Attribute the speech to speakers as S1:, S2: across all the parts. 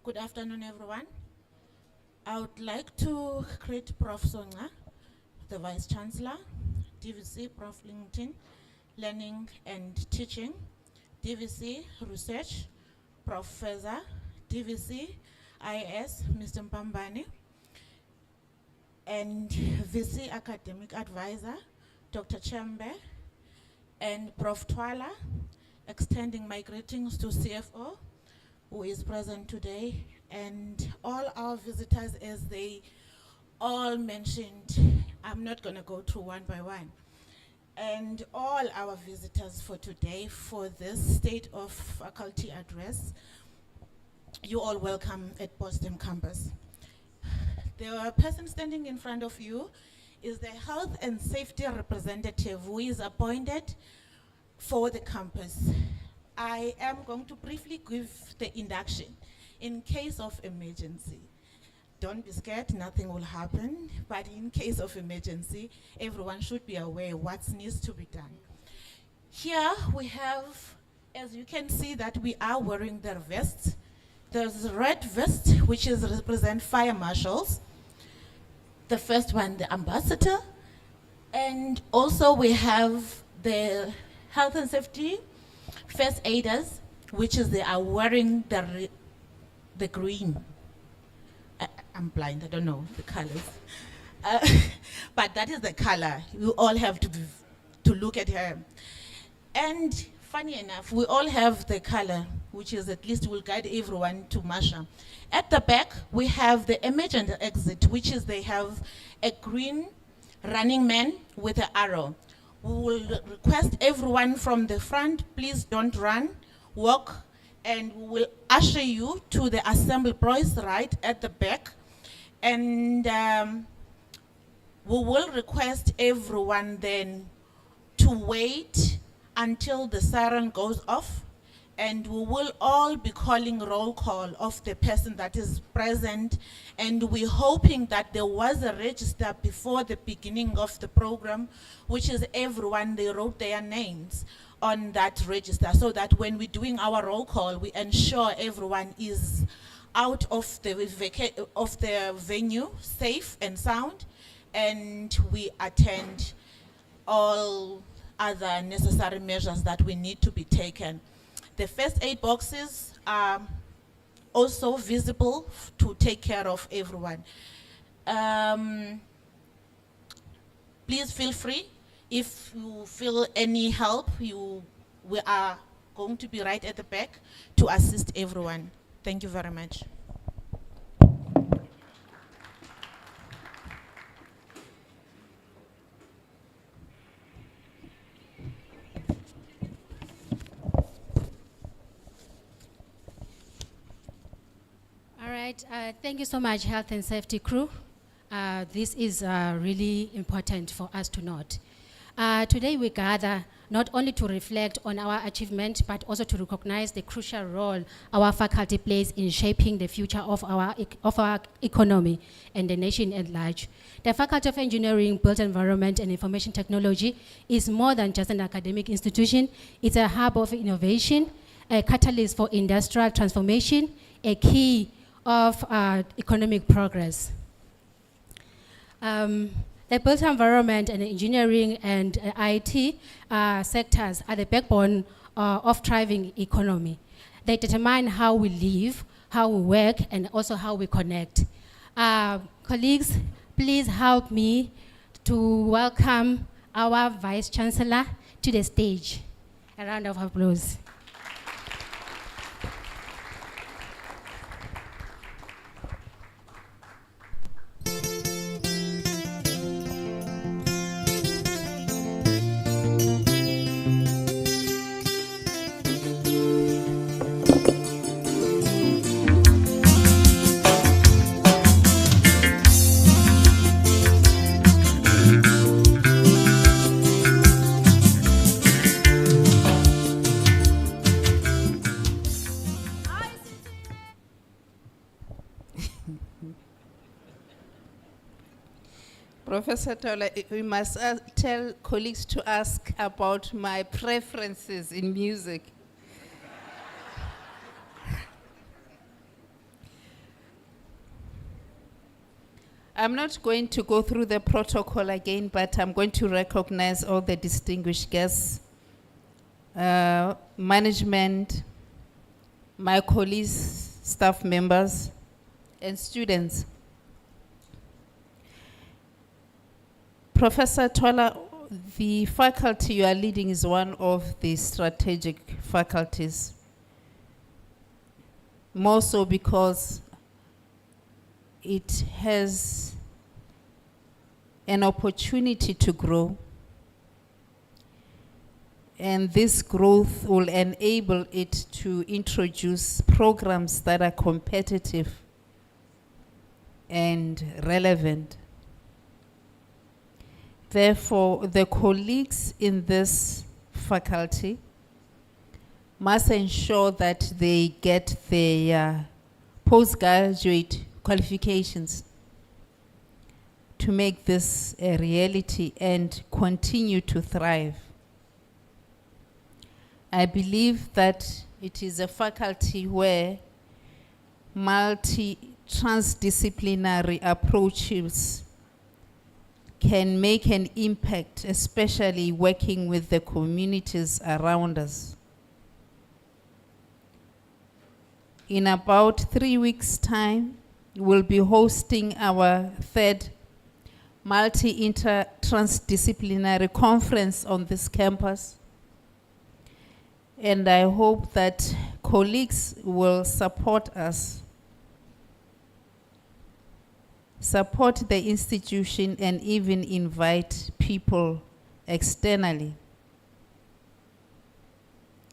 S1: Good afternoon, everyone. I would like to greet Prof. Songa, the Vice Chancellor, DVC, Prof. Linton, Learning and Teaching, DVC, Research, Professor, DVC, IS, Mr. Mpambani, and VC Academic Advisor, Dr. Chembe, and Prof. Twala, extending my greetings to CFO, who is present today, and all our visitors, as they all mentioned. I'm not going to go through one by one. And all our visitors for today, for this State of Faculty Address, you all welcome at Postdam campus. The person standing in front of you is the health and safety representative who is appointed for the campus. I am going to briefly give the induction in case of emergency. Don't be scared, nothing will happen, but in case of emergency, everyone should be aware what needs to be done. Here we have, as you can see, that we are wearing their vests. There's a red vest, which is represent fire marshals. The first one, the ambassador. And also we have the health and safety first aiders, which is they are wearing the green. I'm blind, I don't know the colors. But that is the color. You all have to look at her. And funny enough, we all have the color, which is at least will guide everyone to Masha. At the back, we have the emergency exit, which is they have a green running man with an arrow. We will request everyone from the front, please don't run, walk, and we will usher you to the assembly points right at the back. And we will request everyone then to wait until the siren goes off, and we will all be calling roll call of the person that is present, and we're hoping that there was a register before the beginning of the program, which is everyone, they wrote their names on that register, so that when we're doing our roll call, we ensure everyone is out of the venue, safe and sound, and we attend all other necessary measures that we need to be taken. The first aid boxes are also visible to take care of everyone. Please feel free. If you feel any help, we are going to be right at the back to assist everyone. Thank you very much.
S2: All right, thank you so much, Health and Safety crew. This is really important for us to note. Today we gather not only to reflect on our achievement, but also to recognize the crucial role our faculty plays in shaping the future of our economy and the nation at large. The Faculty of Engineering, Built Environment and Information Technology is more than just an academic institution. It's a hub of innovation, a catalyst for industrial transformation, a key of economic progress. The built environment and engineering and IT sectors are the backbone of thriving economy. They determine how we live, how we work, and also how we connect. Colleagues, please help me to welcome our Vice Chancellor to the stage. A round of applause.
S3: Professor Tola, we must tell colleagues to ask about my preferences in music. I'm not going to go through the protocol again, but I'm going to recognize all the distinguished guests, management, my colleagues, staff members, and students. Professor Tola, the faculty you are leading is one of the strategic faculties, more so because it has an opportunity to grow, and this growth will enable it to introduce programs that are competitive and relevant. Therefore, the colleagues in this faculty must ensure that they get their postgraduate qualifications to make this a reality and continue to thrive. I believe that it is a faculty where transdisciplinary approaches can make an impact, especially working with the communities around us. In about 3 weeks' time, we'll be hosting our third transdisciplinary conference on this campus. And I hope that colleagues will support us, support the institution, and even invite people externally.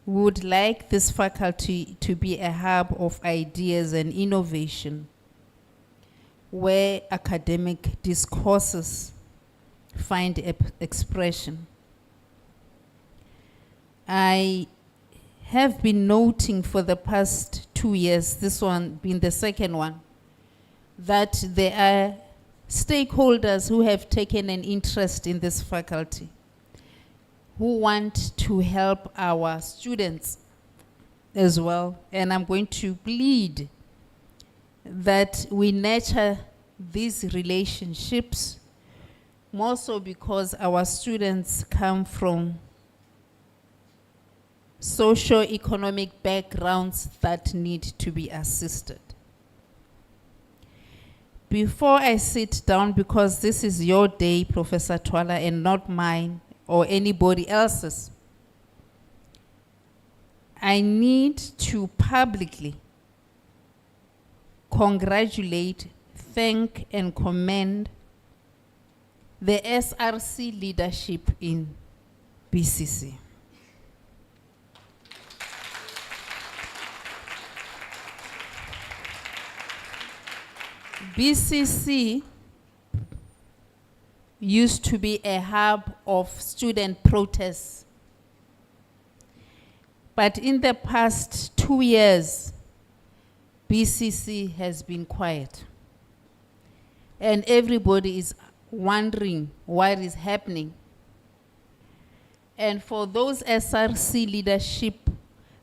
S3: We would like this faculty to be a hub of ideas and innovation, where academic discourses find expression. I have been noting for the past 2 years, this one being the second one, that there are stakeholders who have taken an interest in this faculty, who want to help our students as well. And I'm going to plead that we nurture these relationships, more so because our students come from socio-economic backgrounds that need to be assisted. Before I sit down, because this is your day, Professor Twala, and not mine or anybody else's, I need to publicly congratulate, thank, and commend the SRC leadership in BCC. BCC used to be a hub of student protests. But in the past 2 years, BCC has been quiet. And everybody is wondering what is happening. And for those SRC leadership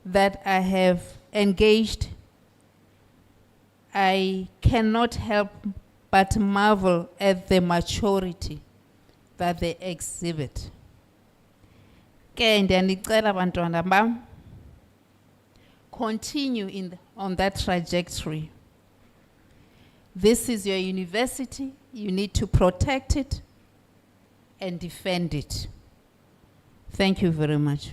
S3: that I have engaged, I cannot help but marvel at the maturity that they exhibit. Ke ndiyanicela bantwana bam, continue on that trajectory. This is your university. You need to protect it and defend it. Thank you very much.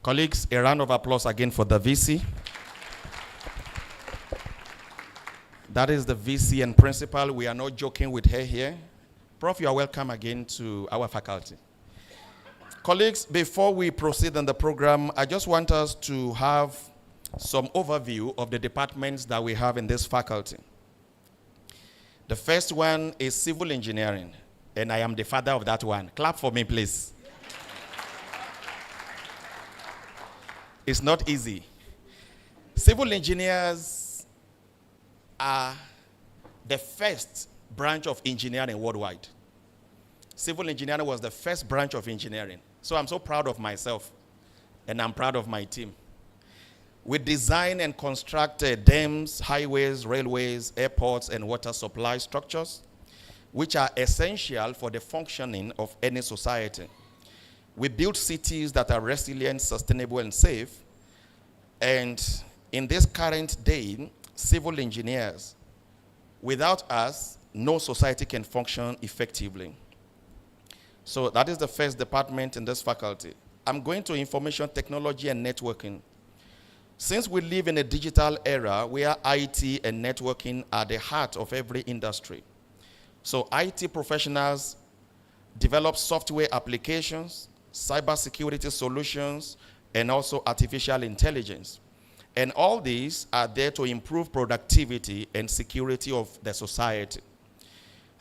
S4: Colleagues, a round of applause again for the VC. That is the VC and principal. We are not joking with her here. Prof, you are welcome again to our faculty. Colleagues, before we proceed on the program, I just want us to have some overview of the departments that we have in this faculty. The first one is civil engineering, and I am the father of that one. Clap for me, please. It's not easy. Civil engineers are the first branch of engineering worldwide. Civil engineering was the first branch of engineering. So I'm so proud of myself, and I'm proud of my team. We design and construct dams, highways, railways, airports, and water supply structures, which are essential for the functioning of any society. We build cities that are resilient, sustainable, and safe. And in this current day, civil engineers, without us, no society can function effectively. So that is the first department in this faculty. I'm going to information technology and networking. Since we live in a digital era where IT and networking are the heart of every industry, so IT professionals develop software applications, cybersecurity solutions, and also artificial intelligence. And all these are there to improve productivity and security of the society.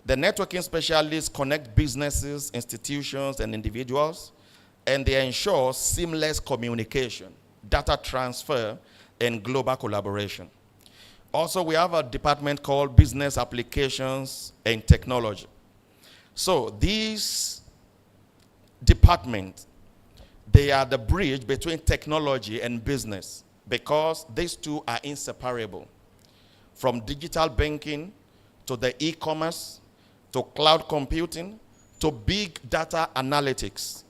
S4: The networking specialists connect businesses, institutions, and individuals, and they ensure seamless communication, data transfer, and global collaboration. Also, we have a department called Business Applications and Technology. So these departments, they are the bridge between technology and business because these two are inseparable. From digital banking to the e-commerce, to cloud computing, to big data analytics.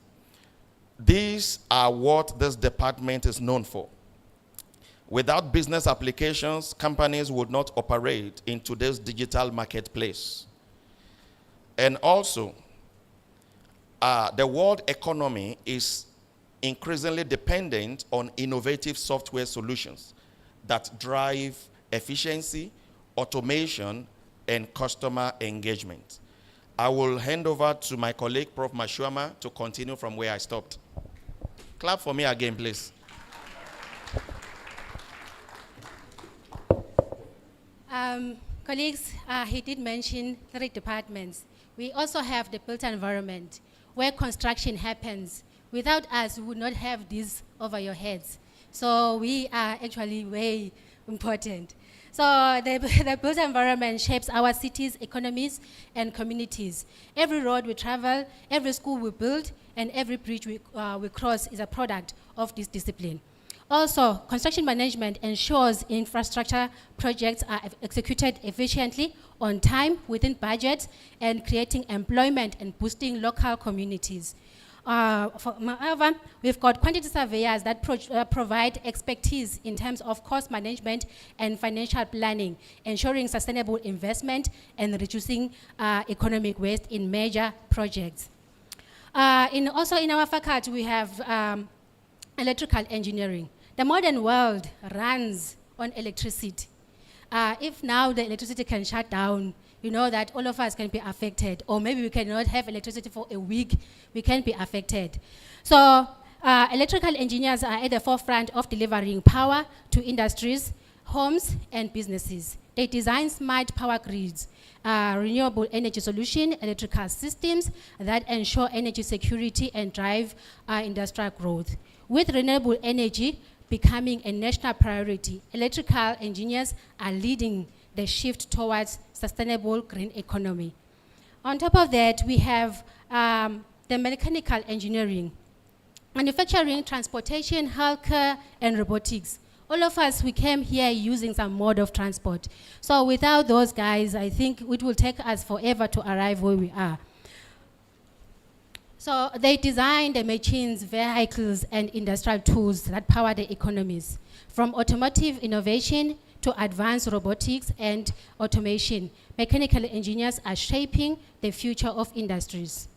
S4: These are what this department is known for. Without business applications, companies would not operate in today's digital marketplace. And also, the world economy is increasingly dependent on innovative software solutions that drive efficiency, automation, and customer engagement. I will hand over to my colleague, Prof. Mashuama, to continue from where I stopped. Clap for me again, please.
S2: Colleagues, he did mention 3 departments. We also have the built environment, where construction happens. Without us, we would not have this over your heads. So we are actually very important. So the built environment shapes our cities, economies, and communities. Every road we travel, every school we build, and every bridge we cross is a product of this discipline. Also, construction management ensures infrastructure projects are executed efficiently, on time, within budget, and creating employment and boosting local communities. Moreover, we've got quantity surveyors that provide expertise in terms of cost management and financial planning, ensuring sustainable investment and reducing economic waste in major projects. Also in our faculty, we have electrical engineering. The modern world runs on electricity. If now the electricity can shut down, you know that all of us can be affected, or maybe we cannot have electricity for a week, we can be affected. So electrical engineers are at the forefront of delivering power to industries, homes, and businesses. They design smart power grids, renewable energy solution, electrical systems that ensure energy security and drive industrial growth. With renewable energy becoming a national priority, electrical engineers are leading the shift towards sustainable green economy. On top of that, we have the mechanical engineering, manufacturing, transportation, healthcare, and robotics. All of us, we came here using some mode of transport. So without those guys, I think it will take us forever to arrive where we are. So they design the machines, vehicles, and industrial tools that power the economies. From automotive innovation to advanced robotics and automation, mechanical engineers are shaping the future of industries.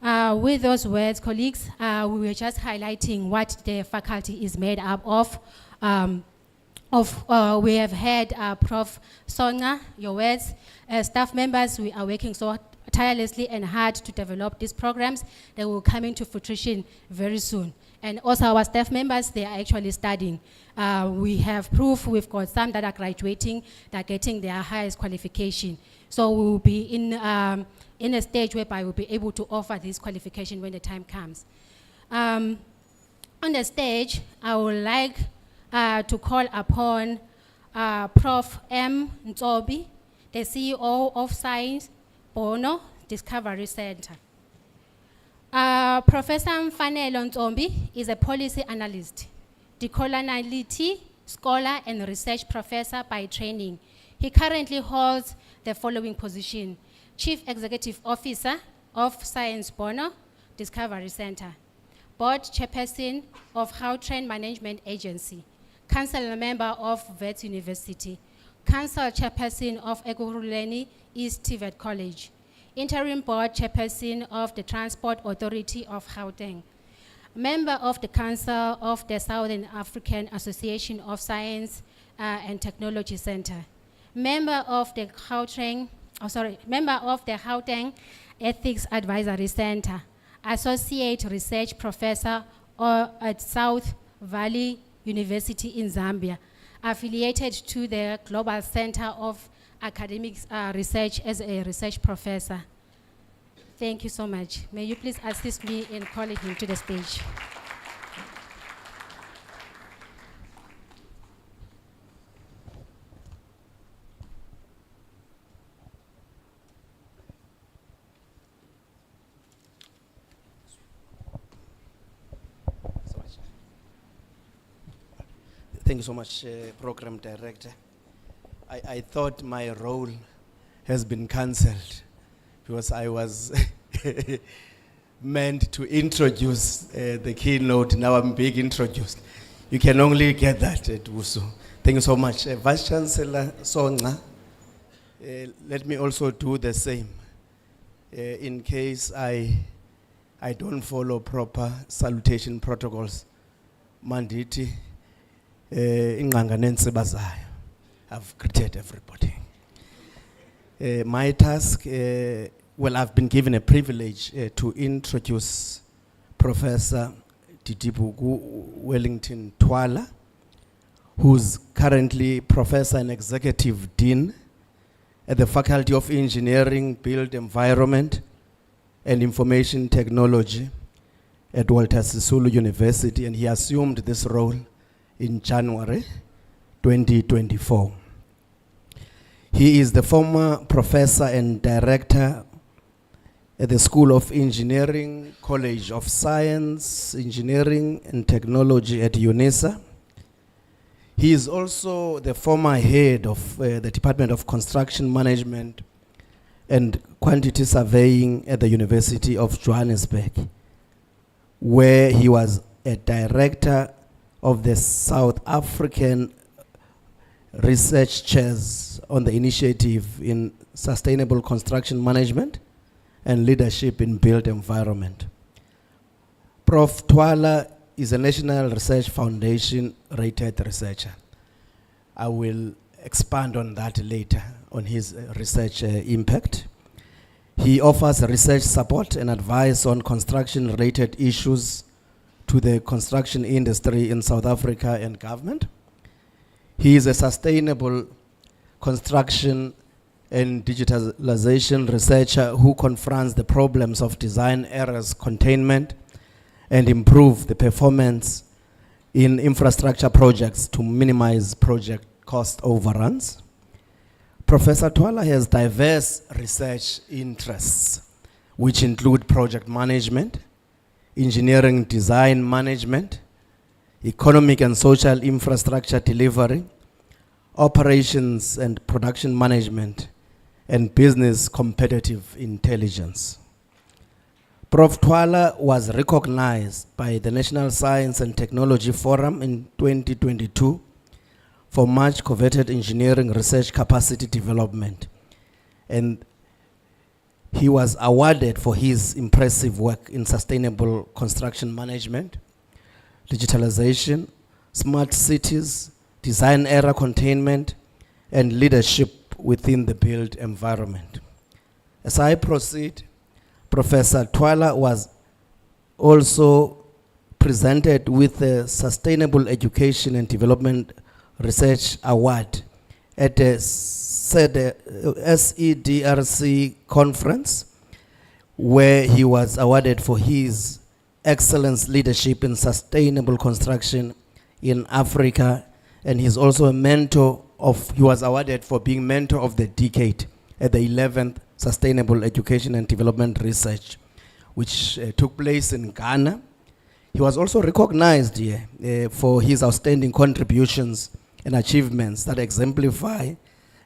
S2: With those words, colleagues, we were just highlighting what the faculty is made up of. We have had Prof. Songa, your words. Staff members, we are working so tirelessly and hard to develop these programs that will come into fruition very soon. And also our staff members, they are actually studying. We have proof, we've got some that are graduating, that are getting their highest qualification. So we will be in a stage whereby we'll be able to offer this qualification when the time comes. On the stage, I would like to call upon Prof. M. Ntobi, the CEO of Science Bono Discovery Center. Professor Mfanelo Ntombi is a policy analyst, decoloniality scholar and research professor by training. He currently holds the following position: Chief Executive Officer of Science Bono Discovery Center, Board Chairperson of Gautrain Management Agency, Council Member of Wits University, Council Chairperson of Ekurhuleni East TVET College, Interim Board Chairperson of the Transport Authority of Gauteng, Member of the Council of the Southern African Association of Science and Technology Center, Member of the Gauteng Ethics Advisory Center, Associate Research Professor at South Valley University in Zambia, affiliated to the Global Center of Academic Research as a research professor. Thank you so much. May you please assist me in calling him to the stage.
S5: Thank you so much, Program Director. I thought my role has been cancelled because I was meant to introduce the keynote. Now I'm being introduced. You can only get that at WSU. Thank you so much. Vice Chancellor Songa, let me also do the same in case I don't follow proper salutation protocols. Manditi. I've greeted everybody. My task, well, I've been given a privilege to introduce Professor Didibugu Wellington Twala, who's currently Professor and Executive Dean at the Faculty of Engineering, Built Environment and Information Technology at Walter Sisulu University, and he assumed this role in January 2024. He is the former professor and director at the School of Engineering, College of Science, Engineering and Technology at UNISA. He is also the former head of the Department of Construction Management and Quantity Surveying at the University of Johannesburg, where he was a director of the South African Research Chairs on the Initiative in Sustainable Construction Management and Leadership in Built Environment. Prof. Twala is a National Research Foundation rated researcher. I will expand on that later, on his research impact. He offers research support and advice on construction-related issues to the construction industry in South Africa and government. He is a sustainable construction and digitalization researcher who confronts the problems of design errors containment and improve the performance in infrastructure projects to minimize project cost overruns. Professor Twala has diverse research interests, which include project management, engineering design management, economic and social infrastructure delivery, operations and production management, and business competitive intelligence. Prof. Twala was recognized by the National Science and Technology Forum in 2022 for much coveted engineering research capacity development, and he was awarded for his impressive work in sustainable construction management, digitalization, smart cities, design error containment, and leadership within the built environment. As I proceed, Professor Twala was also presented with the Sustainable Education and Development Research Award at the SEDRC conference, where he was awarded for his excellence leadership in sustainable construction in Africa, and he's also a mentor he was awarded for being Mentor of the Decade at the 11th Sustainable Education and Development Research, which took place in Ghana. He was also recognized here for his outstanding contributions and achievements that exemplify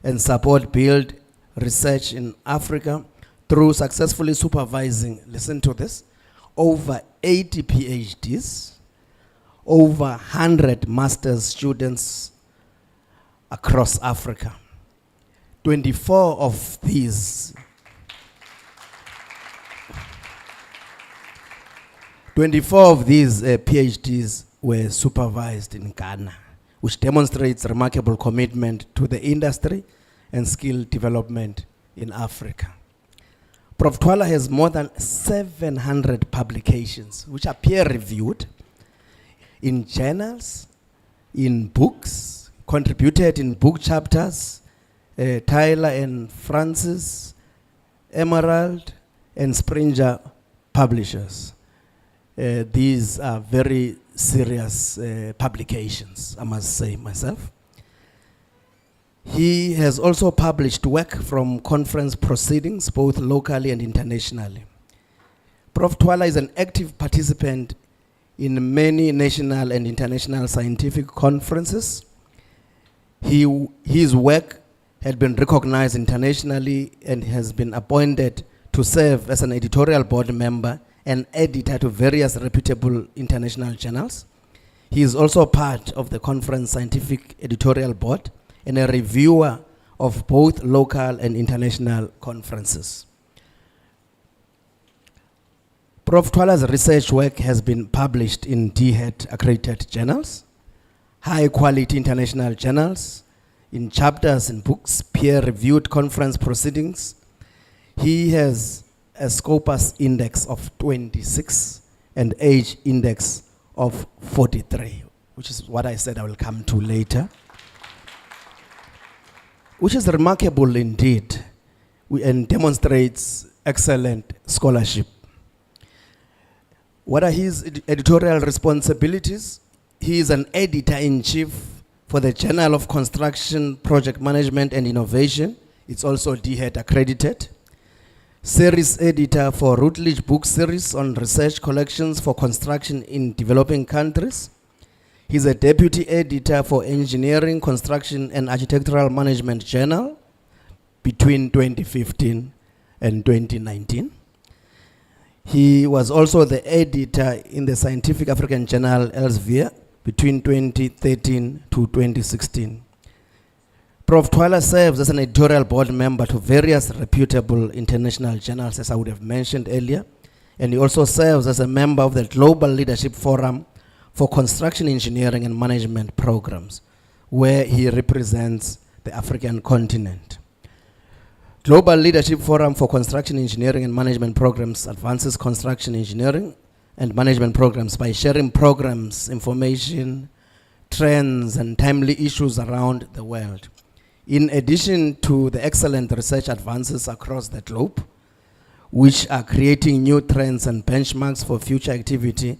S5: and support build research in Africa through successfully supervising, listen to this, over 80 PhDs, over 100 master's students across Africa. 24 of these PhDs were supervised in Ghana, which demonstrates remarkable commitment to the industry and skill development in Africa. Prof. Twala has more than 700 publications, which are peer-reviewed in journals, in books, contributed in book chapters, Tyler and Francis, Emerald, and Springer publishers. These are very serious publications, I must say myself. He has also published work from conference proceedings, both locally and internationally. Prof. Twala is an active participant in many national and international scientific conferences. His work had been recognized internationally and has been appointed to serve as an editorial board member and editor to various reputable international journals. He is also part of the conference scientific editorial board and a reviewer of both local and international conferences. Prof. Twala's research work has been published in DHET accredited journals, high quality international journals, in chapters and books, peer-reviewed conference proceedings. He has a Scopus index of 26 and age index of 43, which is what I said I will come to later, which is remarkable indeed and demonstrates excellent scholarship. What are his editorial responsibilities? He is an editor-in-chief for the Journal of Construction, Project Management and Innovation. It's also DHET accredited. Series editor for Routledge book series on research collections for construction in developing countries. He's a deputy editor for Engineering, Construction and Architectural Management Journal between 2015 and 2019. He was also the editor in the Scientific African Journal Elsevier between 2013 to 2016. Prof. Twala serves as an editorial board member to various reputable international journals, as I would have mentioned earlier, and he also serves as a member of the Global Leadership Forum for Construction Engineering and Management Programs, where he represents the African continent. Global Leadership Forum for Construction Engineering and Management Programs advances construction engineering and management programs by sharing programs, information, trends, and timely issues around the world. In addition to the excellent research advances across the globe, which are creating new trends and benchmarks for future activity,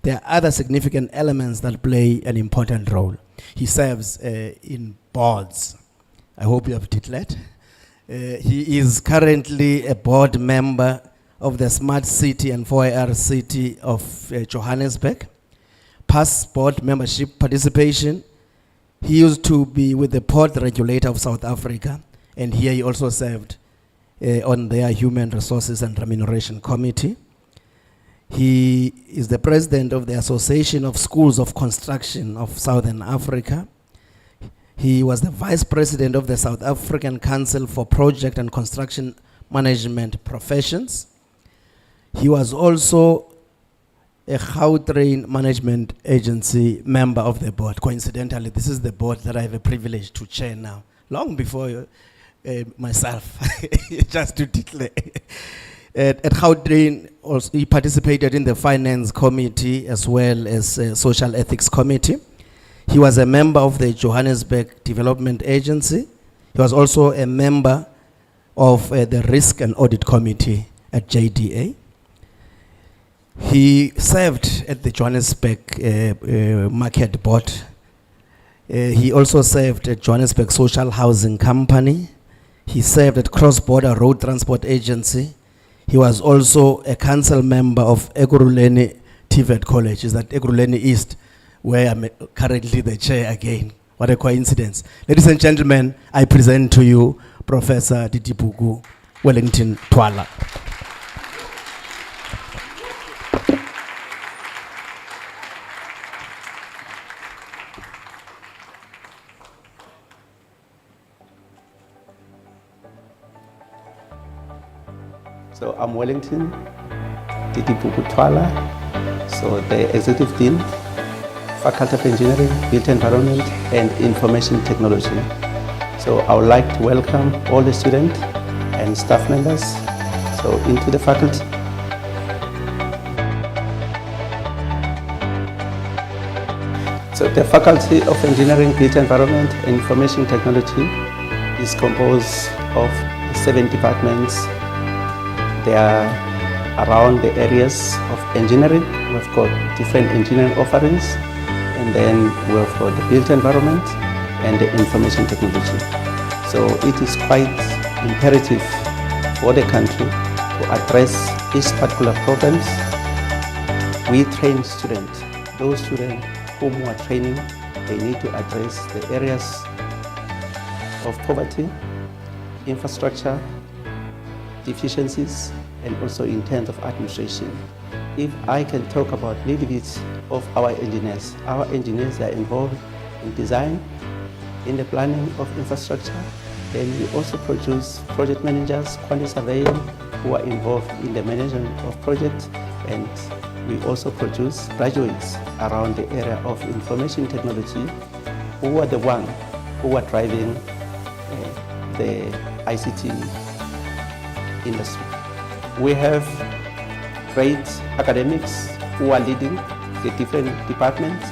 S5: there are other significant elements that play an important role. He serves in boards. I hope you have declared. He is currently a board member of the Smart City and 4IR City of Johannesburg. Past board membership participation, he used to be with the Port Regulator of South Africa, and here he also served on their Human Resources and Remuneration Committee. He is the president of the Association of Schools of Construction of Southern Africa. He was the vice president of the South African Council for Project and Construction Management Professions. He was also a Gautrain Management Agency member of the board. Coincidentally, this is the board that I have a privilege to chair now, long before myself, just to declare. At Gautrain, also, he participated in the Finance Committee as well as Social Ethics Committee. He was a member of the Johannesburg Development Agency. He was also a member of the Risk and Audit Committee at JDA. He served at the Johannesburg Market Board He also served at Johannesburg Social Housing Company. He served at Cross Border Road Transport Agency. He was also a council member of Ekurhuleni TVET College. Is that Ekurhuleni East, where I'm currently the chair again. What a coincidence. Ladies and gentlemen, I present to you Professor Titipuku Wellington Twala.
S6: So I'm Wellington Titipuku Twala, so the Executive Dean, Faculty of Engineering, Built Environment and Information Technology. So I would like to welcome all the students and staff members into the faculty. So the Faculty of Engineering, Built Environment and Information Technology is composed of 7 departments. They are around the areas of engineering. We've got different engineering offerings, and then we've got the built environment and the information technology. So it is quite imperative for the country to address each particular problems. We train students. Those students whom we are training, they need to address the areas of poverty, infrastructure, deficiencies, and also in terms of administration. If I can talk about a little bit of our engineers are involved in design, in the planning of infrastructure. Then we also produce project managers, quantity surveyors who are involved in the management of projects, and we also produce graduates around the area of information technology who are the ones who are driving the ICT industry. We have great academics who are leading the different departments.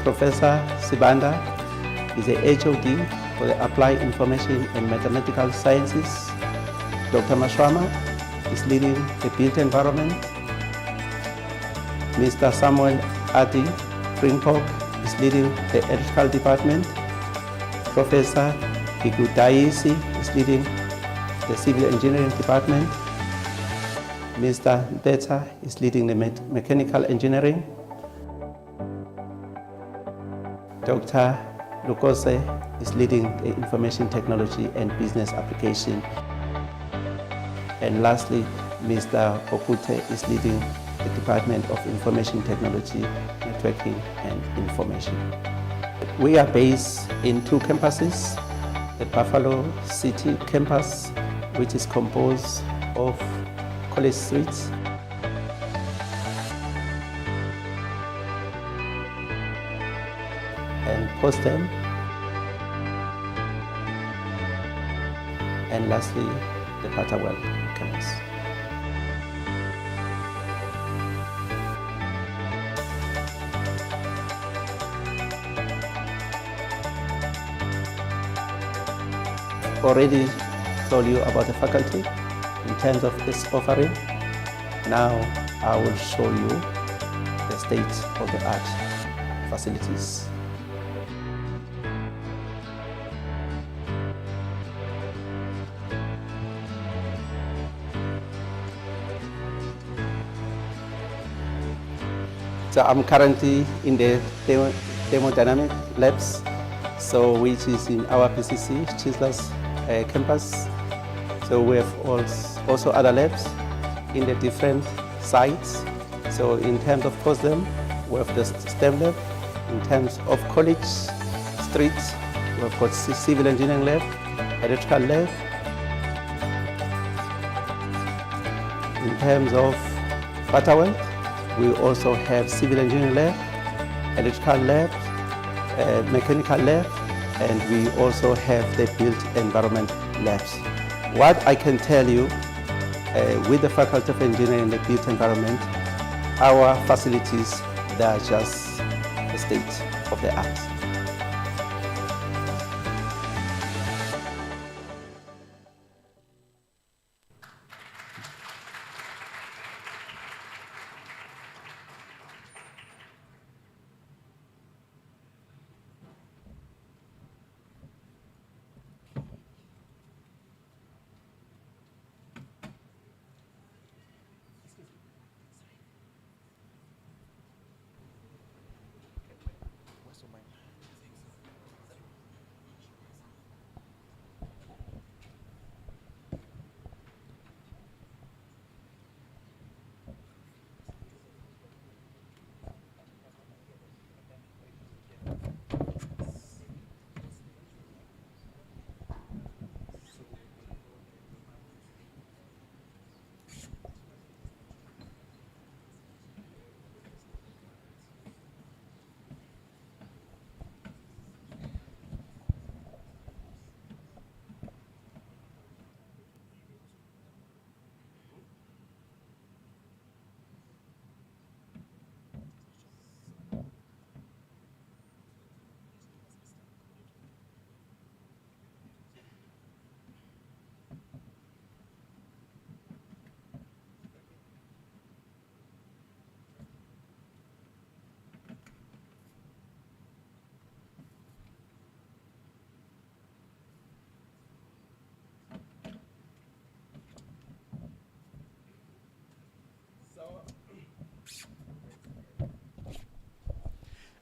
S6: Professor Sibanda is a HOD for the Applied Information and Mathematical Sciences. Dr. Mashwama is leading the built environment. Mr. Samuel Ati Pringpok is leading the electrical department. Professor Igutaisi is leading the civil engineering department. Mr. Beta is leading the mechanical engineering. Dr. Lukose is leading the information technology and business application. And lastly, Mr. Okute is leading the Department of Information Technology, Networking and Information. We are based in 2 campuses, the Buffalo City campus, which is composed of College Street, and Postdam, and lastly, the Patawell campus. Already told you about the faculty in terms of its offering. Now I will show you the state-of-the-art facilities. So I'm currently in the thermodynamic labs, which is in our PCC, Chislers campus. So we have also other labs in the different sites. So in terms of Postdam, we have the STEM lab. In terms of College Street, we have got civil engineering lab, electrical lab. In terms of Butterworth, we also have civil engineering lab, electrical lab, mechanical lab, and we also have the built environment labs. What I can tell you with the Faculty of Engineering and the built environment, our facilities, they are just the state of the art.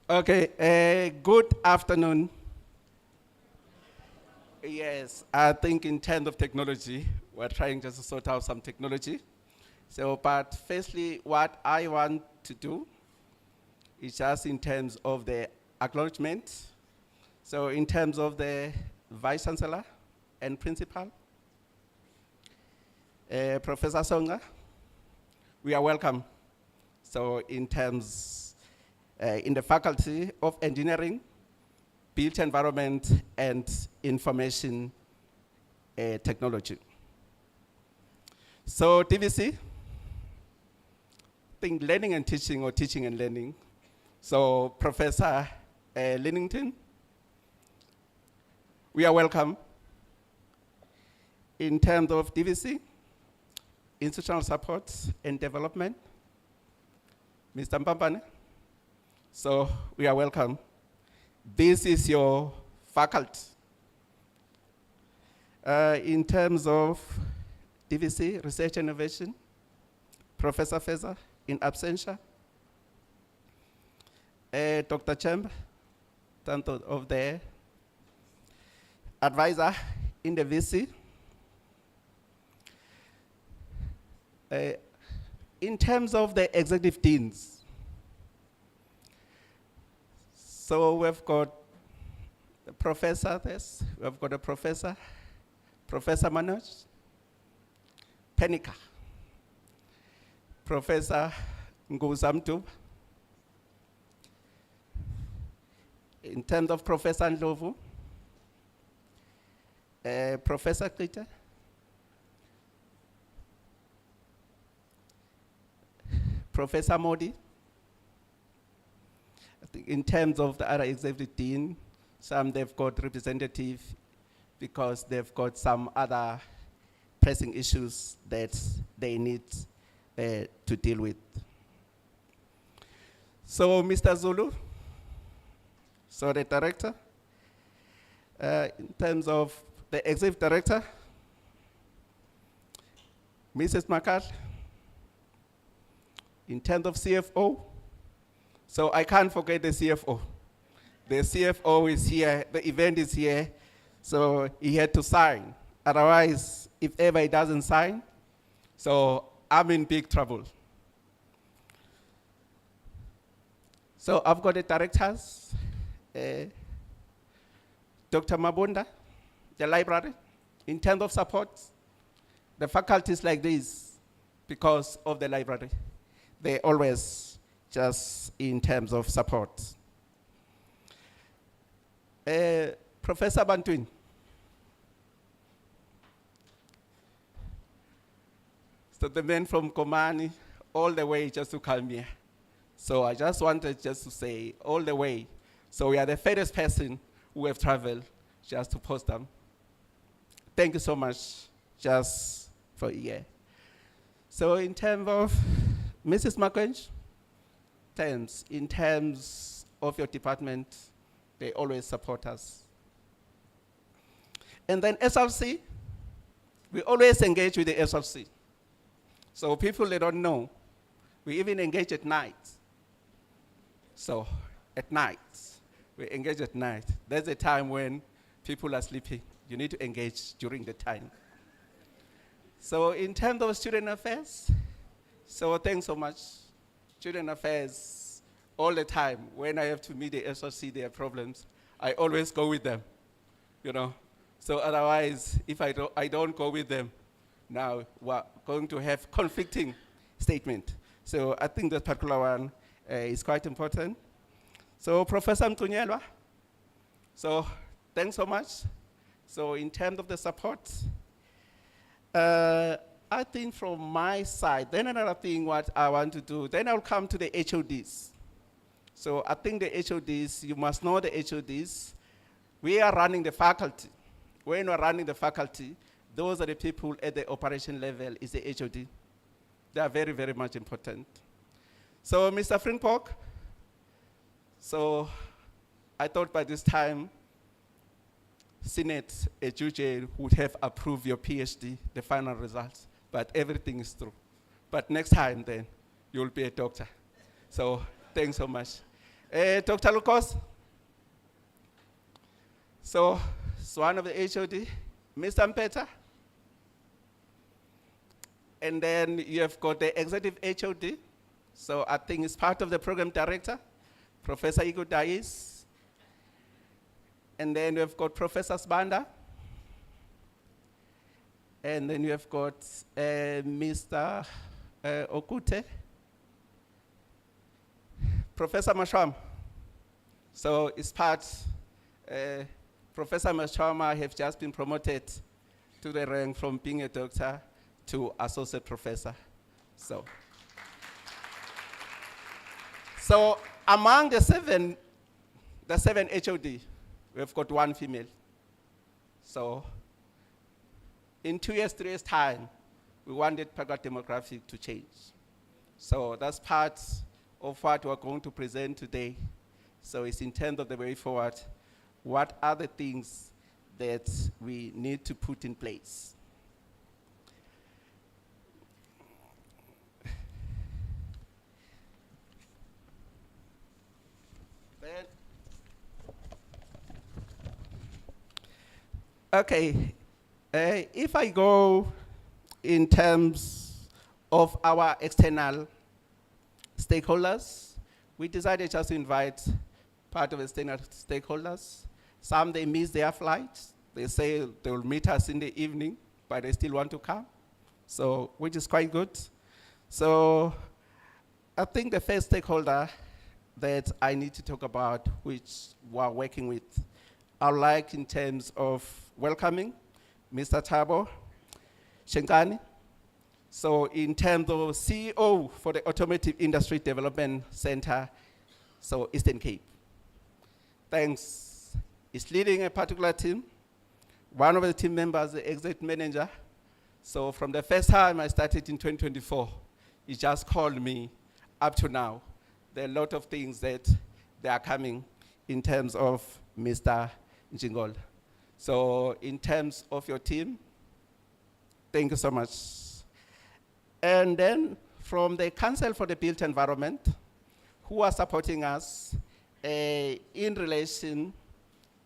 S6: Okay, good afternoon. Yes, I think in terms of technology, we're trying just to sort out some technology. So, but firstly, what I want to do is just in terms of the acknowledgement. So in terms of the Vice Chancellor and Principal, Professor Songa, we are welcome. So in terms, in the Faculty of Engineering, Built Environment and Information Technology. So DVC, think learning and teaching or teaching and learning. So Professor Lennington, we are welcome. In terms of DVC, institutional support and development, Mr. Mpampane, so we are welcome. This is your faculty. In terms of DVC, Research and Innovation, Professor Feza, in absentia. Dr. Chembe, tanto of the advisor in the VC. In terms of the executive deans, so we've got the professor, we've got a professor, Professor Manoj, Penica, Professor Nguzamtu. In terms of Professor Ndlovu, Professor Krita, Professor Modi. I think in terms of the other executive dean, some they've got representative because they've got some other pressing issues that they need to deal with. So Mr. Zulu, so the director, in terms of the executive director, Mrs. Makal, in terms of CFO, so I can't forget the CFO. The CFO is here, the event is here, so he had to sign. Otherwise, if ever he doesn't sign, so I'm in big trouble. So I've got the directors, Dr. Mabunda, the library. In terms of support, the faculties like this, because of the library, they always just in terms of support. Professor Bantwin. So the men from Komani, all the way just to come here. So I just wanted just to say all the way. So we are the first person who have traveled just to Postdam. Thank you so much just for a year. So in terms of Mrs. McQuench, in terms of your department, they always support us. And then SLC, we always engage with the SLC. So people, they don't know, we even engage at night. So at night, we engage at night. There's a time when people are sleeping. You need to engage during the time. So in terms of student affairs, so thanks so much. Student affairs, all the time, when I have to meet the SLC, their problems, I always go with them, you know. So otherwise, if I don't go with them, now we're going to have conflicting statement. So I think that particular one is quite important. So Professor Mtunyelwa, so thanks so much. So in terms of the support, I think from my side, then another thing what I want to do, then I'll come to the HODs. So I think the HODs, you must know the HODs. We are running the faculty. When we're running the faculty, those are the people at the operation level is the HOD. They are very, very much important. So Mr. Frimpok, so I thought by this time, Senate, a judge would have approved your PhD, the final results, but everything is through. But next time then, you'll be a doctor. So thanks so much. Dr. Lucas. So, it's one of the HOD, Mr. Mpeta. And then you have got the executive HOD. So I think it's part of the program director, Professor Igor Dais. And then we've got Professor Sbanda. And then you have got Mr. Okute. Professor Mashwama. So it's part, Professor Mashwama have just been promoted to the rank from being a doctor to associate professor. So among the seven HOD, we've got one female. So in 2 years, 3 years' time, we wanted Pagwa demographic to change. So that's part of what we're going to present today. So it's in terms of the way forward. What are the things that we need to put in place? Okay, if I go in terms of our external stakeholders, we decided just to invite part of the external stakeholders. Some, they miss their flights. They say they will meet us in the evening, but they still want to come. So, which is quite good. So, I think the first stakeholder that I need to talk about, which we're working with, I would like in terms of welcoming Mr. Thabo Shenkani. So in terms of CEO for the Automotive Industry Development Center, so Eastern Cape. Thanks. He's leading a particular team. One of the team members, the executive manager. So from the first time I started in 2024, he just called me up to now. There are a lot of things that they are coming in terms of Mr. Njingol. So in terms of your team, thank you so much. And then from the Council for the Built Environment, who are supporting us in relation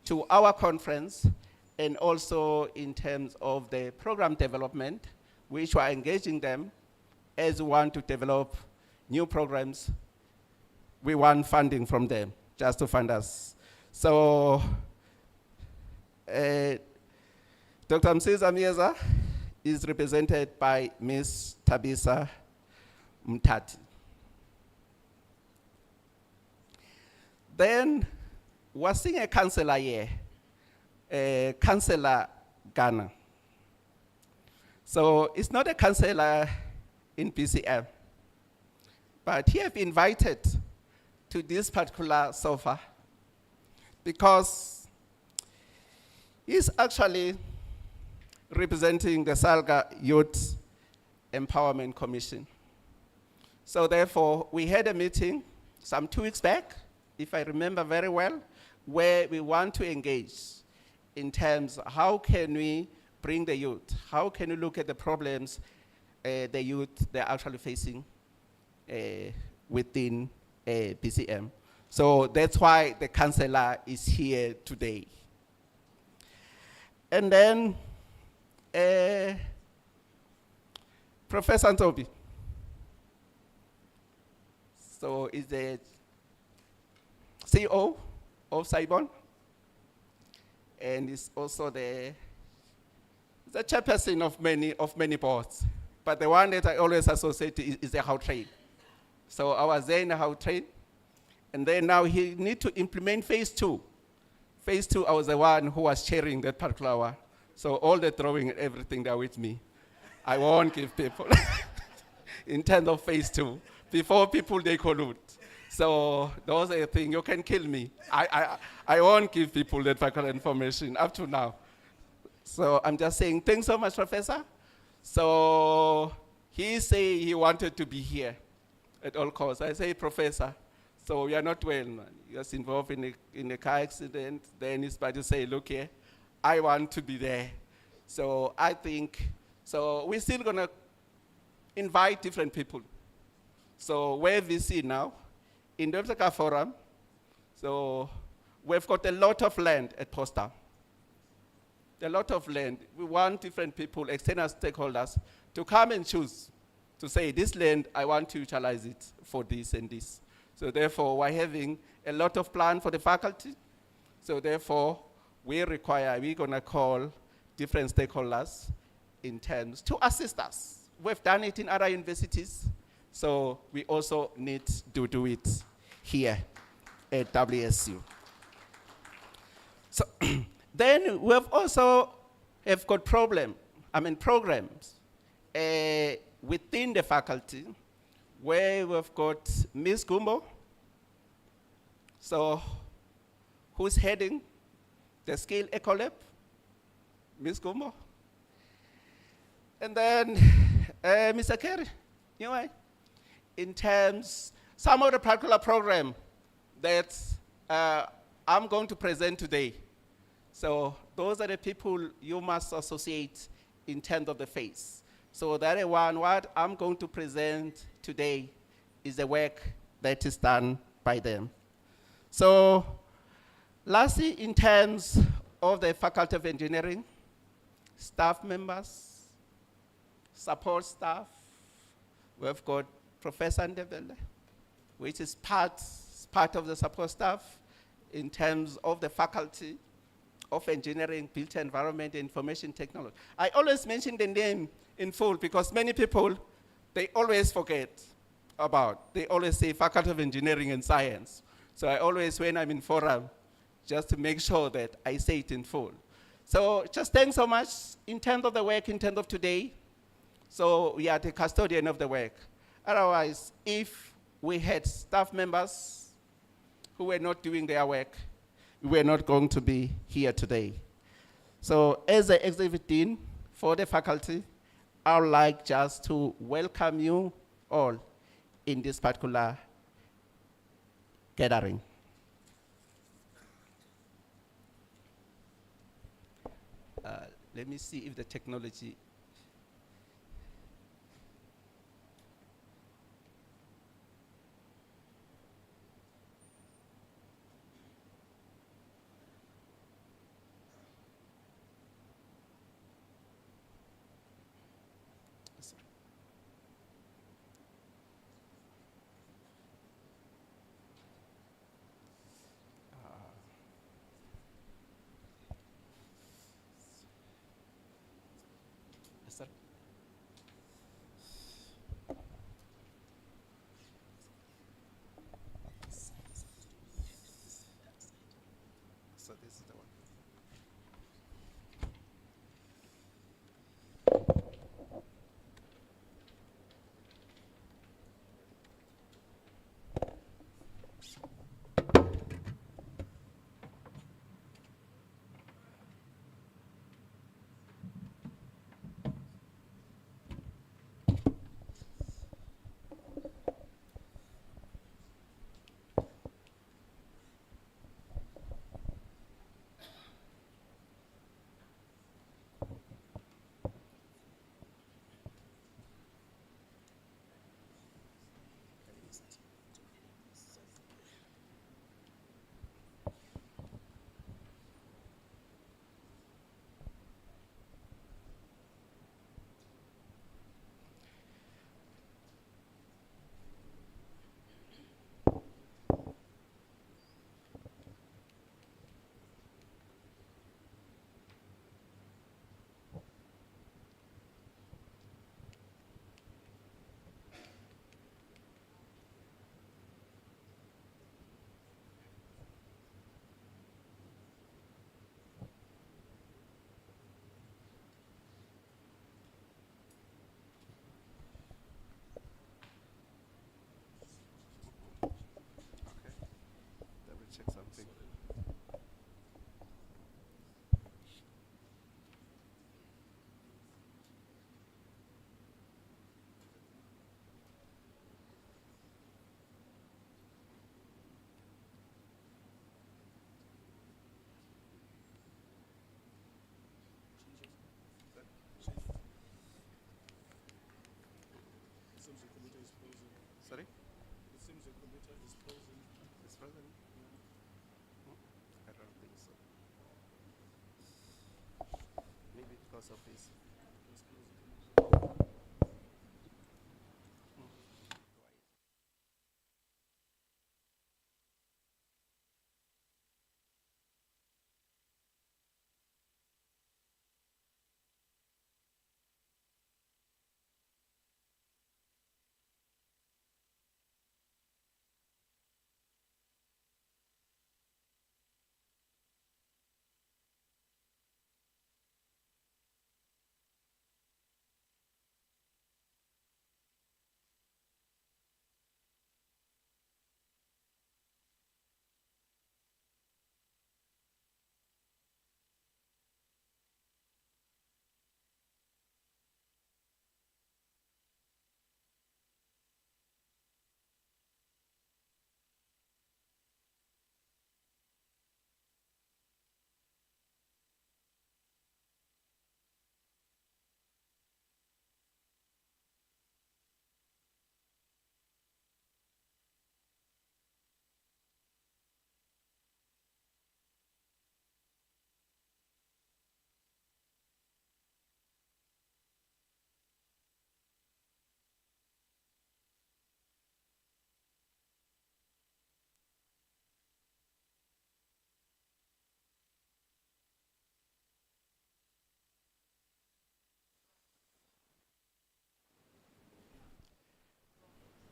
S6: to our conference and also in terms of the program development, which we are engaging them as we want to develop new programs. We want funding from them just to fund us. So, Dr. Msiza Mieza is represented by Ms. Tabisa Mtati. Then we're seeing a counselor here, Councillor Ghana. So it's not a counselor in PCM, but he have invited to this particular sofa because he's actually representing the Salga Youth Empowerment Commission. So therefore, we had a meeting some 2 weeks back, if I remember very well, where we want to engage in terms of how can we bring the youth, how can we look at the problems the youth they're actually facing within PCM. So that's why the councillor is here today. And then Professor Ntobi. So is the CEO of Saibon, and is also the chairperson of many boards. But the one that I always associate is the Gautrain. So I was there in the Gautrain, and then now he need to implement phase 2. Phase 2, I was the one who was chairing that particular one. So all the drawing and everything there with me, I won't give people in terms of phase 2. Before people, they collude. So those are the things, you can kill me. I won't give people that particular information up to now. So I'm just saying, thanks so much, Professor. So he said he wanted to be here at all costs. I say, Professor, so we are not well. He was involved in a car accident. Then he's about to say, look here, I want to be there. So I think, so we're still going to invite different people. So where we see now, in the Forum,
S7: So we've got a lot of land at Postdam. A lot of land. We want different people, external stakeholders, to come and choose, to say, this land, I want to utilize it for this and this. So therefore, we're having a lot of plan for the faculty. So therefore, we're going to call different stakeholders in terms to assist us. We've done it in other universities, so we also need to do it here at WSU. So then we've also got programs within the faculty where we've got Ms. Gumbo, so who's heading the Skill Eco Lab, Ms. Gumbo. And then Mr. Kerry, you know, in terms, some of the particular program that I'm going to present today. So those are the people you must associate in terms of the face. So that one, what I'm going to present today is the work that is done by them. So lastly, in terms of the Faculty of Engineering, staff members, support staff, we've got Professor Ndebele, which is part of the support staff in terms of the Faculty of Engineering, Built Environment, and Information Technology. I always mention the name in full because many people, they always forget about, they always say Faculty of Engineering and Science. So I always, when I'm in forum, just to make sure that I say it in full. So just thanks so much in terms of the work, in terms of today. So we are the custodian of the work. Otherwise, if we had staff members who were not doing their work, we were not going to be here today. So as the executive dean for the faculty, I would like just to welcome you all in this particular gathering. Let me see if the technology. Sorry. Sir. So this is the one. So please.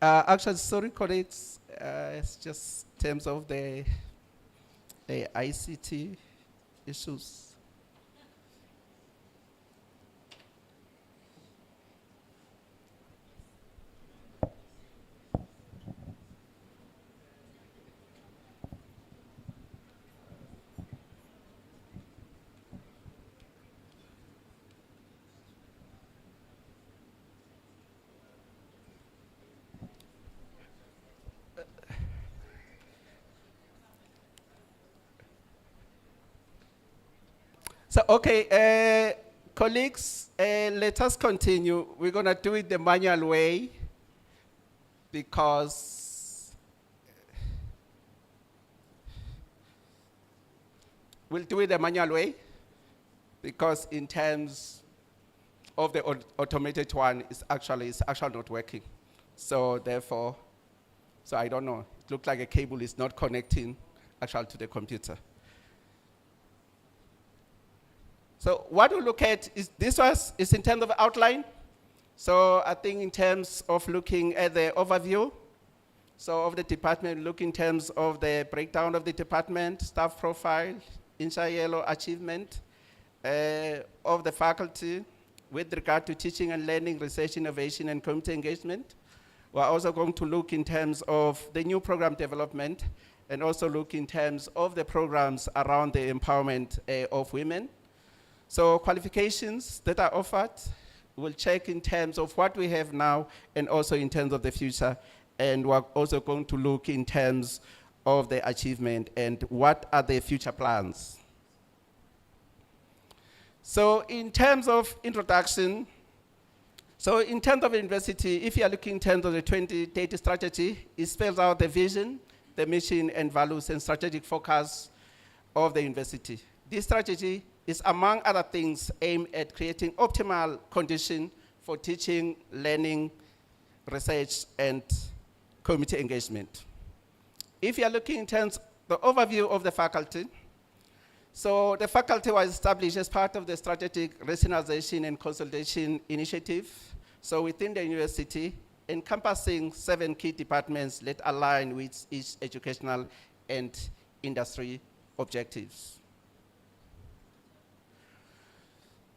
S7: Actually, sorry, colleagues, it's just in terms of the ICT issues. So, okay, colleagues, let us continue. We're going to do it the manual way because we'll do it the manual way because in terms of the automated one, it's actually not working. So therefore, so I don't know. It looks like a cable is not connecting actually to the computer. So what we look at is is in terms of outline. So I think in terms of looking at the overview, so of the department, look in terms of the breakdown of the department, staff profile, inside yellow achievement of the faculty with regard to teaching and learning, research, innovation, and community engagement. We're also going to look in terms of the new program development and also look in terms of the programs around the empowerment of women. So qualifications that are offered, we'll check in terms of what we have now and also in terms of the future. And we're also going to look in terms of the achievement and what are the future plans. So in terms of introduction, so in terms of university, if you are looking in terms of the 2030 strategy, it spells out the vision, the mission and values and strategic focus of the university. This strategy is, among other things, aimed at creating optimal conditions for teaching, learning, research, and community engagement. If you are looking in terms of the overview of the faculty, so the faculty was established as part of the strategic rationalization and consolidation initiative. So within the university, encompassing 7 key departments that align with each educational and industry objectives.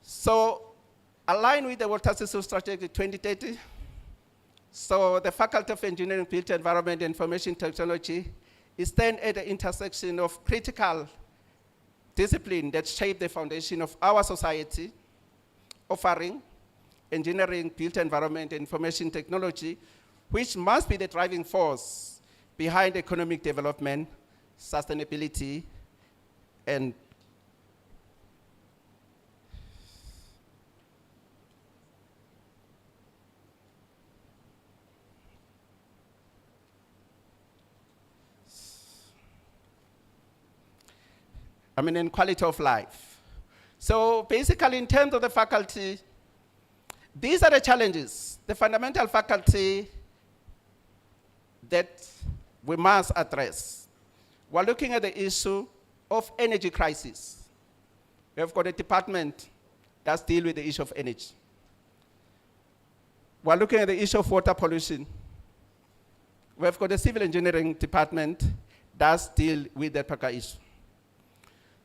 S7: So, aligned with the World Sustainable Strategy 2030, so the Faculty of Engineering, Built Environment, and Information Technology is then at the intersection of critical disciplines that shape the foundation of our society, offering engineering, built environment, and information technology, which must be the driving force behind economic development, sustainability, and in quality of life. So basically, in terms of the faculty, these are the challenges, the fundamental faculty that we must address. We're looking at the issue of energy crisis. We have got a department that deals with the issue of energy. We're looking at the issue of water pollution. We've got a civil engineering department that deals with that particular issue.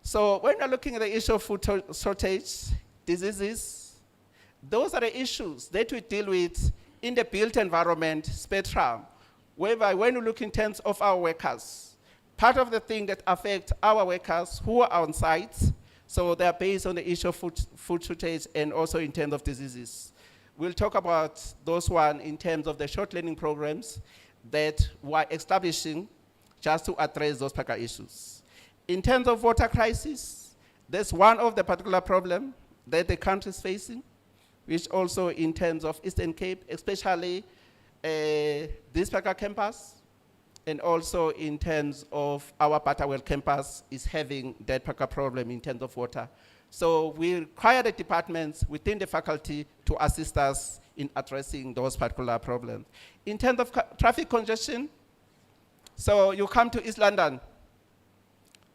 S7: So when we're looking at the issue of food shortage, diseases, those are the issues that we deal with in the built environment spectrum, whereby when we look in terms of our workers, part of the thing that affects our workers who are on site, so they're based on the issue of food shortage and also in terms of diseases. We'll talk about those one in terms of the short learning programs that we're establishing just to address those particular issues. In terms of water crisis, that's one of the particular problem that the country is facing, which also in terms of Eastern Cape, especially this particular campus, and also in terms of our Butterwell campus is having that particular problem in terms of water. So we require the departments within the faculty to assist us in addressing those particular problems. In terms of traffic congestion, so you come to East London,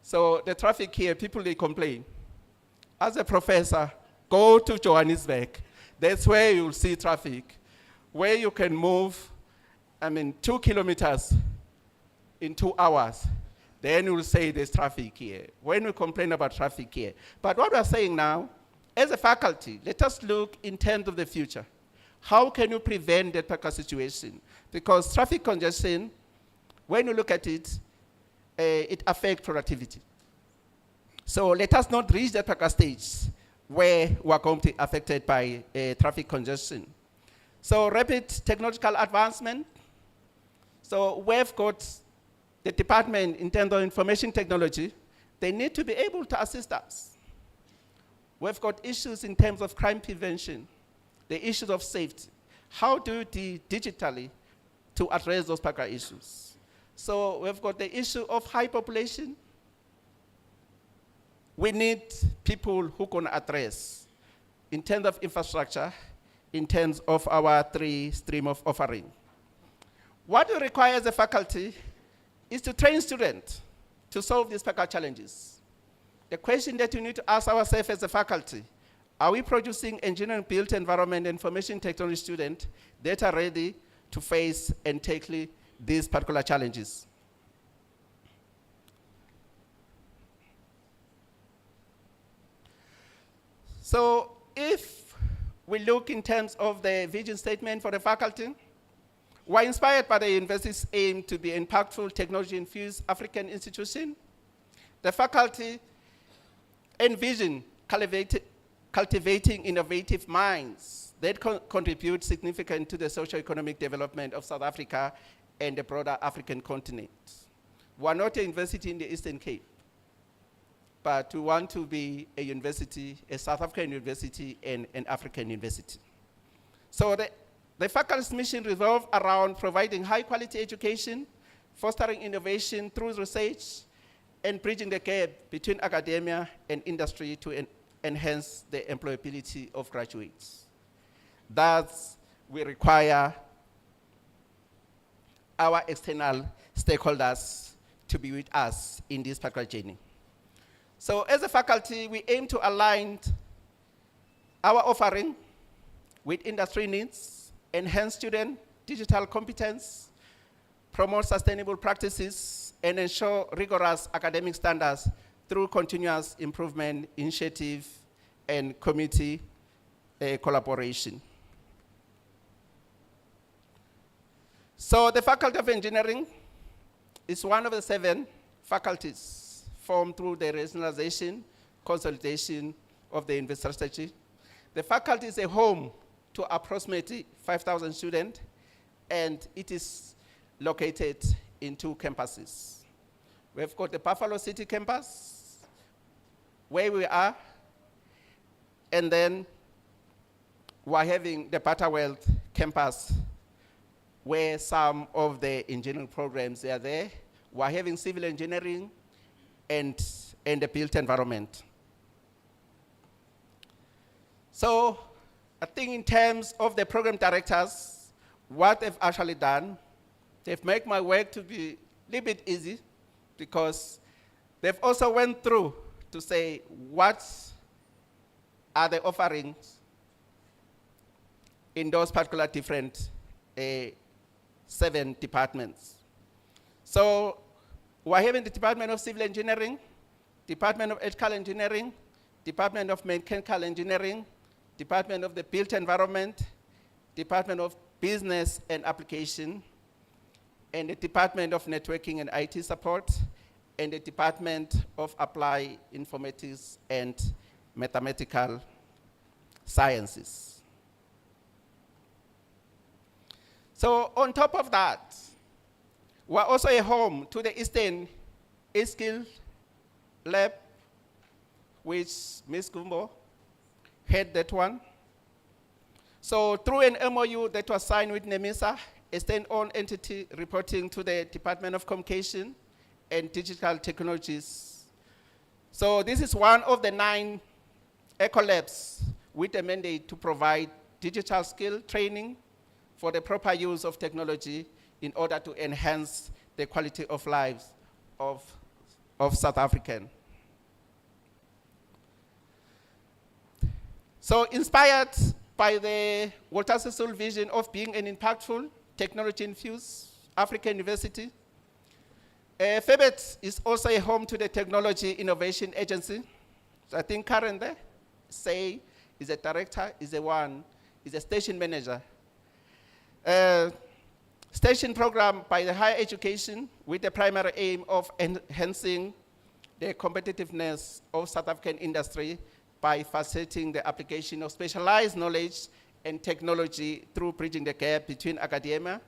S7: so the traffic here, people they complain. As a professor, go to Johannesburg. That's where you'll see traffic, where you can move, 2 kilometers in 2 hours. Then you'll say there's traffic here. When we complain about traffic here. But what we're saying now, as a faculty, let us look in terms of the future. How can you prevent that particular situation? Because traffic congestion, when you look at it, it affects productivity. So let us not reach that particular stage where we are going to be affected by traffic congestion. So rapid technological advancement. So we've got the department in terms of information technology, they need to be able to assist us. We've got issues in terms of crime prevention, the issues of safety. How do you do digitally to address those particular issues? So we've got the issue of high population. We need people who can address in terms of infrastructure, in terms of our 3 streams of offering. What we require as a faculty is to train students to solve these particular challenges. The question that we need to ask ourselves as a faculty, are we producing engineering built environment and information technology students that are ready to face and tackle these particular challenges? So if we look in terms of the vision statement for the faculty, we're inspired by the university's aim to be impactful technology-infused African institution. The faculty envision cultivating innovative minds that contribute significantly to the socio-economic development of South Africa and the broader African continent. We're not a university in the Eastern Cape, but we want to be a university, a South African university and an African university. So the faculty's mission revolves around providing high-quality education, fostering innovation through research, and bridging the gap between academia and industry to enhance the employability of graduates. Thus, we require our external stakeholders to be with us in this particular journey. So as a faculty, we aim to align our offering with industry needs, enhance student digital competence, promote sustainable practices, and ensure rigorous academic standards through continuous improvement initiative and community collaboration. So the Faculty of Engineering is one of the 7 faculties formed through the regionalization, consolidation of the university strategy. The faculty is a home to approximately 5,000 students, and it is located in 2 campuses. We've got the Buffalo City campus, where we are, and then we're having the Butterwell campus, where some of the engineering programs are there. We're having civil engineering and the built environment. So I think in terms of the program directors, what they've actually done, they've made my work to be a little bit easy, because they've also went through to say what are the offerings in those particular different 7 departments. So we're having the Department of Civil Engineering, Department of Electrical Engineering, Department of Mechanical Engineering, Department of the Built Environment, Department of Business and Application, and the Department of Networking and IT Support, and the Department of Applied Informatics and Mathematical Sciences. So on top of that, we're also a home to the Eastern E-Skill Lab, which Ms. Gumbo had that one. So through an MOU that was signed with NEMISA, a stand-alone entity reporting to the Department of Communication and Digital Technologies. So this is one of the 9 eco labs with a mandate to provide digital skill training for the proper use of technology in order to enhance the quality of lives of South Africans. So inspired by the Walter Sisulu vision of being an impactful, technology-infused African university, FEBET is also a home to the Technology Innovation Agency. So I think Karen there, say, is a director, is a station manager. Station program by the higher education with the primary aim of enhancing the competitiveness of South African industry by facilitating the application of specialized knowledge and technology through bridging the gap between academia,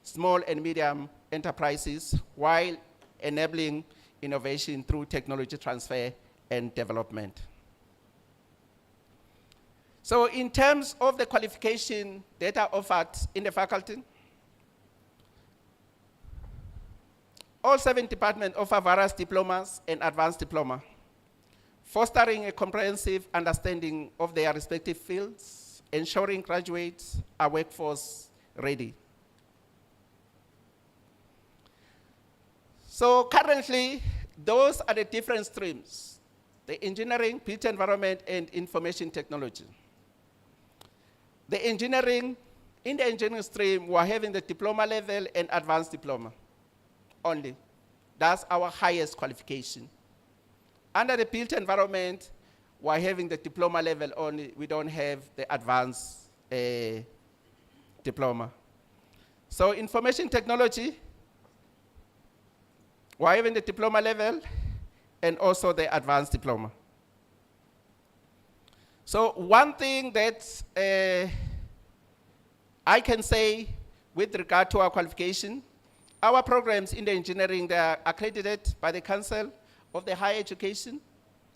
S7: small and medium enterprises, while enabling innovation through technology transfer and development. So in terms of the qualification that are offered in the faculty, all 7 departments offer various diplomas and advanced diploma, fostering a comprehensive understanding of their respective fields, ensuring graduates are workforce ready. So currently, those are the different streams: the engineering, built environment, and information technology. In the engineering stream, we're having the diploma level and advanced diploma only. That's our highest qualification. Under the built environment, we're having the diploma level only. We don't have the advanced diploma. So information technology, we're having the diploma level and also the advanced diploma. So one thing that I can say with regard to our qualification, our programs in the engineering, they are accredited by the Council of the Higher Education.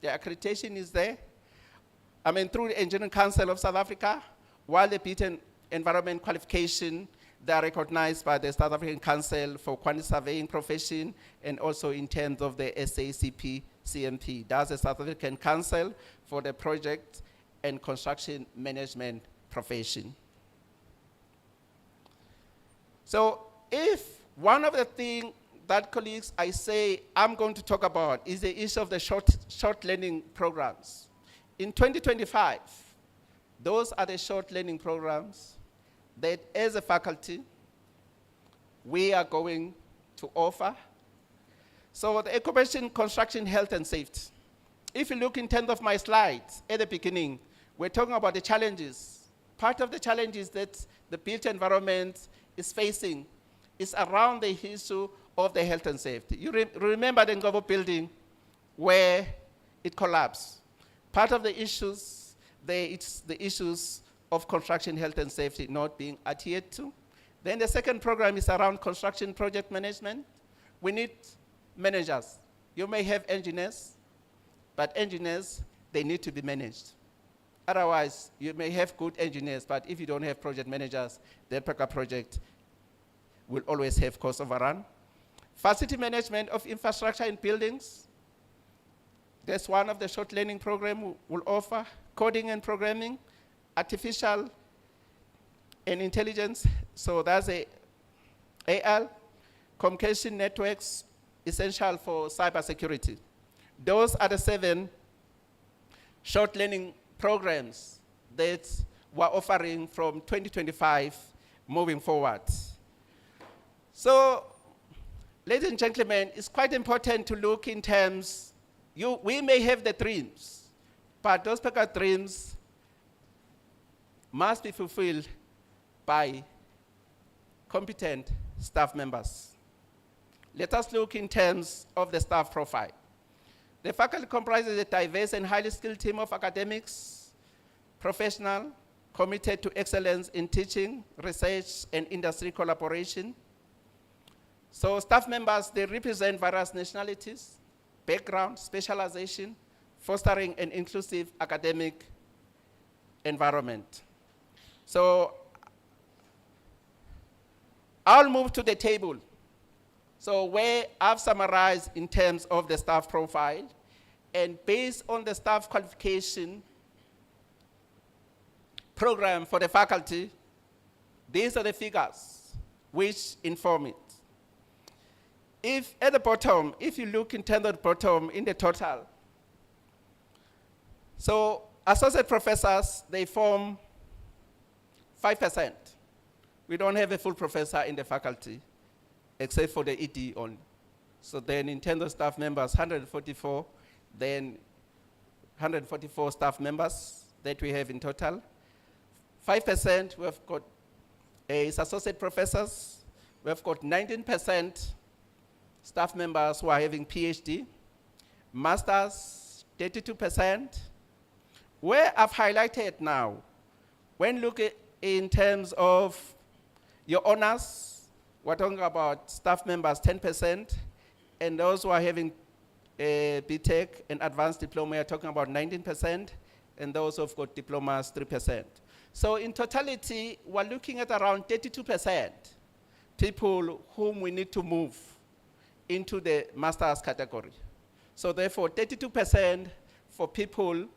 S7: The accreditation is there. Through the Engineering Council of South Africa, while the built environment qualification, they are recognized by the South African Council for Quantity Surveying Profession, and also in terms of the SACP CMP. That's the South African Council for the Project and Construction Management Profession. So if one of the things that, colleagues, I say I'm going to talk about is the issue of the short learning programs. In 2025, those are the short learning programs that as a faculty, we are going to offer. So the occupation, construction, health, and safety. If you look in terms of my slides at the beginning, we're talking about the challenges. Part of the challenges that the built environment is facing is around the issue of the health and safety. You remember the Ngobo building where it collapsed. Part of the issues, it's the issues of construction health and safety not being adhered to. Then the second program is around construction project management. We need managers. You may have engineers, but engineers, they need to be managed. Otherwise, you may have good engineers, but if you don't have project managers, the particular project will always have cost overrun. Facility management of infrastructure and buildings. That's one of the short learning program we'll offer. Coding and programming. artificial and intelligence, so that's AL, communication networks, essential for cybersecurity. Those are the 7 short learning programs that we're offering from 2025 moving forward. So, ladies and gentlemen, it's quite important to look in terms, we may have the dreams, but those particular dreams must be fulfilled by competent staff members. Let us look in terms of the staff profile. The faculty comprises a diverse and highly skilled team of academics, professional, committed to excellence in teaching, research, and industry collaboration. So staff members, they represent various nationalities, background, specialization, fostering an inclusive academic environment. So I'll move to the table. So where I've summarized in terms of the staff profile, and based on the staff qualification program for the faculty, these are the figures which inform it. If at the bottom, if you look in terms of the bottom in the total, so associate professors, they form 5%. We don't have a full professor in the faculty, except for the ED only. So then in terms of staff members, 144, then 144 staff members that we have in total. 5% we've got is associate professors. We've got 19% staff members who are having PhD. Masters, 32%. Where I've highlighted now, when looking in terms of your honors, we're talking about staff members 10%, and those who are having BTech and advanced diploma are talking about 19%, and those who've got diplomas 3%. So in totality, we're looking at around 32% people whom we need to move into the master's category. So therefore, 32% for people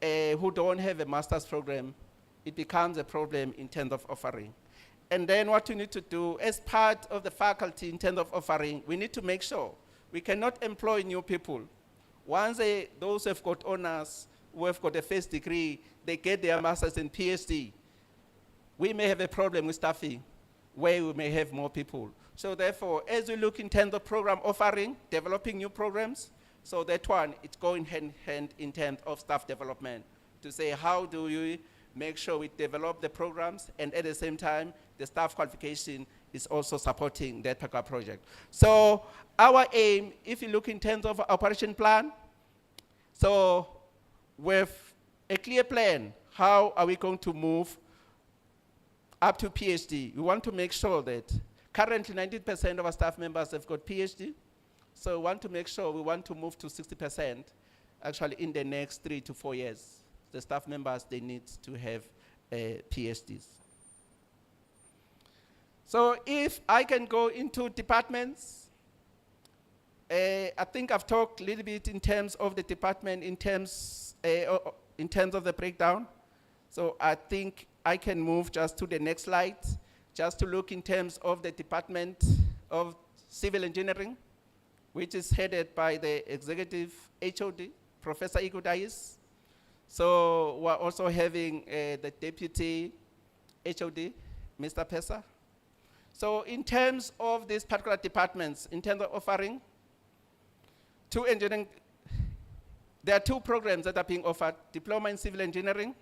S7: who don't have a master's program, it becomes a problem in terms of offering. And then what we need to do as part of the faculty in terms of offering, we need to make sure we cannot employ new people. Once those who have got honors, who have got a first degree, they get their master's and PhD, we may have a problem with staffing where we may have more people. So therefore, as we look in terms of program offering, developing new programs, so that one, it's going hand in hand in terms of staff development to say how do you make sure we develop the programs, and at the same time, the staff qualification is also supporting that particular project. So our aim, if you look in terms of operation plan, so with a clear plan, how are we going to move up to PhD? We want to make sure that currently 90% of our staff members have got PhD. So we want to make sure we want to move to 60% actually in the next 3 to 4 years. The staff members, they need to have PhDs. So if I can go into departments, I think I've talked a little bit in terms of the department, in terms of the breakdown. So I think I can move just to the next slide, just to look in terms of the Department of Civil Engineering, which is headed by the Executive HOD, Professor Igudais. So we're also having the Deputy HOD, Mr. Pesa. So in terms of these particular departments, in terms of offering, there are 2 programs that are being offered, Diploma in Civil Engineering.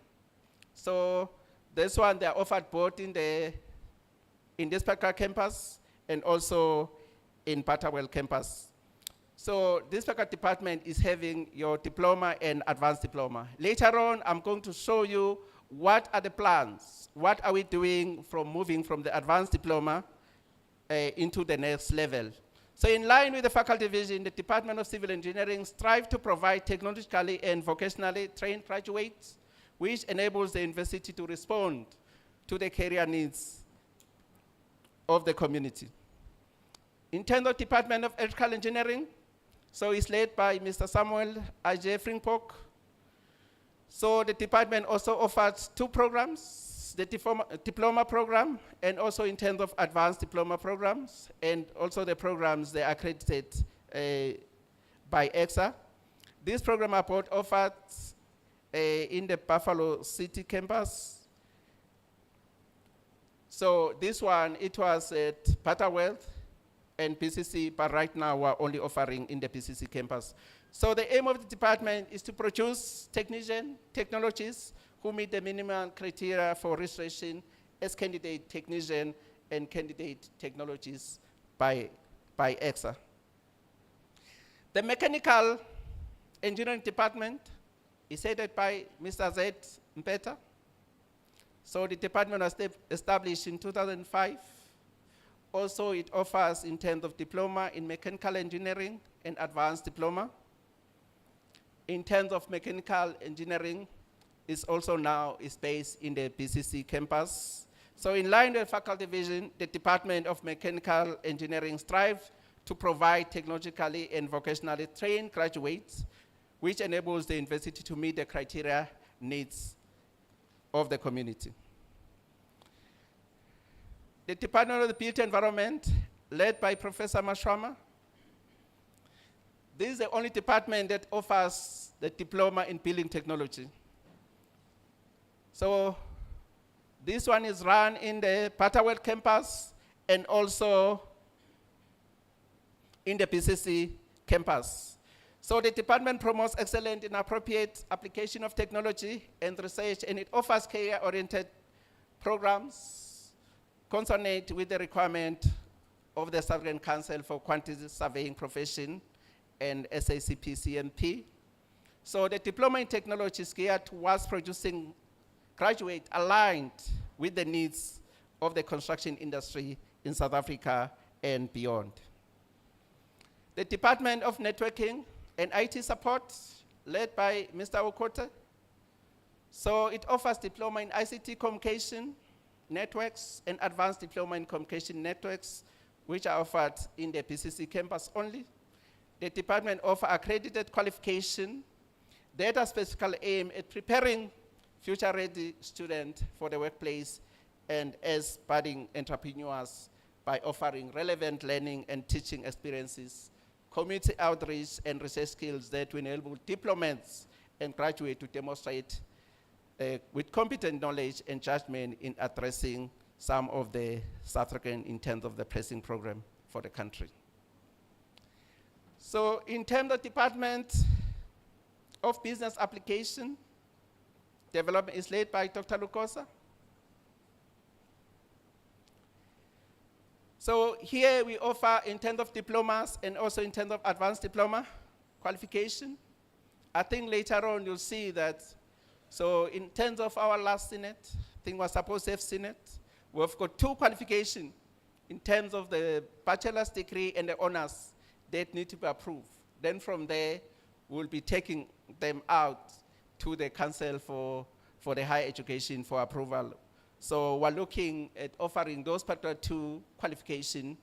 S7: So this one, they are offered both in this particular campus and also in Butterwell campus. So this particular department is having your diploma and advanced diploma. Later on, I'm going to show you what are the plans, what are we doing from moving from the advanced diploma into the next level. So in line with the faculty vision, the Department of Civil Engineering strives to provide technologically and vocationally trained graduates, which enables the university to respond to the career needs of the community. In terms of Department of Electrical Engineering, so it's led by Mr. Samuel Ajay Fringpok. So the department also offers 2 programs, the diploma program and also in terms of advanced diploma programs, and also the programs they are accredited by EXA. This program are both offered in the Buffalo City campus. So this one, it was at Butterworth and PCC, but right now we're only offering in the PCC campus. So the aim of the department is to produce technologists who meet the minimum criteria for registration as candidate technician and candidate technologists by EXA. The mechanical engineering department is headed by Mr. Z. Mpeta. So the department was established in 2005. Also, it offers in terms of diploma in mechanical engineering and advanced diploma. In terms of mechanical engineering, is also now based in the BCC campus. So in line with faculty vision, the Department of Mechanical Engineering strives to provide technologically and vocationally trained graduates, which enables the university to meet the criteria needs of the community. The Department of the Built Environment, led by Professor Mashwama. This is the only department that offers the diploma in building technology. So this one is run in the Butterworth campus and also in the BCC campus. So the department promotes excellent and appropriate application of technology and research, and it offers career-oriented programs consonant with the requirement of the Sovereign Council for Quantity Surveying Profession and SACP CMP. So the diploma in technology is geared towards producing graduates aligned with the needs of the construction industry in South Africa and beyond. The Department of Networking and IT Support, led by Mr. Okote. So it offers diploma in ICT communication networks and advanced diploma in communication networks, which are offered in the PCC campus only. The department offers accredited qualification that are specifically aimed at preparing future-ready students for the workplace and as budding entrepreneurs by offering relevant learning and teaching experiences, community outreach, and research skills that will enable diplomats and graduates to demonstrate with competent knowledge and judgment in addressing some of the South African in terms of the pressing program for the country. So in terms of Department of Business Application, development is led by Dr. Lukosa. So here we offer in terms of diplomas and also in terms of advanced diploma qualification. I think later on you'll see that, so in terms of our last Senate, I think we're supposed to have Senate, we've got 2 qualifications in terms of the bachelor's degree and the honors that need to be approved. Then from there, we'll be taking them out to the Council for the Higher Education for approval. So we're looking at offering those particular 2 qualifications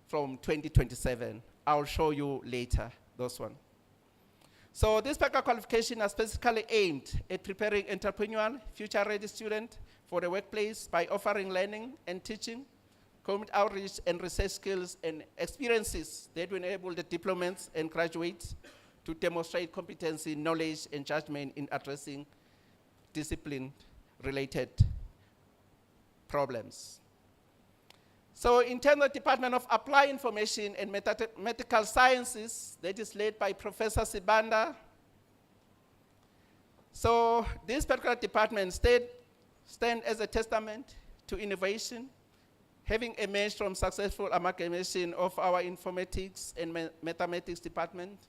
S7: from 2027. I'll show you later, those one. So this particular qualification are specifically aimed at preparing entrepreneurial, future-ready students for the workplace by offering learning and teaching, community outreach and research skills and experiences that will enable the diplomats and graduates to demonstrate competency, knowledge, and judgment in addressing discipline-related problems. So in terms of Department of Applied Information and Medical Sciences, that is led by Professor Sibanda. So this particular department stands as a testament to innovation, having emerged from successful amalgamation of our informatics and mathematics department.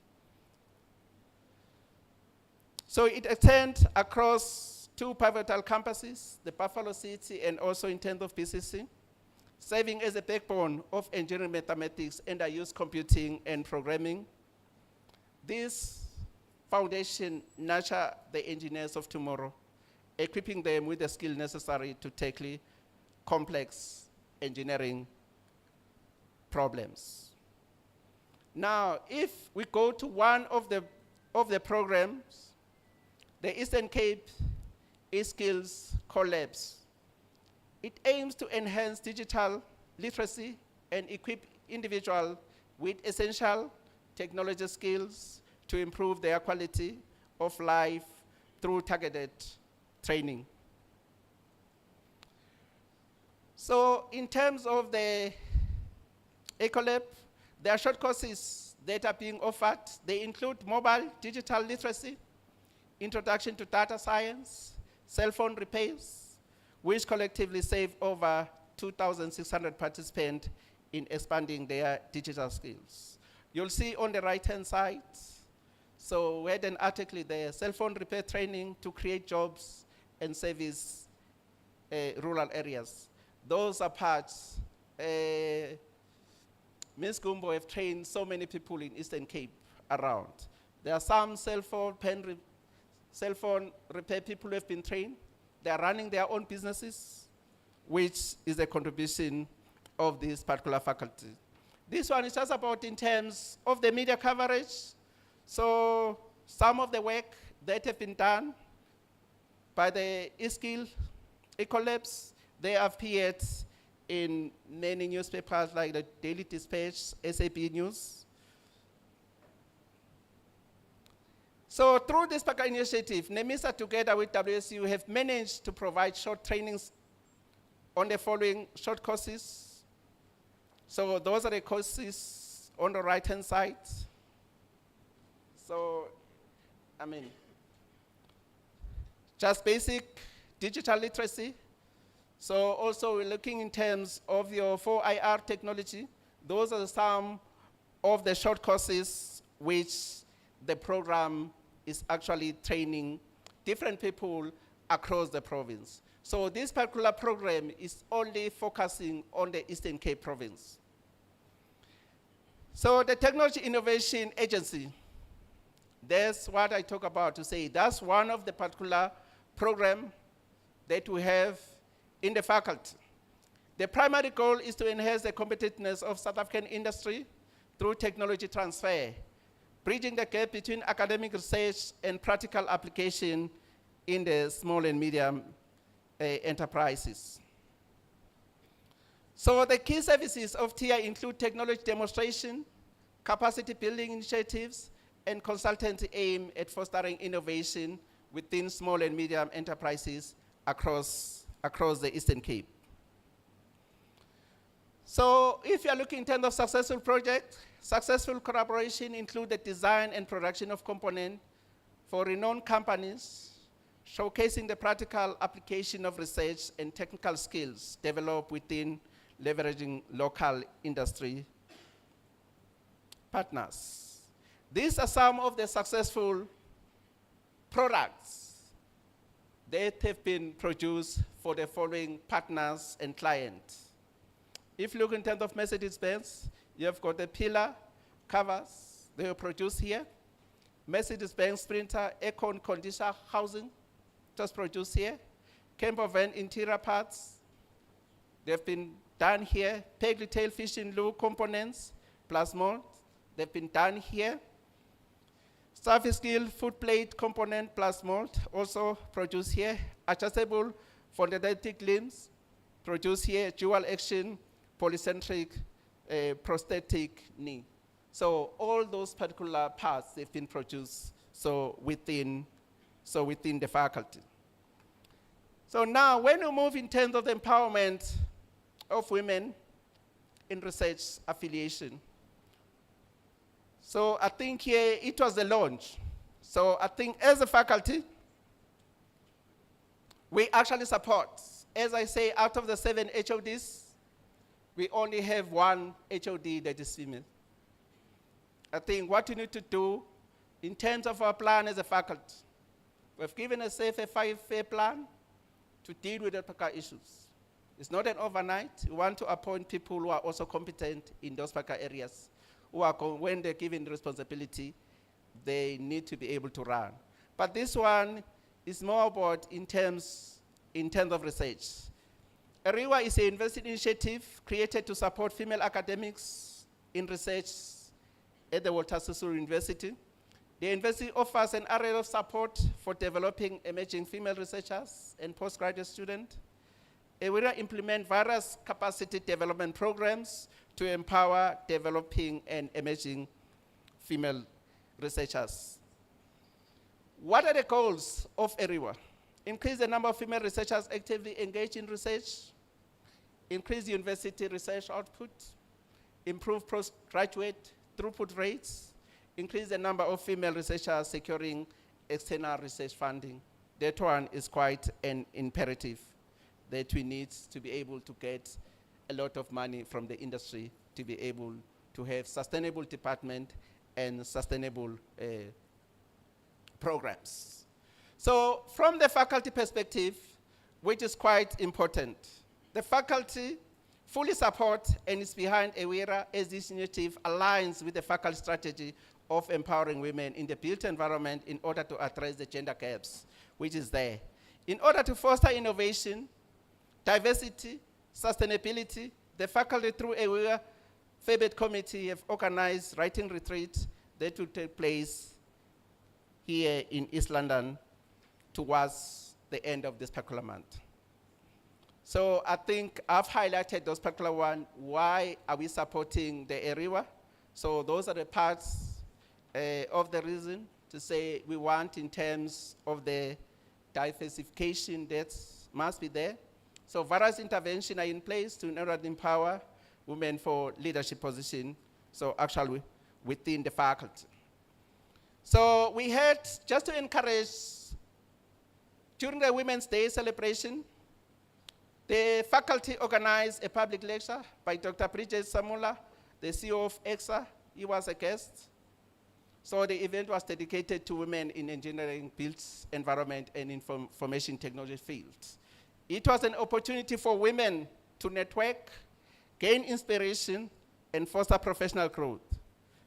S7: So it extends across 2 pivotal campuses, the Buffalo City and also in terms of PCC, serving as a backbone of engineering mathematics and use computing and programming. This foundation nurture the engineers of tomorrow, equipping them with the skill necessary to tackle complex engineering problems. Now, if we go to one of the programs, the Eastern Cape eSkills Collabs. It aims to enhance digital literacy and equip individuals with essential technology skills to improve their quality of life through targeted training. So in terms of the EcoLab, there are short courses that are being offered. They include mobile digital literacy, introduction to data science, cell phone repairs, which collectively save over 2,600 participants in expanding their digital skills. You'll see on the right-hand side, so we had an article there, cell phone repair training to create jobs and service rural areas. Those are parts. Ms. Gumbo have trained so many people in Eastern Cape around. There are some cell phone repair people who have been trained. They are running their own businesses, which is a contribution of this particular faculty. This one is just about in terms of the media coverage. So some of the work that have been done by the eSkill EcoLabs, they have appeared in many newspapers like the Daily Dispatch, SAP News. So through this PACA initiative, NEMISA together with WSU have managed to provide short trainings on the following short courses. So those are the courses on the right-hand side. So, I mean, just basic digital literacy. So also we're looking in terms of your 4IR technology. Those are some of the short courses which the program is actually training different people across the province. So this particular program is only focusing on the Eastern Cape province. So the Technology Innovation Agency, that's what I talk about to say. That's one of the particular program that we have in the faculty. The primary goal is to enhance the competitiveness of South African industry through technology transfer, bridging the gap between academic research and practical application in the small and medium enterprises. So the key services of TIA include technology demonstration, capacity building initiatives, and consultancy aim at fostering innovation within small and medium enterprises across the Eastern Cape. So if you're looking in terms of successful projects, successful collaboration include the design and production of components for renowned companies, showcasing the practical application of research and technical skills developed within leveraging local industry partners. These are some of the successful products that have been produced for the following partners and clients. If you look in terms of Mercedes-Benz, you have got the pillar covers, they were produced here. Mercedes-Benz Sprinter, aircon conditioner housing, just produced here. Camper van interior parts, they've been done here. Peg retail fishing lure components, plus mold, they've been done here. Surface steel foot plate component plus mold, also produced here. Adjustable phonodontic limbs, produced here. Dual action polycentric prosthetic knee. So all those particular parts, they've been produced within the faculty. So now when we move in terms of the empowerment of women in research affiliation, so I think here it was the launch. So I think as a faculty, we actually support. As I say, out of the 7 HODs, we only have 1 HOD that is female. I think what we need to do in terms of our plan as a faculty, we've given a safe 5-year plan to deal with the PACA issues. It's not an overnight. We want to appoint people who are also competent in those PACA areas, who are, when they're given responsibility, they need to be able to run. But this one is more about in terms of research. ARIWA is a university initiative created to support female academics in research at the Walter Sisulu University. The university offers an array of support for developing emerging female researchers and postgraduate students. We will implement various capacity development programs to empower developing and emerging female researchers. What are the goals of ERIWA? Increase the number of female researchers actively engaged in research, increase university research output, improve postgraduate throughput rates, increase the number of female researchers securing external research funding. That one is quite an imperative that we need to be able to get a lot of money from the industry to be able to have sustainable department and sustainable programs. So from the faculty perspective, which is quite important, the faculty fully support and is behind EWIRA as this initiative aligns with the faculty strategy of empowering women in the built environment in order to address the gender gaps, which is there. In order to foster innovation, diversity, sustainability, the faculty through EWIRA FEBET committee have organized writing retreats that will take place here in East London towards the end of this particular month. So I think I've highlighted those particular one. Why are we supporting the ERIWA? So those are the parts of the reason to say we want in terms of the diversification that must be there. So various interventions are in place to empower women for leadership position, so actually within the faculty. So we had, just to encourage, during the Women's Day celebration, the faculty organized a public lecture by Dr. Bridget Samula, the CEO of EXA. He was a guest. So the event was dedicated to women in engineering, built environment, and information technology fields. It was an opportunity for women to network, gain inspiration, and foster professional growth.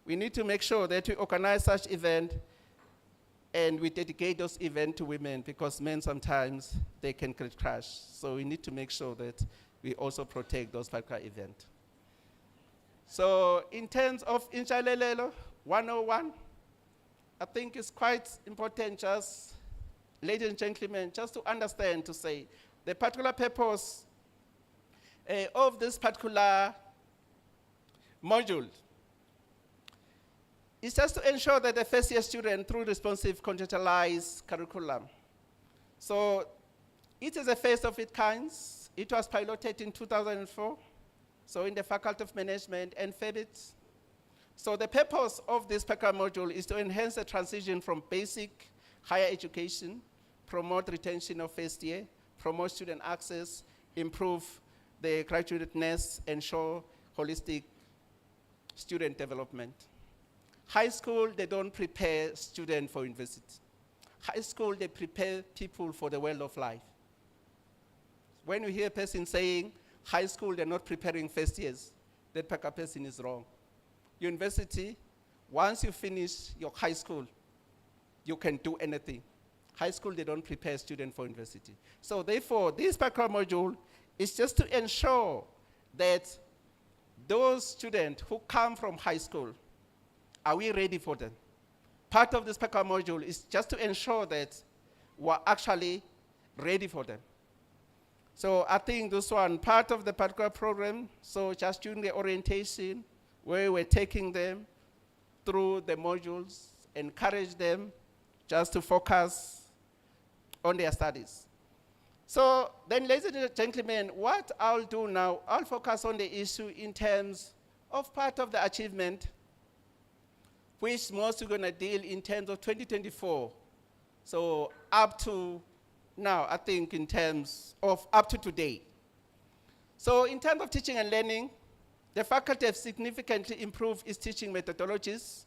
S7: We need to make sure that we organize such events and we dedicate those events to women, because men sometimes they can crash. So we need to make sure that we also protect those particular events. So in terms of Inshalelelo 101, I think it's quite important, just, ladies and gentlemen, just to understand, to say the particular purpose of this particular module is just to ensure that the first year student, through responsive contextualized curriculum. So it is a first of its kind. It was piloted in 2004, so in the Faculty of Management and FEBIT. So the purpose of this particular module is to enhance the transition from basic higher education, promote retention of first year, promote student access, improve the graduateness, ensure holistic student development. High school, they don't prepare students for university. High school, they prepare people for the world of life. When you hear a person saying, high school, they're not preparing first years, that person is wrong. University, once you finish your high school, you can do anything. High school, they don't prepare students for university. So therefore, this particular module is just to ensure that those students who come from high school, are we ready for them? Part of this particular module is just to ensure that we're actually ready for them. So I think this one, part of the particular program, so just during the orientation, where we're taking them through the modules, encourage them just to focus on their studies. So then, ladies and gentlemen, what I'll do now, I'll focus on the issue in terms of part of the achievement, which most are going to deal in terms of 2024. So up to now, I think in terms of up to today. So in terms of teaching and learning, the faculty have significantly improved its teaching methodologies,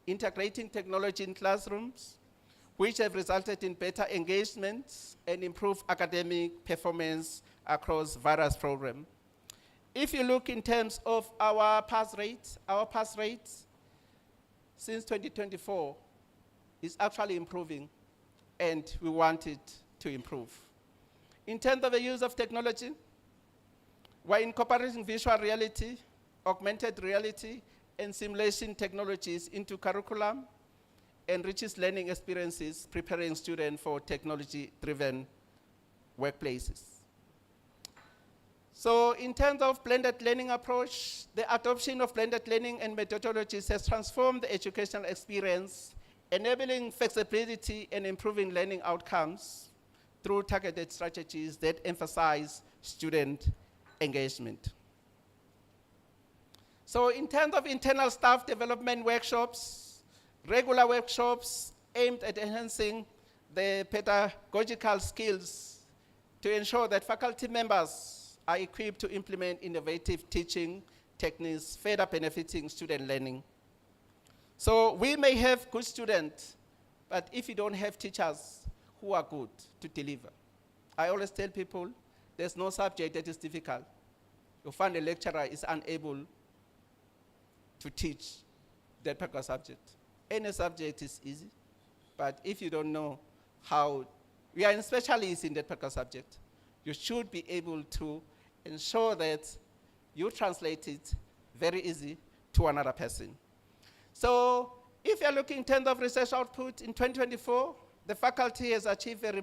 S7: integrating technology in classrooms, which have resulted in better engagement and improved academic performance across various programs. If you look in terms of our pass rates since 2024 is actually improving, and we want it to improve. In terms of the use of technology, we're incorporating visual reality, augmented reality, and simulation technologies into curriculum, enriches learning experiences, preparing students for technology-driven workplaces. So in terms of blended learning approach, the adoption of blended learning and methodologies has transformed the educational experience, enabling flexibility and improving learning outcomes through targeted strategies that emphasize student engagement. So in terms of internal staff development workshops, regular workshops aimed at enhancing the pedagogical skills to ensure that faculty members are equipped to implement innovative teaching techniques, further benefiting student learning. So we may have good students, but if you don't have teachers who are good to deliver, I always tell people there's no subject that is difficult. You'll find a lecturer is unable to teach that particular subject. Any subject is easy, but if you don't know how, we are specialists in that particular subject, you should be able to ensure that you translate it very easy to another person. So if you're looking in terms of research output, in 2024, the faculty has achieved a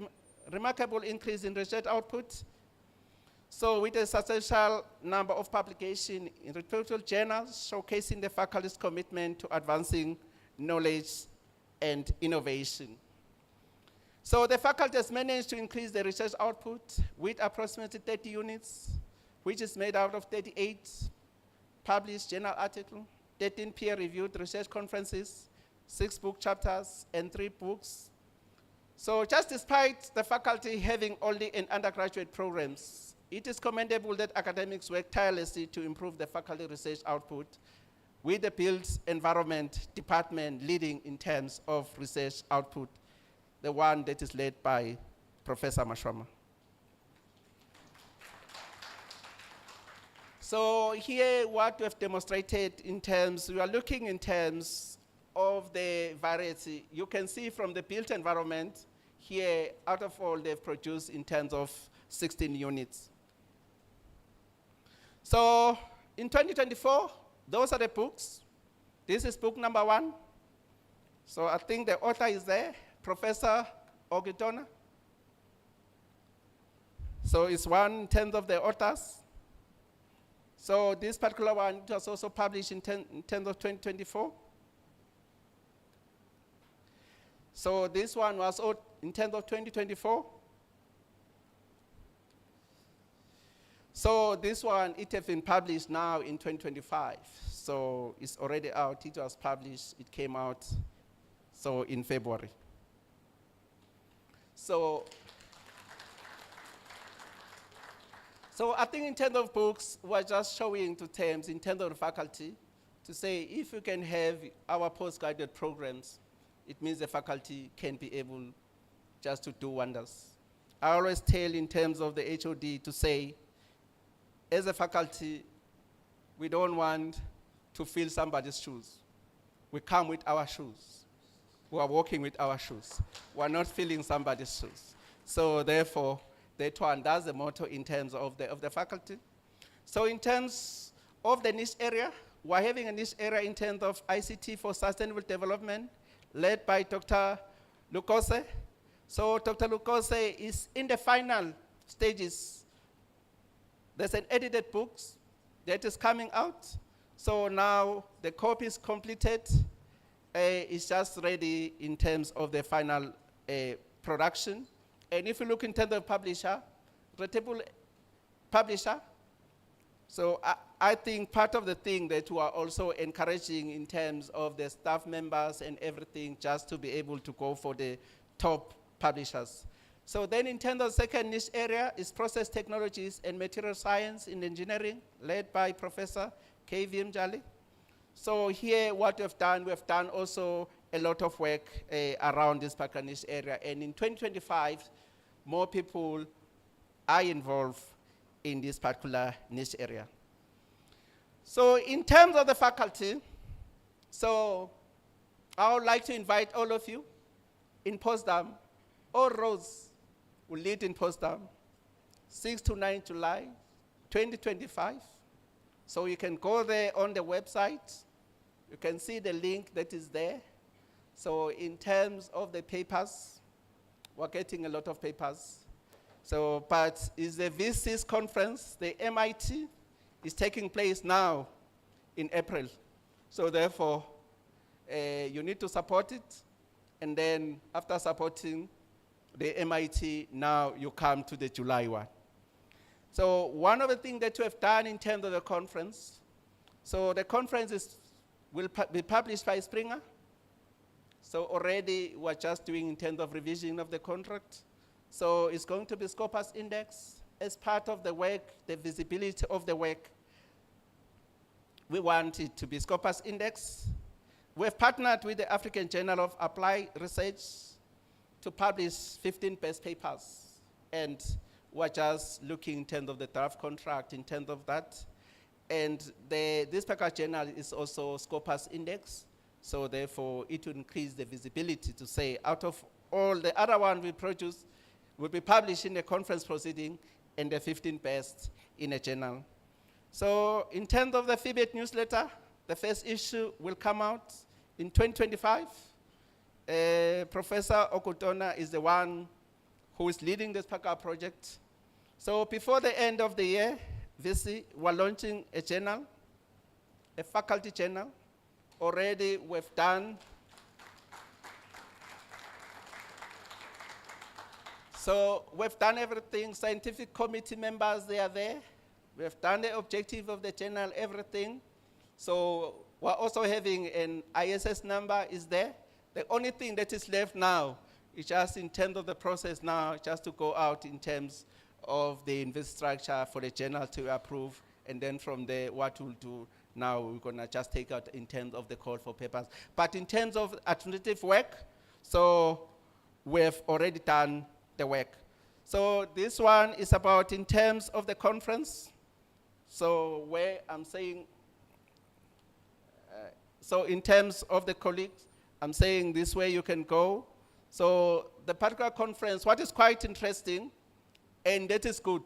S7: remarkable increase in research output. So with a substantial number of publications in reputable journals showcasing the faculty's commitment to advancing knowledge and innovation. So the faculty has managed to increase the research output with approximately 30 units, which is made out of 38 published journal articles, 13 peer-reviewed research conferences, 6 book chapters, and 3 books. So just despite the faculty having only an undergraduate programs, it is commendable that academics work tirelessly to improve the faculty research output, with the built environment department leading in terms of research output, the one that is led by Professor Mashwama. So here what we have demonstrated in terms, we are looking in terms of the variety. You can see from the built environment here, out of all they've produced in terms of 16 units. So in 2024, those are the books. This is book number 1. So I think the author is there, Professor Ogidona. So it's one in terms of the authors. So this particular one was also published in terms of 2024. So this one was in terms of 2024. So this one, it has been published now in 2025. So it's already out, it was published, it came out, so in February. So I think in terms of books, we're just showing to terms, in terms of the faculty, to say if we can have our postgraduate programs, it means the faculty can be able just to do wonders. I always tell in terms of the HOD to say, as a faculty, we don't want to fill somebody's shoes. We come with our shoes. We are walking with our shoes. We are not filling somebody's shoes. So therefore, that one, that's the motto in terms of the faculty. So in terms of the niche area, we're having a niche area in terms of ICT for sustainable development, led by Dr. Lukose. So Dr. Lukose is in the final stages. There's an edited book that is coming out. So now the copy is completed. It's just ready in terms of the final production. And if you look in terms of publisher, reputable publisher, so I think part of the thing that we are also encouraging in terms of the staff members and everything, just to be able to go for the top publishers. So then in terms of second niche area is process technologies and material science in engineering, led by Professor K.V. Mjali. So here what we've done also a lot of work around this particular niche area. And in 2025, more people are involved in this particular niche area. So in terms of the faculty, so I would like to invite all of you in Postdam. All roads will lead in Postdam, 6 to 9 July, 2025. So you can go there on the website. You can see the link that is there. So in terms of the papers, we're getting a lot of papers. So, but is the VC's conference, the MIT, is taking place now in April. So therefore, you need to support it. And then after supporting the MIT, now you come to the July one. So one of the things that we have done in terms of the conference, so the conference will be published by Springer. So already we're just doing in terms of revision of the contract. So it's going to be Scopus Index as part of the work, the visibility of the work. We want it to be Scopus Index. We've partnered with the African Journal of Applied Research to publish 15 best papers. And we're just looking in terms of the draft contract, in terms of that. And this package journal is also Scopus Index. So therefore, it will increase the visibility to say, out of all the other ones we produce, will be published in a conference proceeding, and the 15 best in a journal. So in terms of the FIBET newsletter, the first issue will come out in 2025. Professor Okutona is the one who is leading this PACA project. So before the end of the year, VC, we're launching a journal, a faculty journal. Already we've done. So we've done everything. Scientific committee members, they are there. We've done the objective of the journal, everything. So we're also having an ISS number is there. The only thing that is left now is just in terms of the process now, just to go out in terms of the infrastructure for the journal to approve. And then from there, what we'll do now, we're gonna just take out in terms of the call for papers. But in terms of alternative work, so we've already done the work. So this one is about in terms of the conference. So where I'm saying, so in terms of the colleagues, I'm saying this way you can go. So the particular conference, what is quite interesting, and that is good,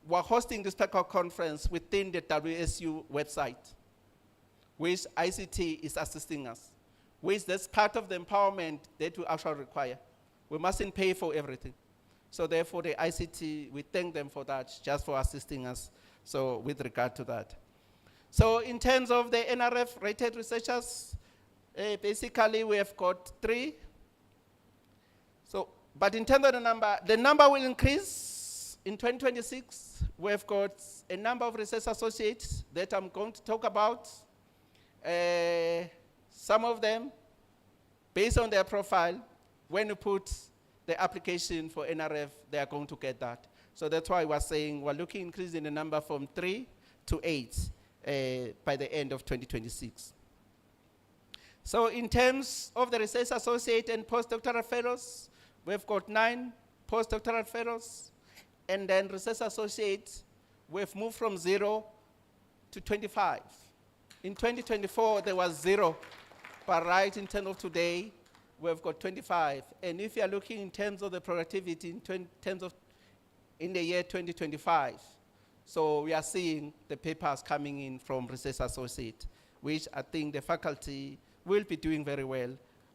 S7: we're hosting this particular conference within the WSU website, which ICT is assisting us, which that's part of the empowerment that we actually require. We mustn't pay for everything. So therefore the ICT, we thank them for that, just for assisting us, so with regard to that. So in terms of the NRF rated researchers, basically we have got 3. So, but in terms of the number will increase in 2026. We've got a number of research associates that I'm going to talk about. Some of them, based on their profile, when you put the application for NRF, they are going to get that. So that's why we're saying we're looking at increasing the number from 3 to 8 by the end of 2026. So in terms of the research associate and postdoctoral fellows, we've got 9 postdoctoral fellows. And then research associates, we've moved from 0 to 25. In 2024, there was 0. But right in terms of today, we've got 25. And if you're looking in terms of the productivity in the year 2025, so we are seeing the papers coming in from research associate, which I think the faculty will be doing very well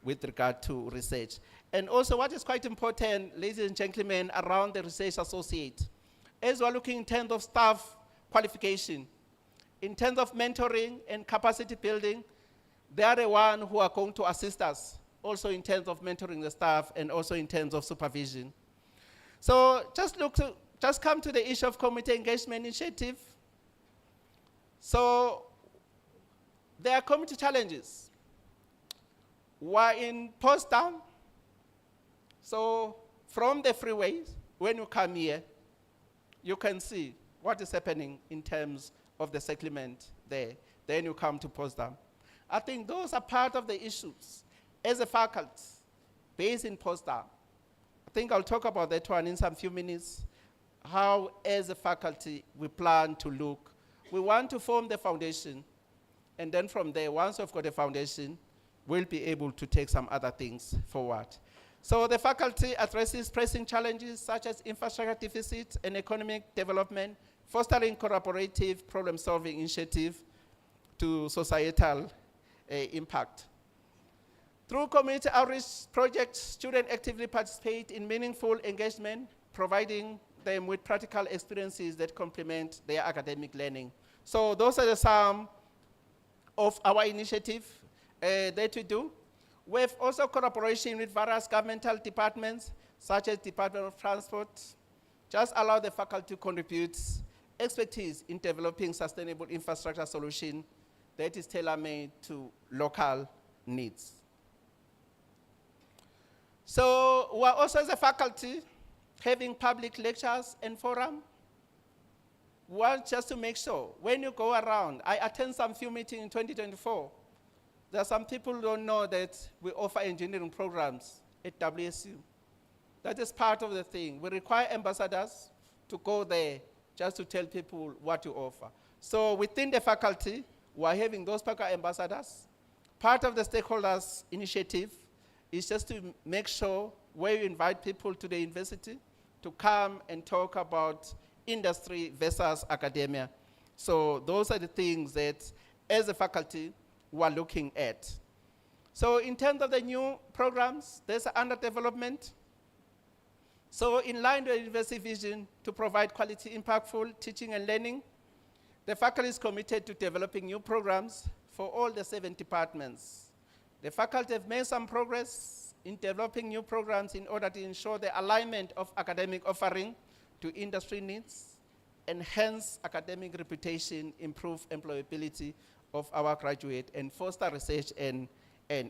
S7: with regard to research. And also what is quite important, ladies and gentlemen, around the research associate, as we're looking in terms of staff qualification, in terms of mentoring and capacity building, they are the ones who are going to assist us, also in terms of mentoring the staff and also in terms of supervision. So just come to the issue of community engagement initiative. So there are community challenges. We're in Postdam. So from the freeways, when you come here, you can see what is happening in terms of the settlement there. Then you come to Postdam. I think those are part of the issues as a faculty based in Postdam. I think I'll talk about that one in some few minutes, how as a faculty we plan to look. We want to form the foundation, and then from there, once we've got a foundation, we'll be able to take some other things forward. So the faculty addresses pressing challenges such as infrastructure deficit and economic development, fostering collaborative problem-solving initiative to societal impact. Through community outreach projects, students actively participate in meaningful engagement, providing them with practical experiences that complement their academic learning. So those are some of our initiative that we do. We have also collaboration with various governmental departments, such as Department of Transport, just allow the faculty to contribute expertise in developing sustainable infrastructure solution that is tailor-made to local needs. So we're also, as a faculty, having public lectures and forum. We want just to make sure, when you go around, I attend some few meetings in 2024, there are some people who don't know that we offer engineering programs at WSU. That is part of the thing. We require ambassadors to go there just to tell people what you offer. So within the faculty, we're having those ambassadors. Part of the stakeholders initiative is just to make sure where you invite people to the university to come and talk about industry versus academia. So those are the things that, as a faculty, we're looking at. So in terms of the new programs, there's under development. So in line with the university vision to provide quality, impactful teaching and learning, the faculty is committed to developing new programs for all the 7 departments. The faculty have made some progress in developing new programs in order to ensure the alignment of academic offering to industry needs, enhance academic reputation, improve employability of our graduate, and foster research and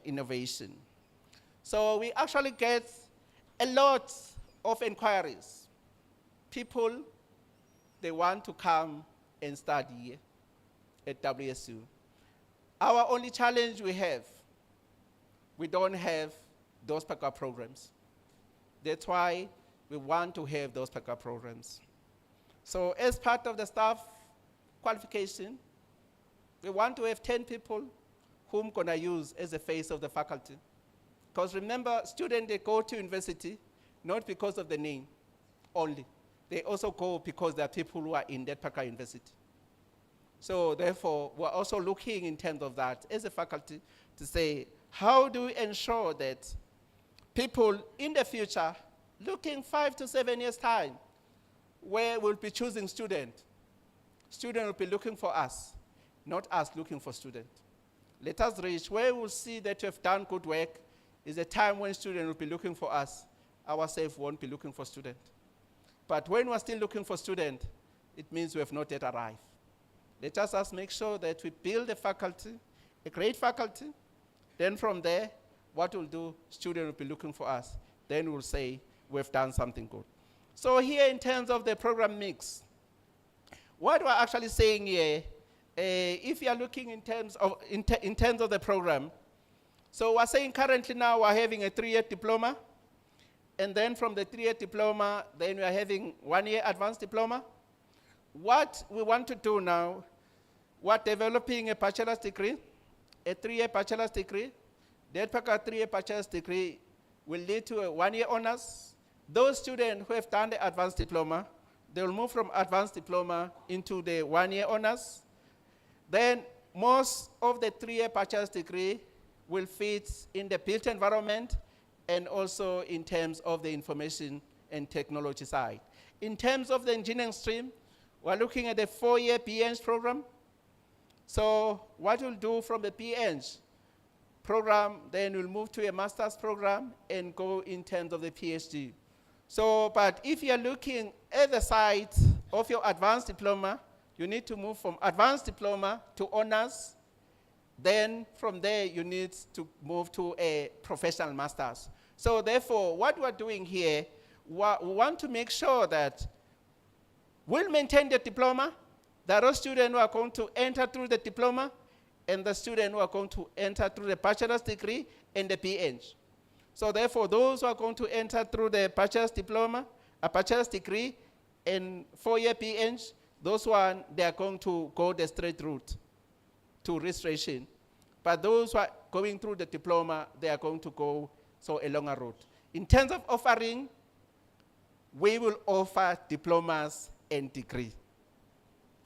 S7: innovation. So we actually get a lot of inquiries. People, they want to come and study at WSU. Our only challenge we don't have those backup programs. That's why we want to have those backup programs. So as part of the staff qualification, we want to have 10 people whom gonna use as the face of the faculty. Because remember, students, they go to university not because of the name only. They also go because there are people who are in that particular university. So therefore, we're also looking in terms of that as a faculty to say, how do we ensure that people in the future, looking 5 to 7 years time, where we'll be choosing students will be looking for us, not us looking for students. Let us reach where we'll see that you have done good work is a time when students will be looking for us, ourselves won't be looking for students. But when we're still looking for students, it means we have not yet arrived. Let us make sure that we build a faculty, a great faculty. Then from there, what we'll do, students will be looking for us. Then we'll say we've done something good. So here in terms of the program mix, what we're actually saying here, if you're looking in terms of the program, so we're saying currently now we're having a 3-year diploma, and then from the 3-year diploma, then we're having 1-year advanced diploma. What we want to do now, we're developing a bachelor's degree, a 3-year bachelor's degree. That 3-year bachelor's degree will lead to a 1-year honors. Those students who have done the advanced diploma, they will move from advanced diploma into the 1-year honors. Then most of the 3-year bachelor's degree will fit in the built environment and also in terms of the information and technology side. In terms of the engineering stream, we're looking at a 4-year BEng program. So what we'll do from the BEng program, then we'll move to a master's program and go in terms of the PhD. So, but if you're looking at the side of your advanced diploma, you need to move from advanced diploma to honors. Then from there, you need to move to a professional master's. So therefore, what we're doing here, we want to make sure that we'll maintain the diploma. There are students who are going to enter through the diploma, and the students who are going to enter through the bachelor's degree and the BEng. So therefore, those who are going to enter through the bachelor's diploma, a bachelor's degree, and 4-year BEng, those ones, they are going to go the straight route to registration. But those who are going through the diploma, they are going to go a longer route. In terms of offering, we will offer diplomas and degree.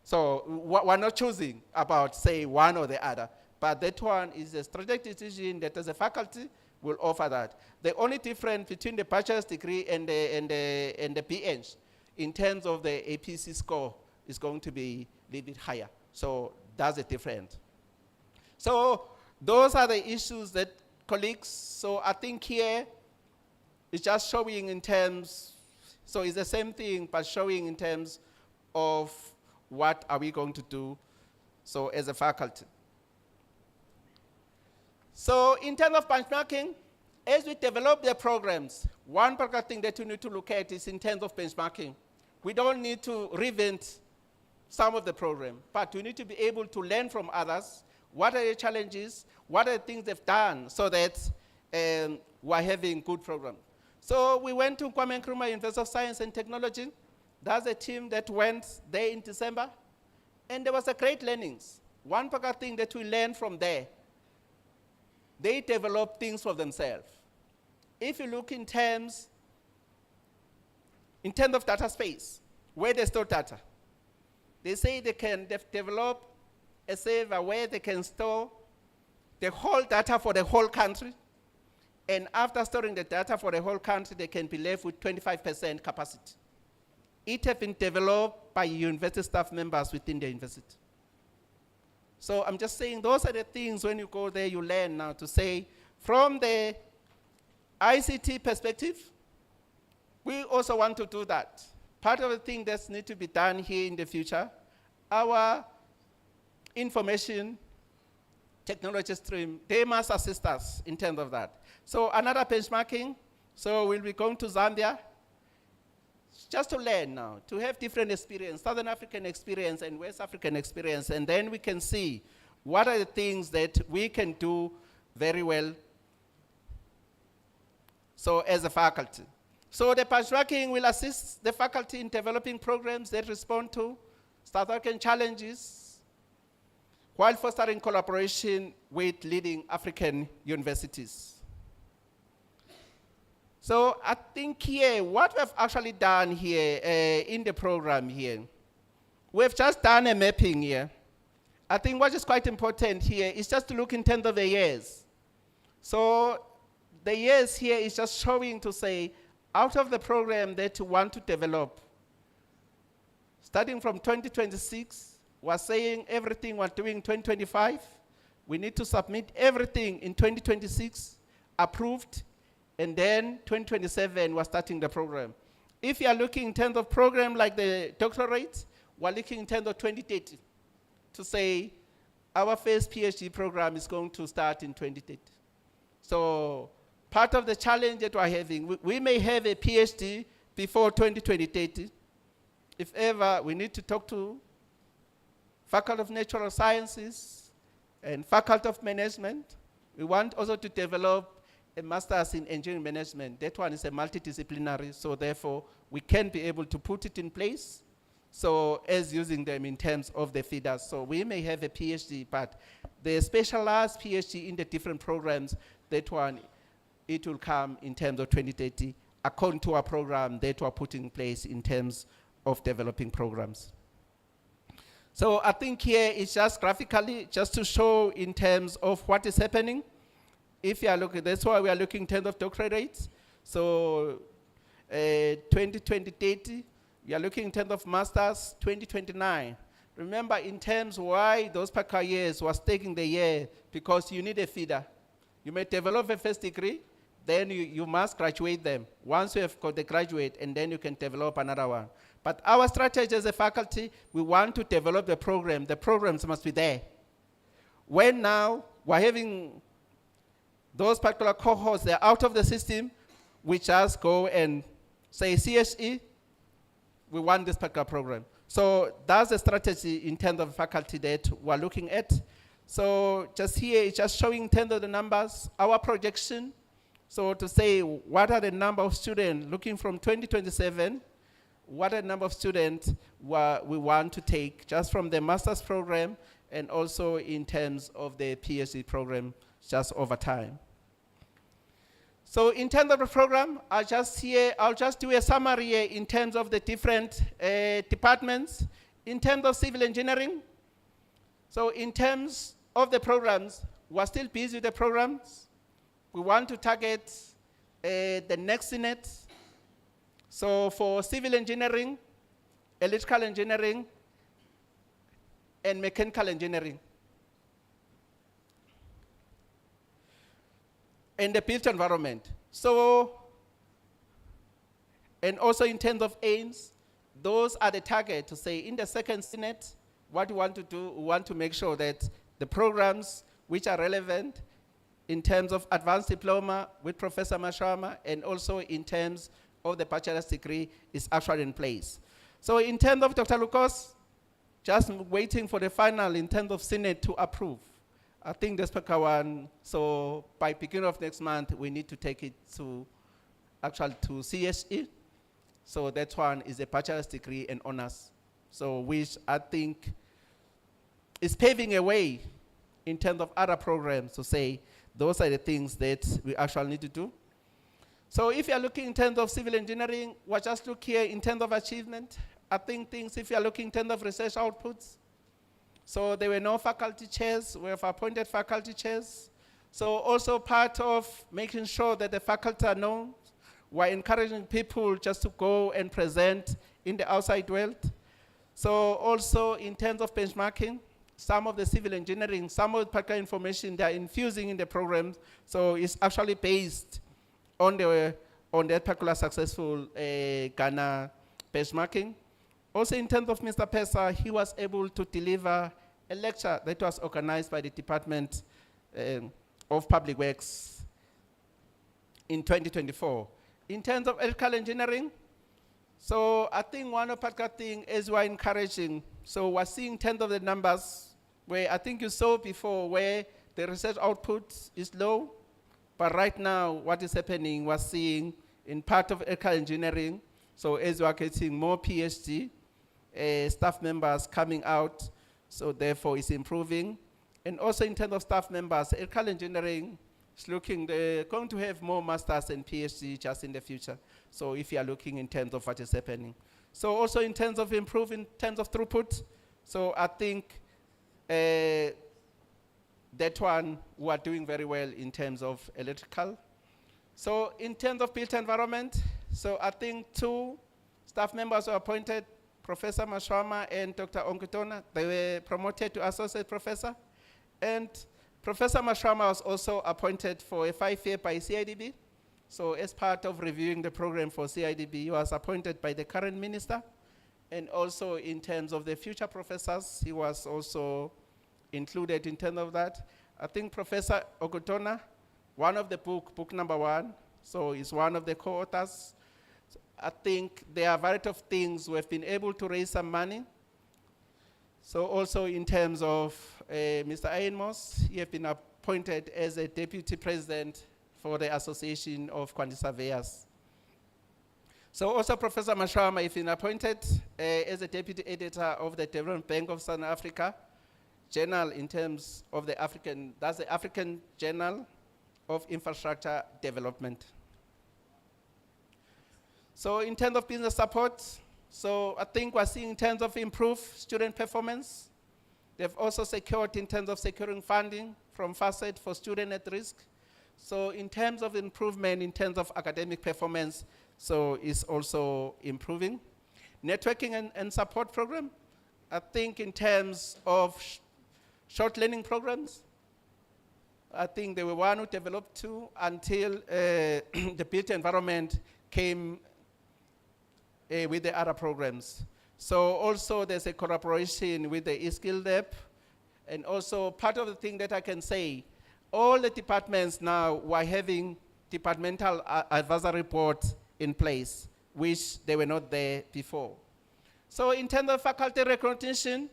S7: So we're not choosing about, say, one or the other, but that one is a strategic decision that as a faculty, will offer that. The only difference between the bachelor's degree and the BEng in terms of the APC score is going to be a little bit higher. So that's the difference. So those are the issues that colleagues, so I think here it's just showing in terms, so it's the same thing, but showing in terms of what are we going to do, so as a faculty. So in terms of benchmarking, as we develop the programs, one particular thing that you need to look at is in terms of benchmarking. We don't need to reinvent some of the program, but we need to be able to learn from others. What are the challenges? What are the things they've done so that we're having good programs? So we went to Kwame Nkrumah University of Science and Technology. That's a team that went there in December. And there was a great learnings. One particular thing that we learned from there, they developed things for themselves. If you look in terms of data space, where they store data, they say they've developed a server where they can store the whole data for the whole country. And after storing the data for the whole country, they can be left with 25% capacity. It has been developed by university staff members within the university. So I'm just saying those are the things when you go there, you learn now to say, from the ICT perspective, we also want to do that. Part of the thing that needs to be done here in the future, our information technology stream, they must assist us in terms of that. So another benchmarking, so we'll be going to Zambia, just to learn now, to have different experience, Southern African experience and West African experience, and then we can see what are the things that we can do very well, so as a faculty. So the benchmarking will assist the faculty in developing programs that respond to South African challenges, while fostering collaboration with leading African universities. So I think here, what we've actually done here in the program here, we've just done a mapping here. I think what is quite important here is just to look in terms of the years. So the years here is just showing to say, out of the program that you want to develop, starting from 2026, we're saying everything we're doing in 2025, we need to submit everything in 2026, approved, and then 2027, we're starting the program. If you are looking in terms of program like the doctorate, we're looking in terms of 2030 to say our first PhD program is going to start in 2030. So part of the challenge that we're having, we may have a PhD before 2030. If ever, we need to talk to Faculty of Natural Sciences and Faculty of Management. We want also to develop a master's in engineering management. That one is a multidisciplinary, so therefore we can be able to put it in place, so as using them in terms of the feeders. So we may have a PhD, but the specialized PhD in the different programs, that one, it will come in terms of 2030, according to our program that we're putting in place in terms of developing programs. So I think here it's just graphically, just to show in terms of what is happening. If you are looking, that's why we are looking in terms of doctorate rates. So 2030, we are looking in terms of masters, 2029. Remember, in terms why those particular years was taking the year, because you need a feeder. You may develop a first degree, then you must graduate them. Once you have got the graduate, and then you can develop another one. But our strategy as a faculty, we want to develop the program. The programs must be there. When now we're having those particular cohorts, they're out of the system, we just go and say CSE, we want this particular program. So that's the strategy in terms of faculty that we're looking at. So just here, it's just showing in terms of the numbers, our projection. So to say, what are the number of students looking from 2027, what are the number of students we want to take just from the master's program, and also in terms of the PhD program just over time. So in terms of the program, I'll just do a summary here in terms of the different departments. In terms of civil engineering, so in terms of the programs, we're still busy with the programs. we want to target the next unit. So for civil engineering, electrical engineering, and mechanical engineering. And the built environment. So, and also in terms of aims, those are the target to say in the second Senate, what we want to do, we want to make sure that the programs which are relevant in terms of advanced diploma with Professor Mashama and also in terms of the bachelor's degree is actually in place. So in terms of Dr. Lucas, just waiting for the final in terms of Senate to approve. I think the Speaker one, so by beginning of next month, we need to take it to CSE. So that one is a bachelor's degree and honors. So which I think is paving a way in terms of other programs to say, those are the things that we actually need to do. So if you're looking in terms of civil engineering, we'll just look here in terms of achievement. I think things, if you're looking in terms of research outputs, so there were no faculty chairs, we have appointed faculty chairs. So also part of making sure that the faculty are known, we're encouraging people just to go and present in the outside world. So also in terms of benchmarking, some of the civil engineering, some of the practical information they're infusing in the programs, so it's actually based on that particular successful Ghana benchmarking. Also in terms of Mr. Pesa, he was able to deliver a lecture that was organized by the Department of Public Works in 2024. In terms of electrical engineering, so I think one of the things is we're encouraging, so we're seeing in terms of the numbers, where I think you saw before where the research output is low, but right now what is happening, we're seeing in part of electrical engineering, so as we're getting more PhD, staff members coming out, so therefore it's improving. And also in terms of staff members, electrical engineering is looking, they're going to have more masters and PhD just in the future. So if you are looking in terms of what is happening. So also in terms of improving, in terms of throughput, so I think that one we are doing very well in terms of electrical. So in terms of built environment, so I think 2 staff members were appointed, Professor Mashama and Dr. Onkutona. They were promoted to associate professor. And Professor Mashama was also appointed for a 5-year by CIDB. So as part of reviewing the program for CIDB, he was appointed by the current minister. And also in terms of the future professors, he was also included in terms of that. I think Professor Onkutona, one of the book number 1, so he's one of the co-authors. I think there are a variety of things we have been able to raise some money. So also in terms of Mr. Ayenmos, he has been appointed as a deputy president for the Association of Quantity Surveyors. So also Professor Mashama has been appointed as a deputy editor of the Development Bank of Southern Africa journal in terms of the African, that's the African Journal of Infrastructure Development. So in terms of business support, so I think we're seeing in terms of improved student performance. They've also secured in terms of securing funding from FACET for student at risk. So in terms of improvement, in terms of academic performance, so it's also improving. Networking and support program, I think in terms of short learning programs, I think there were one who developed 2 until the built environment came with the other programs. So also there's a collaboration with the eSkill Lab. And also part of the thing that I can say, all the departments now were having departmental advisory boards in place, which they were not there before. So in terms of faculty recognition,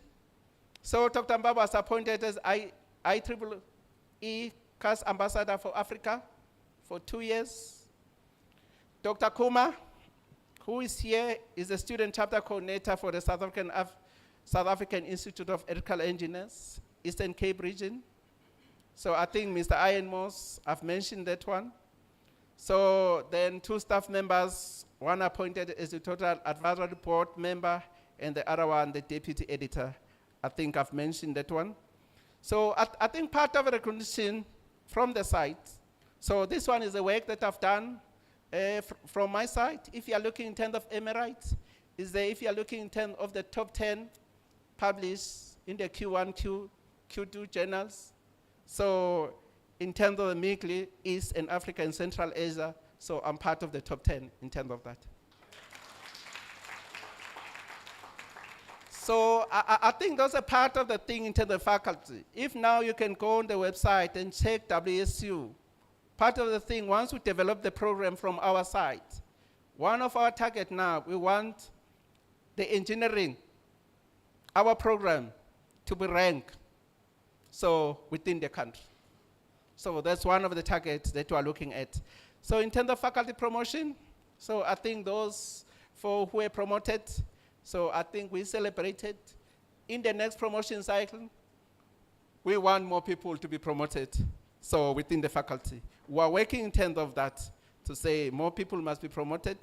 S7: so Dr. Mbaba was appointed as IEEE CAS Ambassador for Africa for 2 years. Dr. Kuma, who is here, is a student chapter coordinator for the South African Institute of Electrical Engineers, Eastern Cape region. So I think Mr. Ayenmos, I've mentioned that one. So then 2 staff members, one appointed as the total advisory board member, and the other one, the deputy editor. I think I've mentioned that one. So I think part of recognition from the site, So this one is the work that I've done from my side. If you are looking in terms of Emirates, if you are looking in terms of the top 10 published in the Q1, Q2 journals. So in terms of the Middle East and Africa and Central Asia, so I'm part of the top 10 in terms of that. So I think those are part of the thing in terms of faculty. If now you can go on the website and check WSU, part of the thing, once we develop the program from our side, one of our targets now, we want the engineering, our program, to be ranked so within the country. So that's one of the targets that we are looking at. So in terms of faculty promotion, so I think those who were promoted, so I think we celebrated. In the next promotion cycle, we want more people to be promoted, so within the faculty. We are working in terms of that to say more people must be promoted.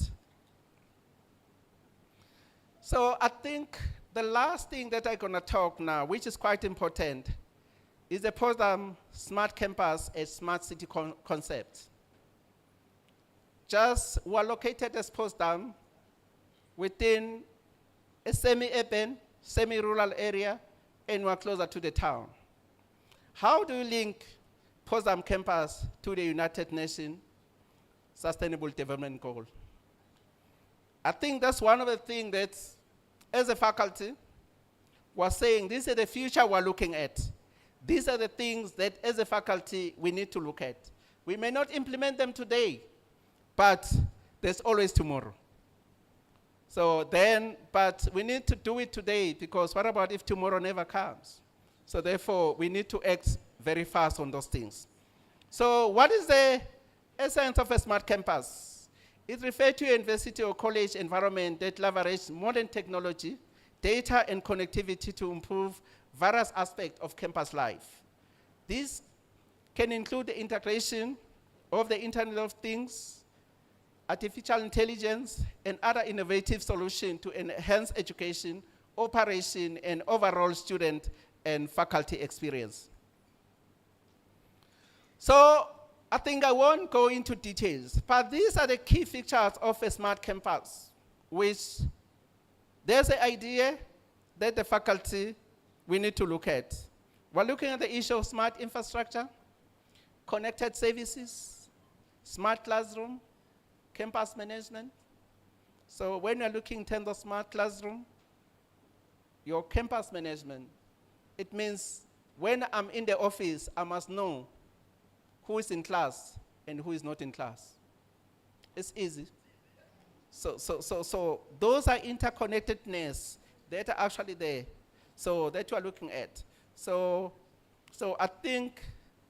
S7: So I think the last thing that I'm going to talk now, which is quite important, is the Postdam Smart Campus and Smart City concept. We are located as Postdam within a semi-urban, semi-rural area, and we are closer to the town. How do you link Postdam campus to the United Nations Sustainable Development Goal? I think that's one of the things that, as a faculty, we're saying this is the future we're looking at. These are the things that, as a faculty, we need to look at. We may not implement them today, but there's always tomorrow. So then, but we need to do it today, because what about if tomorrow never comes? So therefore, we need to act very fast on those things. So what is the essence of a smart campus? It refers to a university or college environment that leverages modern technology, data, and connectivity to improve various aspects of campus life. This can include the integration of the Internet of Things, artificial intelligence, and other innovative solutions to enhance education, operation, and overall student and faculty experience. So I think I won't go into details, but these are the key features of a smart campus, which there's an idea that the faculty we need to look at. We're looking at the issue of smart infrastructure, connected services, smart classroom, campus management. So when you're looking in terms of smart classroom, your campus management, it means when I'm in the office, I must know who is in class and who is not in class. It's easy. So those are interconnectedness that are actually there. So that you are looking at. So I think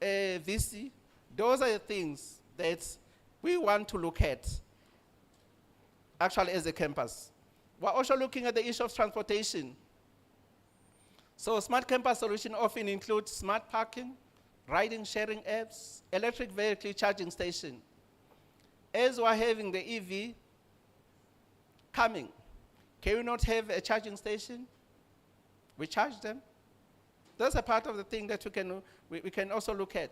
S7: VC, those are the things that we want to look at actually as a campus. We're also looking at the issue of transportation. So smart campus solution often includes smart parking, riding sharing apps, electric vehicle charging station. As we're having the EV coming, can we not have a charging station? We charge them. That's a part of the thing that we can also look at.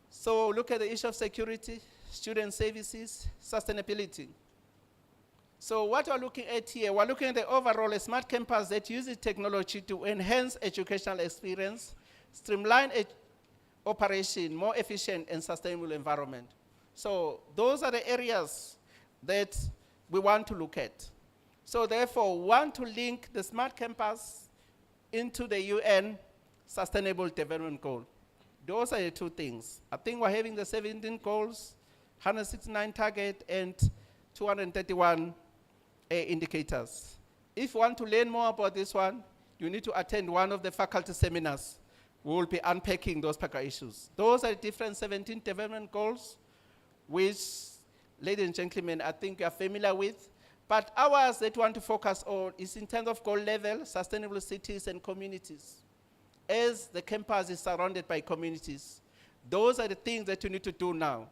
S7: So look at the issue of security, student services, sustainability. So what we're looking at here, we're looking at the overall smart campus that uses technology to enhance educational experience, streamline operation, more efficient and sustainable environment. So those are the areas that we want to look at. So therefore, we want to link the smart campus into the UN Sustainable Development Goal. Those are the two things. I think we're having the 17 goals, 169 target, and 231 indicators. If you want to learn more about this one, you need to attend one of the faculty seminars. We will be unpacking those issues. Those are the different 17 development goals, which, ladies and gentlemen, I think you are familiar with. But ours that we want to focus on is in terms of goal level, sustainable cities and communities. As the campus is surrounded by communities, those are the things that you need to do now.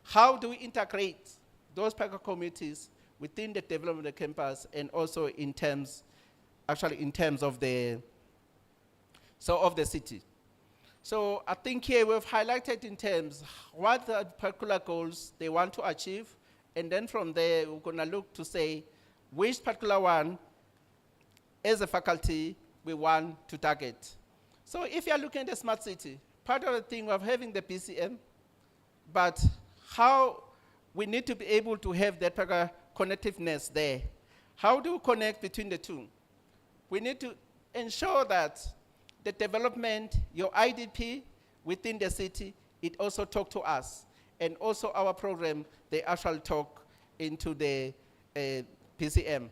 S7: How do we integrate those communities within the development of the campus and also in terms of the city? So I think here we've highlighted in terms what the particular goals they want to achieve, and then from there we're going to look to say which particular one as a faculty we want to target. So if you're looking at the smart city, part of the thing of having the PCM, but how we need to be able to have that particular connectiveness there. How do we connect between the two? We need to ensure that the development, your IDP within the city, it also talk to us. And also our program, they actually talk into the PCM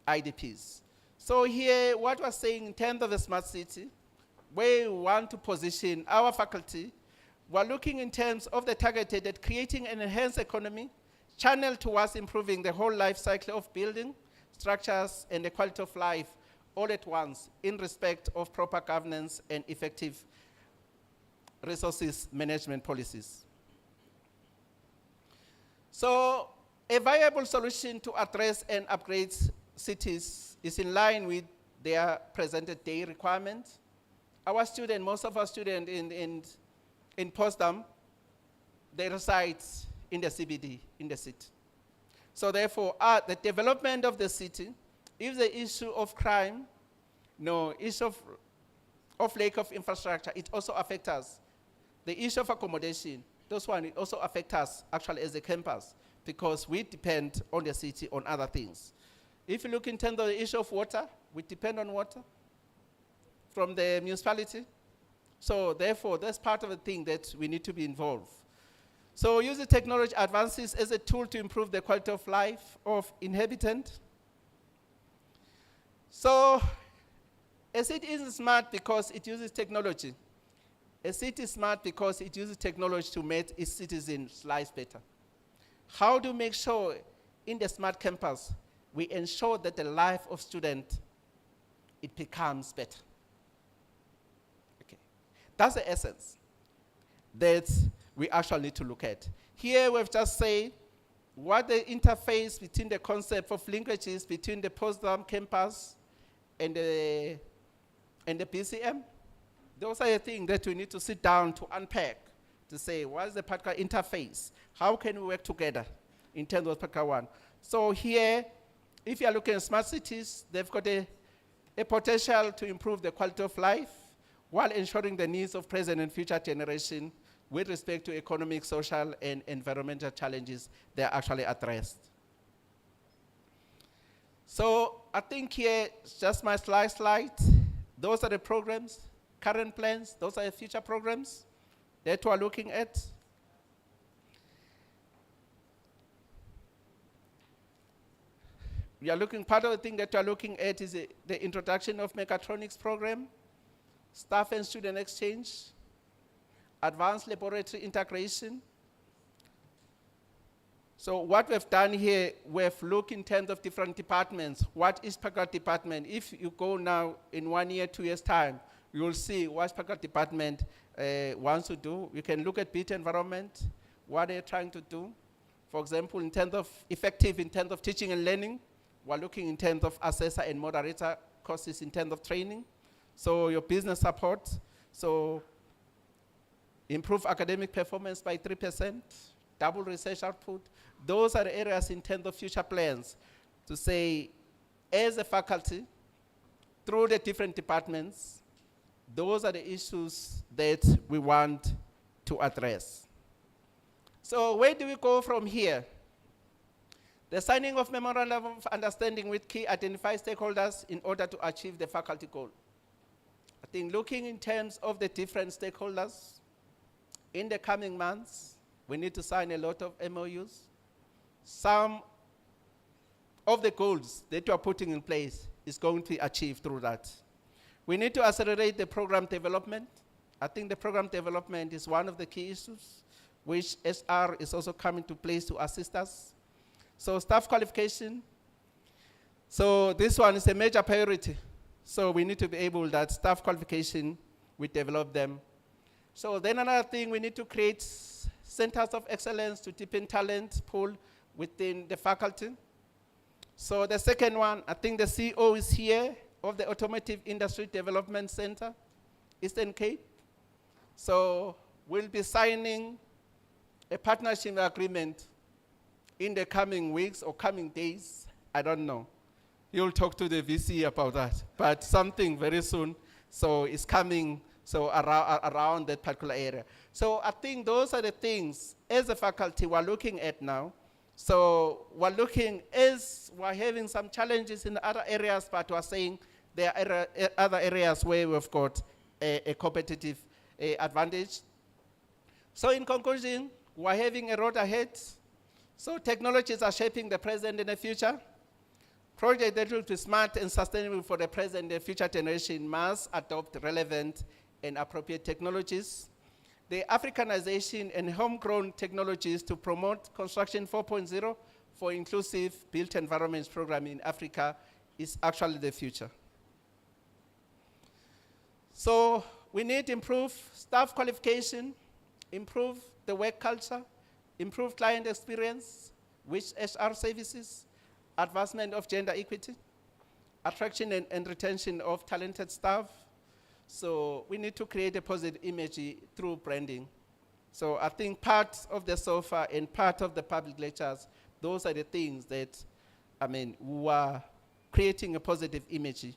S7: IDPs. So here, what we're saying in terms of the smart city, where we want to position our faculty, we're looking in terms of the targeted at creating an enhanced economy, channeled towards improving the whole life cycle of building, structures, and the quality of life all at once in respect of proper governance and effective resources management policies. So a viable solution to address and upgrade cities is in line with their presented day requirements. Our students, most of our students in Postdam, they reside in the CBD, in the city. So therefore, the development of the city, if the issue of crime, issue of lack of infrastructure, it also affects us. The issue of accommodation, those one, it also affects us actually as a campus, because we depend on the city on other things. If you look in terms of the issue of water, we depend on water from the municipality. So therefore, that's part of the thing that we need to be involved. So using technology advances as a tool to improve the quality of life of inhabitants. So a city isn't smart because it uses technology. A city is smart because it uses technology to make its citizens' lives better. How do we make sure in the smart campus, we ensure that the life of students, it becomes better? Okay. That's the essence that we actually need to look at. Here we've just said what the interface between the concept of linkages between the Postdam campus and the PCM. Those are the things that we need to sit down to unpack, to say what is the particular interface? How can we work together in terms of particular one? So here, if you are looking at smart cities, they've got a potential to improve the quality of life while ensuring the needs of present and future generation with respect to economic, social, and environmental challenges they are actually addressed. So I think here, just my slide. Those are the programs, current plans. Those are the future programs that we're looking at. We are looking, part of the thing that we're looking at is the introduction of mechatronics program, staff and student exchange, advanced laboratory integration. So what we've done here, we've looked in terms of different departments. What is particular department? If you go now in 1 year, 2 years' time, you will see what particular department wants to do. You can look at built environment, what they're trying to do. For example, in terms of effective, in terms of teaching and learning, we're looking in terms of assessor and moderator courses in terms of training. So your business support, so improve academic performance by 3%, double research output. Those are the areas in terms of future plans to say, as a faculty, through the different departments, those are the issues that we want to address. So where do we go from here? The signing of memorandum of understanding with key identified stakeholders in order to achieve the faculty goal. I think looking in terms of the different stakeholders, in the coming months, we need to sign a lot of MOUs. Some of the goals that we are putting in place is going to be achieved through that. We need to accelerate the program development. I think the program development is one of the key issues, which SR is also coming to place to assist us. So staff qualification. So this one is a major priority. So we need to be able that staff qualification, we develop them. So then another thing, we need to create centers of excellence to deepen talent pool within the faculty. So the second one, I think the CEO is here of the Automotive Industry Development Center, Eastern Cape. So we'll be signing a partnership agreement in the coming weeks or coming days. I don't know. You'll talk to the VC about that, but something very soon. So it's coming around that particular area. So I think those are the things as a faculty we're looking at now. So we're looking as we're having some challenges in other areas, but we're saying there are other areas where we've got a competitive advantage. So in conclusion, we're having a road ahead. So technologies are shaping the present and the future. Projects that will be smart and sustainable for the present and the future generation must adopt relevant and appropriate technologies. The Africanization and homegrown technologies to promote Construction 4.0 for inclusive built environments program in Africa is actually the future. So we need to improve staff qualification, improve the work culture, improve client experience, which HR services, advancement of gender equity, attraction and retention of talented staff. So we need to create a positive image through branding. So I think part of the SOFA and part of the public lectures, those are the things that, we are creating a positive image.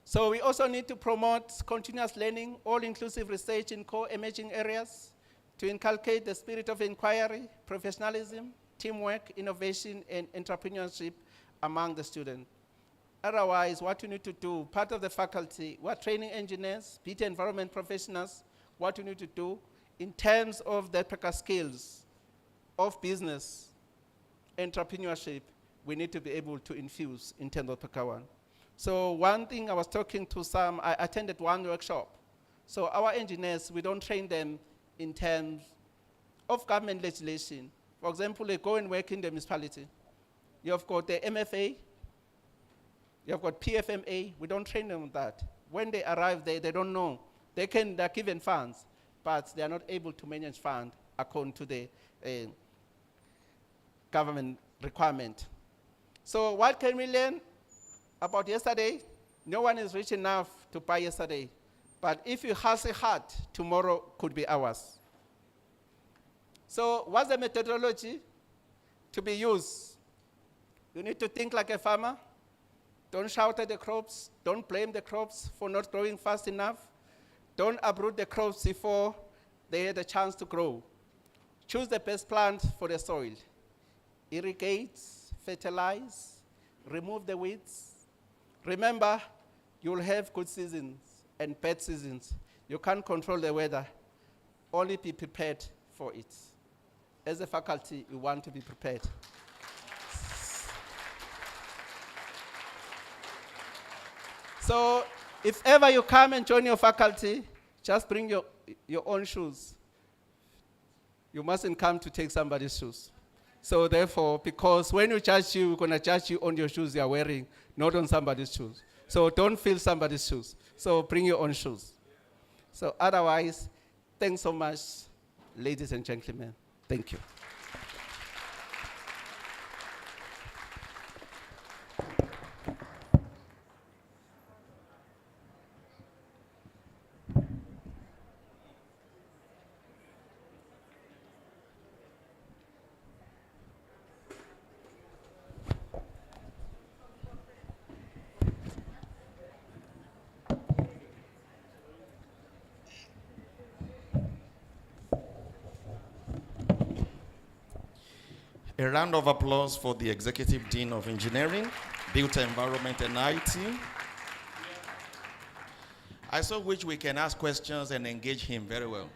S7: So we also need to promote continuous learning, all-inclusive research in core emerging areas to inculcate the spirit of inquiry, professionalism, teamwork, innovation, and entrepreneurship among the students. Otherwise, what you need to do, part of the faculty, we're training engineers, built environment professionals, what you need to do in terms of the skills of business, entrepreneurship, we need to be able to infuse in terms of PECA1. So one thing I was talking to some, I attended one workshop. So our engineers, we don't train them in terms of government legislation. For example, they go and work in the municipality. You have got the MFA, you have got PFMA, we don't train them on that. When they arrive there, they don't know. They're given funds, but they are not able to manage funds according to the government requirement. So what can we learn about yesterday? No one is rich enough to buy yesterday. But if you hustle hard, tomorrow could be ours. So what's the methodology to be used? You need to think like a farmer. Don't shout at the crops. Don't blame the crops for not growing fast enough. Don't uproot the crops before they had a chance to grow. Choose the best plant for the soil. Irrigate, fertilize, remove the weeds. Remember, you'll have good seasons and bad seasons. You can't control the weather. Only be prepared for it. As a faculty, we want to be prepared. So if ever you come and join your faculty, just bring your own shoes. You mustn't come to take somebody's shoes. So therefore, because when we judge you, we're going to judge you on your shoes you are wearing, not on somebody's shoes. So don't fill somebody's shoes. So bring your own shoes. So otherwise, thanks so much, ladies and gentlemen. Thank you.
S4: A round of applause for the Executive Dean of Engineering, Built Environment and IT. I saw which we can ask questions and engage him very well.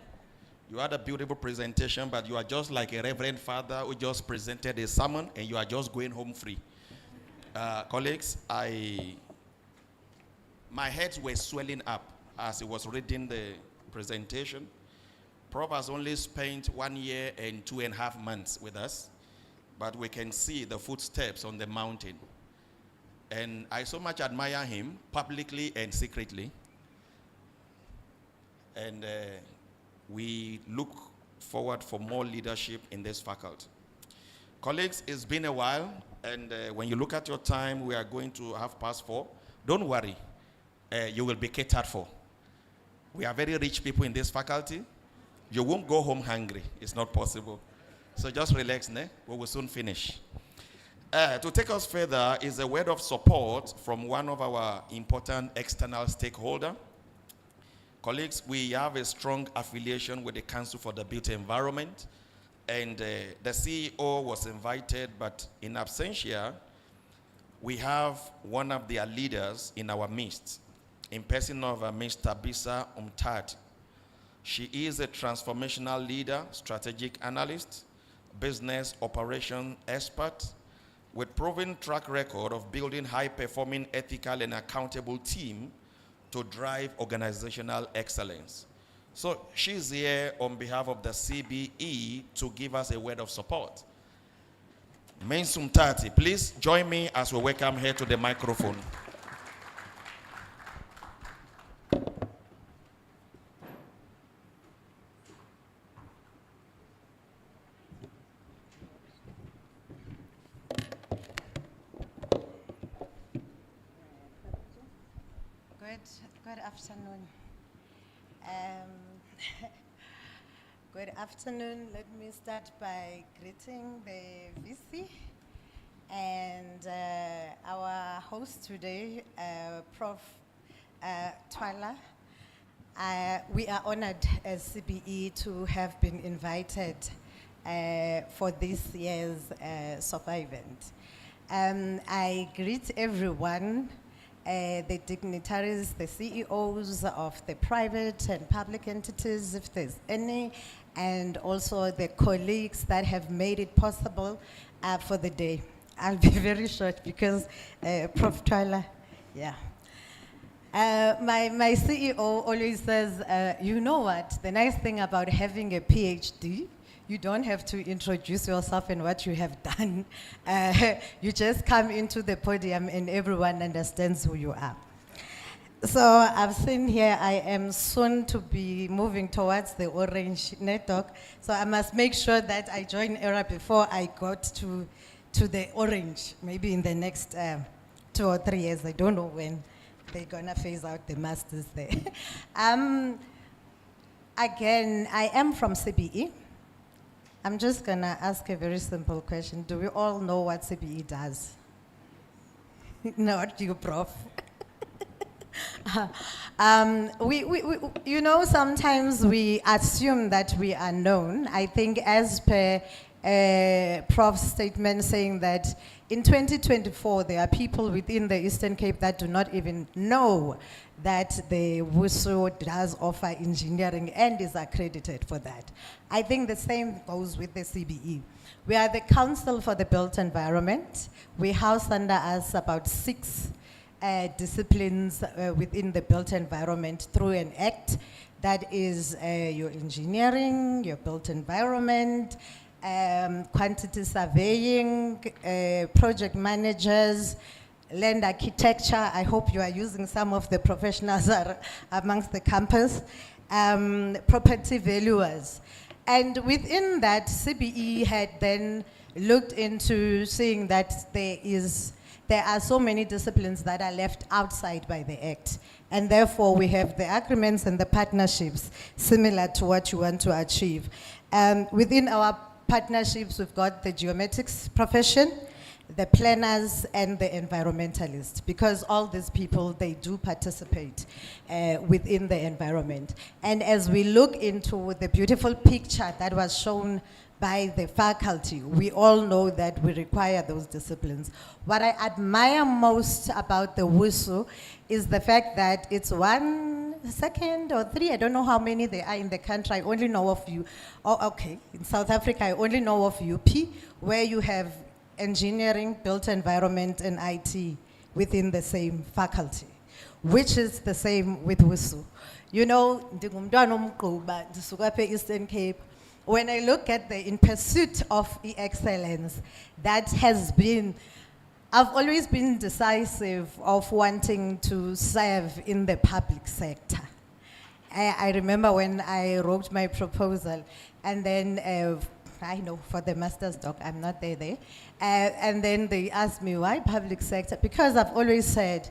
S4: You had a beautiful presentation, but you are just like a reverend father who just presented a sermon and you are just going home free. Colleagues, my heads were swelling up as he was reading the presentation. Prof has only spent 1 year and 2.5 months with us, but we can see the footsteps on the mountain. And I so much admire him publicly and secretly. And we look forward for more leadership in this faculty. Colleagues, it's been a while, and when you look at your time, we are going to 4:30. Don't worry, you will be catered for. We are very rich people in this faculty. You won't go home hungry. It's not possible. So just relax, ne? We will soon finish. To take us further is a word of support from one of our important external stakeholder. Colleagues, we have a strong affiliation with the Council for the Built Environment, and the CEO was invited, but in absentia, we have one of their leaders in our midst, in person of Mr. Bisa Umtati. She is a transformational leader, strategic analyst, business operation expert, with proven track record of building high-performing, ethical, and accountable team to drive organizational excellence. So she's here on behalf of the CBE to give us a word of support. Ms. Umtati, please join me as we welcome her to the microphone.
S8: Good afternoon. Good afternoon. Let me start by greeting the VC and our host today, Prof. Twala. We are honored as CBE to have been invited for this year's SOFA event. I greet everyone, the dignitaries, the CEOs of the private and public entities, if there's any, and also the colleagues that have made it possible for the day. I'll be very short because Prof. Twala, yeah. My CEO always says, you know what, the nice thing about having a PhD, you don't have to introduce yourself and what you have done. You just come into the podium and everyone understands who you are. So I've seen here, I am soon to be moving towards the orange network. So I must make sure that I join ERA before I got to the orange, maybe in the next 2 or 3 years. I don't know when they're gonna phase out the masters there. Again, I am from CBE. I'm just gonna ask a very simple question. Do we all know what CBE does? Not you, Prof. You know, sometimes we assume that we are known. I think as per Prof's statement saying that in 2024, there are people within the Eastern Cape that do not even know that the WSU does offer engineering and is accredited for that. I think the same goes with the CBE. We are the Council for the Built Environment. We house under us about 6 disciplines within the built environment through an act that is your engineering, your built environment, quantity surveying, project managers, land architecture. I hope you are using some of the professionals amongst the campus, property valuers. And within that, CBE had then looked into seeing that there are so many disciplines that are left outside by the Act. And therefore, we have the agreements and the partnerships similar to what you want to achieve. Within our partnerships, we've got the geomatics profession, the planners, and the environmentalists, because all these people, they do participate within the environment. And as we look into the beautiful picture that was shown by the faculty, we all know that we require those disciplines. What I admire most about the WSU is the fact that it's 1, 2 or 3, I don't know how many there are in the country, I only know of you. Oh, okay, in South Africa, I only know of UP, where you have engineering, built environment, and IT within the same faculty, which is the same with WSU. You know, Eastern Cape, when I look at the In Pursuit of E-Excellence, that has been, I've always been decisive of wanting to serve in the public sector. I remember when I wrote my proposal, and then I know for the master's doc, I'm not there. And then they asked me, why public sector? Because I've always said,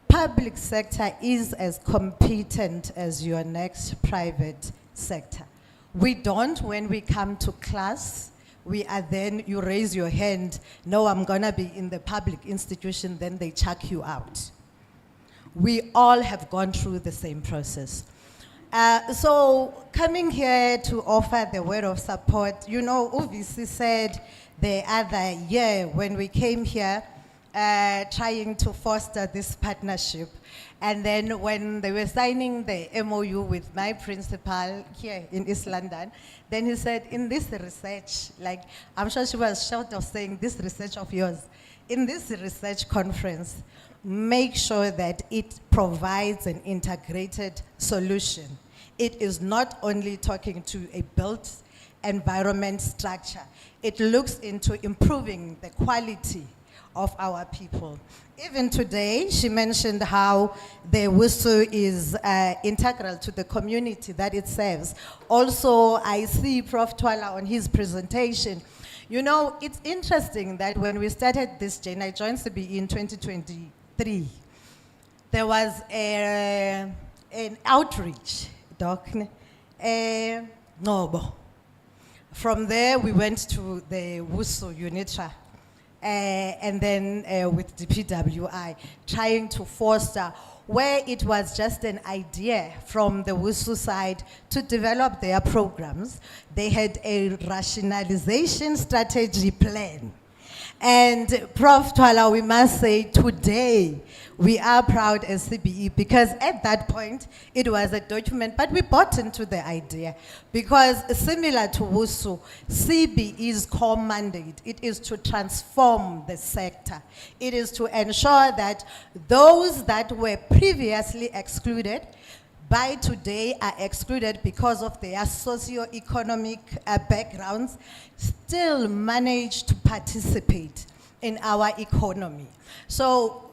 S8: public sector is as competent as your next private sector. We don't, when we come to class, we are then, you raise your hand, no, I'm gonna be in the public institution, then they chuck you out. We all have gone through the same process. So coming here to offer the word of support, you know, Uvisi said the other year when we came here, trying to foster this partnership. And then when they were signing the MOU with my principal here in East London, then he said, in this research, like, I'm sure she was short of saying, this research of yours, in this research conference, make sure that it provides an integrated solution. It is not only talking to a built environment structure. It looks into improving the quality of our people. Even today, she mentioned how the WSU is integral to the community that it serves. Also, I see Prof. Twala on his presentation. You know, it's interesting that when we started this journey, I joined CBE in 2023, there was an outreach, Doc, Nobo. From there, we went to the WSU UNITRA, and then with the PWI, trying to foster where it was just an idea from the WSU side to develop their programs. They had a rationalization strategy plan. And Prof. Twala, we must say today, we are proud as CBE because at that point, it was a document, but we bought into the idea because similar to WSU, CBE's core mandate, it is to transform the sector. It is to ensure that those that were previously excluded by today are excluded because of their socio-economic backgrounds, still manage to participate in our economy. So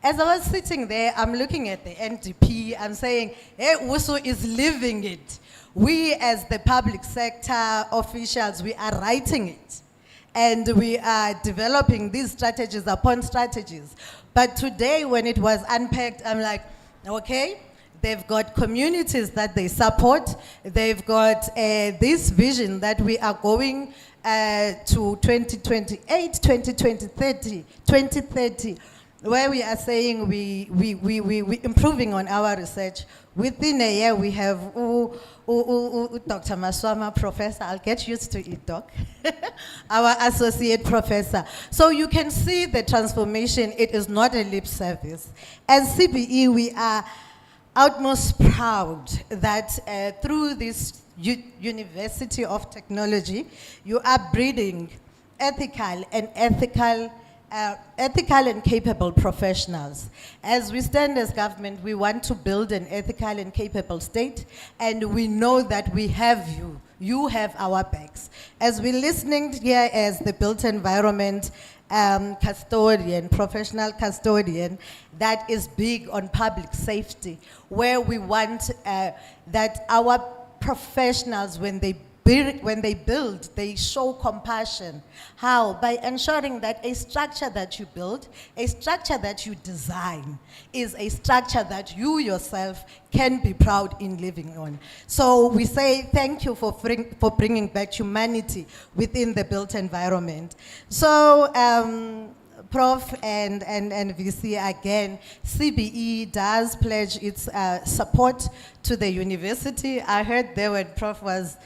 S8: as I was sitting there, I'm looking at the NDP, I'm saying, hey, WSU is living it. We as the public sector officials, we are writing it. And we are developing these strategies upon strategies. But today, when it was unpacked, I'm like, okay, they've got communities that they support. They've got this vision that we are going to 2028, 2030, where we are saying we improving on our research. Within a year, we have Dr. Maswama, professor. I'll get used to it, Doc. Our associate professor. So you can see the transformation. It is not a lip service. As CBE, we are utmost proud that through this University of Technology, you are breeding ethical and capable professionals. As we stand as government, we want to build an ethical and capable state, and we know that we have you. You have our backs. As we're listening here as the built environment custodian, professional custodian, that is big on public safety, where we want that our professionals, when they build, they show compassion. How? By ensuring that a structure that you build, a structure that you design, is a structure that you yourself can be proud in living on. So we say thank you for bringing back humanity within the built environment. So, Prof. and VC, again, CBE does pledge its support to the university. I heard there when Prof was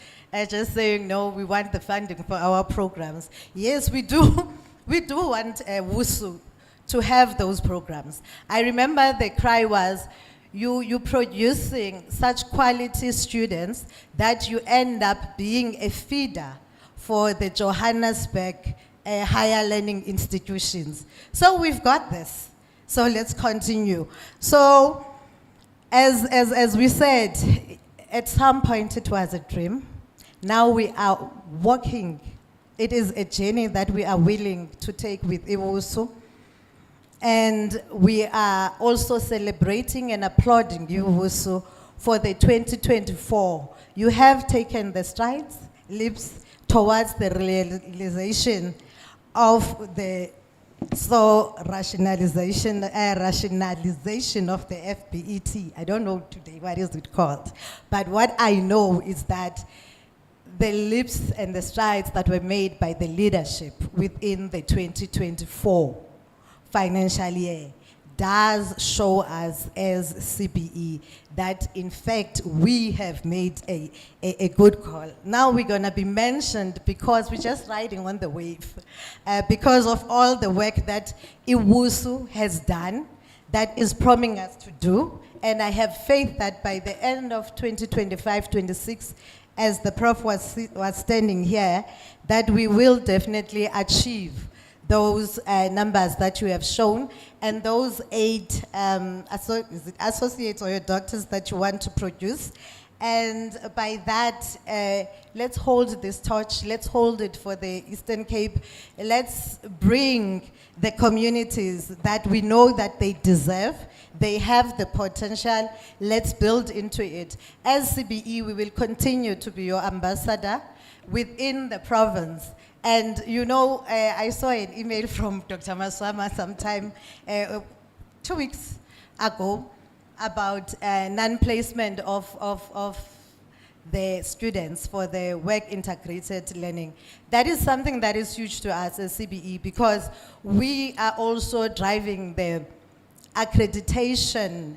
S8: just saying, no, we want the funding for our programs. Yes, we do. We do want WSU to have those programs. I remember the cry was, you producing such quality students that you end up being a feeder for the Johannesburg higher learning institutions. So we've got this. So let's continue. So as we said, at some point it was a dream. Now we are walking. It is a journey that we are willing to take with WSU. And we are also celebrating and applauding you, WSU, for the 2024. You have taken the strides, leaps towards the realization of the So rationalization of the FBET, I don't know today what is it called, but what I know is that the leaps and the strides that were made by the leadership within the 2024 financial year does show us as CBE that in fact we have made a good call. Now we're gonna be mentioned because we're just riding on the wave, because of all the work that Iwusu has done, that is promising us to do, and I have faith that by the end of 2025-26, as the Prof was standing here, that we will definitely achieve those numbers that you have shown, and those 8 is it associates or your doctors that you want to produce. And by that, let's hold this torch, let's hold it for the Eastern Cape. Let's bring the communities that we know that they deserve, they have the potential, let's build into it. As CBE, we will continue to be your ambassador within the province. And you know, I saw an email from Dr. Maswama sometime, 2 weeks ago, about non-placement of the students for the work integrated learning. That is something that is huge to us as CBE, because we are also driving the accreditation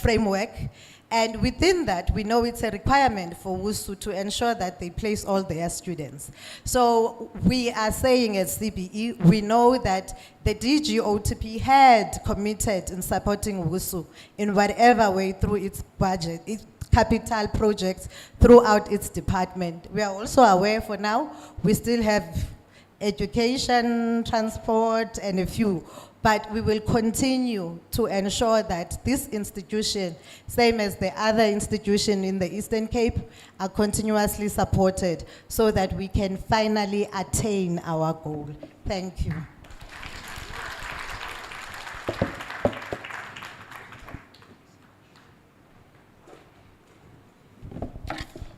S8: framework. And within that, we know it's a requirement for WSU to ensure that they place all their students. So we are saying as CBE, we know that the DGOTP had committed in supporting WSU in whatever way through its budget, its capital projects throughout its department. We are also aware for now, we still have education, transport, and a few. But we will continue to ensure that this institution, same as the other institution in the Eastern Cape, are continuously supported so that we can finally attain our goal. Thank you.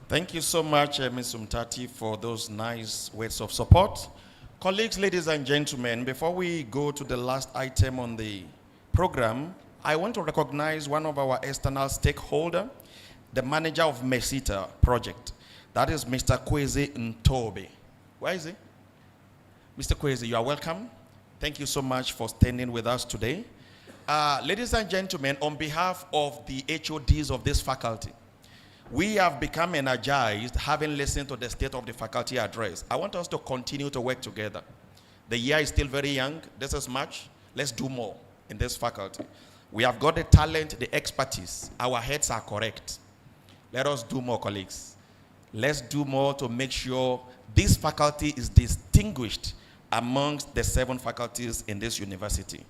S4: Thank you so much, Ms. Umtati, for those nice words of support. Colleagues, ladies and gentlemen, before we go to the last item on the program, I want to recognize one of our external stakeholder, the manager of Mesita project. That is Mr. Kwezi Ntobe. Where is he? Mr. Kwezi, you are welcome. Thank you so much for standing with us today. Ladies and gentlemen, on behalf of the HODs of this faculty, we have become energized having listened to the State of the Faculty address. I want us to continue to work together. The year is still very young. This is March. Let's do more in this faculty. We have got the talent, the expertise. Our heads are correct. Let us do more, colleagues. Let's do more to make sure this faculty is distinguished amongst the 7 faculties in this university.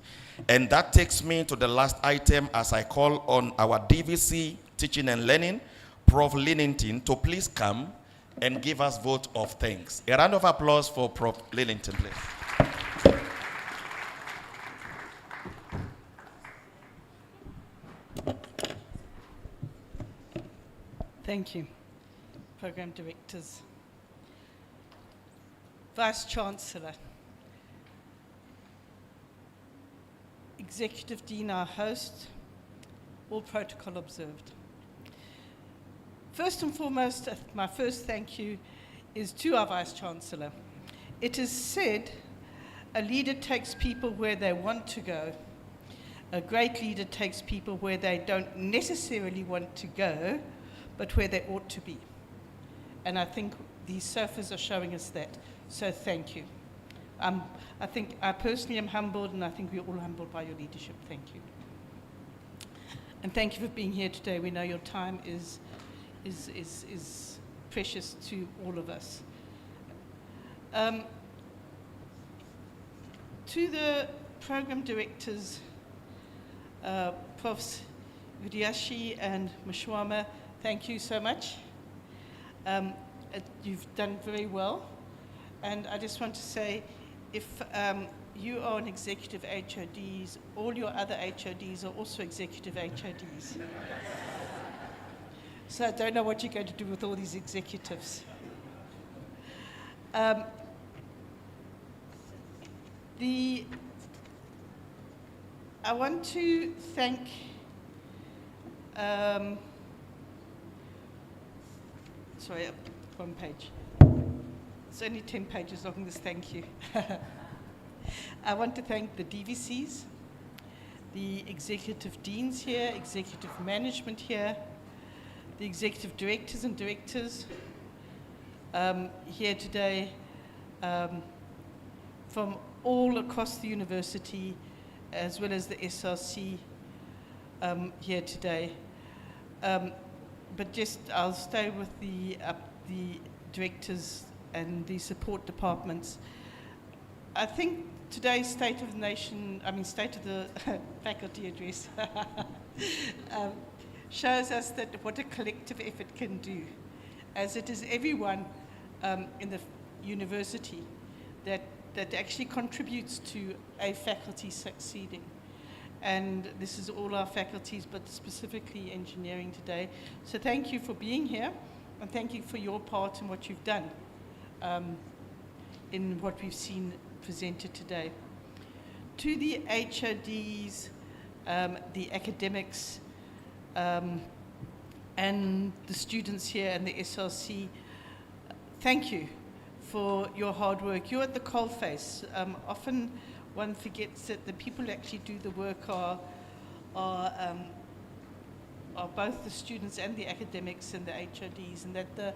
S4: And that takes me to the last item as I call on our DVC, Teaching and Learning, Prof. Linington, to please come and give us vote of thanks. A round of applause for Prof. Linington, please.
S9: Thank you, Program Directors. Vice Chancellor, Executive Dean, our host, all protocol observed. First and foremost, my first thank you is to our Vice Chancellor. It is said, a leader takes people where they want to go. A great leader takes people where they don't necessarily want to go, but where they ought to be. And I think these sofas are showing us that. So thank you. I think I personally am humbled, and I think we're all humbled by your leadership. Thank you. And thank you for being here today. We know your time is precious to all of us. To the program directors, Profs. Vidiashi and Mshwama, thank you so much. You've done very well. And I just want to say, if you are an executive HODs, all your other HODs are also executive HODs. So I don't know what you're going to do with all these executives. I want to thank sorry, one page. It's only 10 pages long, this thank you. I want to thank the DVCs, the executive deans here, executive management here, the executive directors and directors here today from all across the university, as well as the SRC here today. But just, I'll stay with the directors and the support departments. I think today's State of the Nation, State of the Faculty Address shows us that what a collective effort can do, as it is everyone in the university that actually contributes to a faculty succeeding. And this is all our faculties, but specifically engineering today. So thank you for being here, and thank you for your part in what you've done in what we've seen presented today. To the HODs, the academics, and the students here and the SRC, thank you for your hard work. You're at the coalface. Often one forgets that the people who actually do the work are both the students and the academics and the HODs, and that the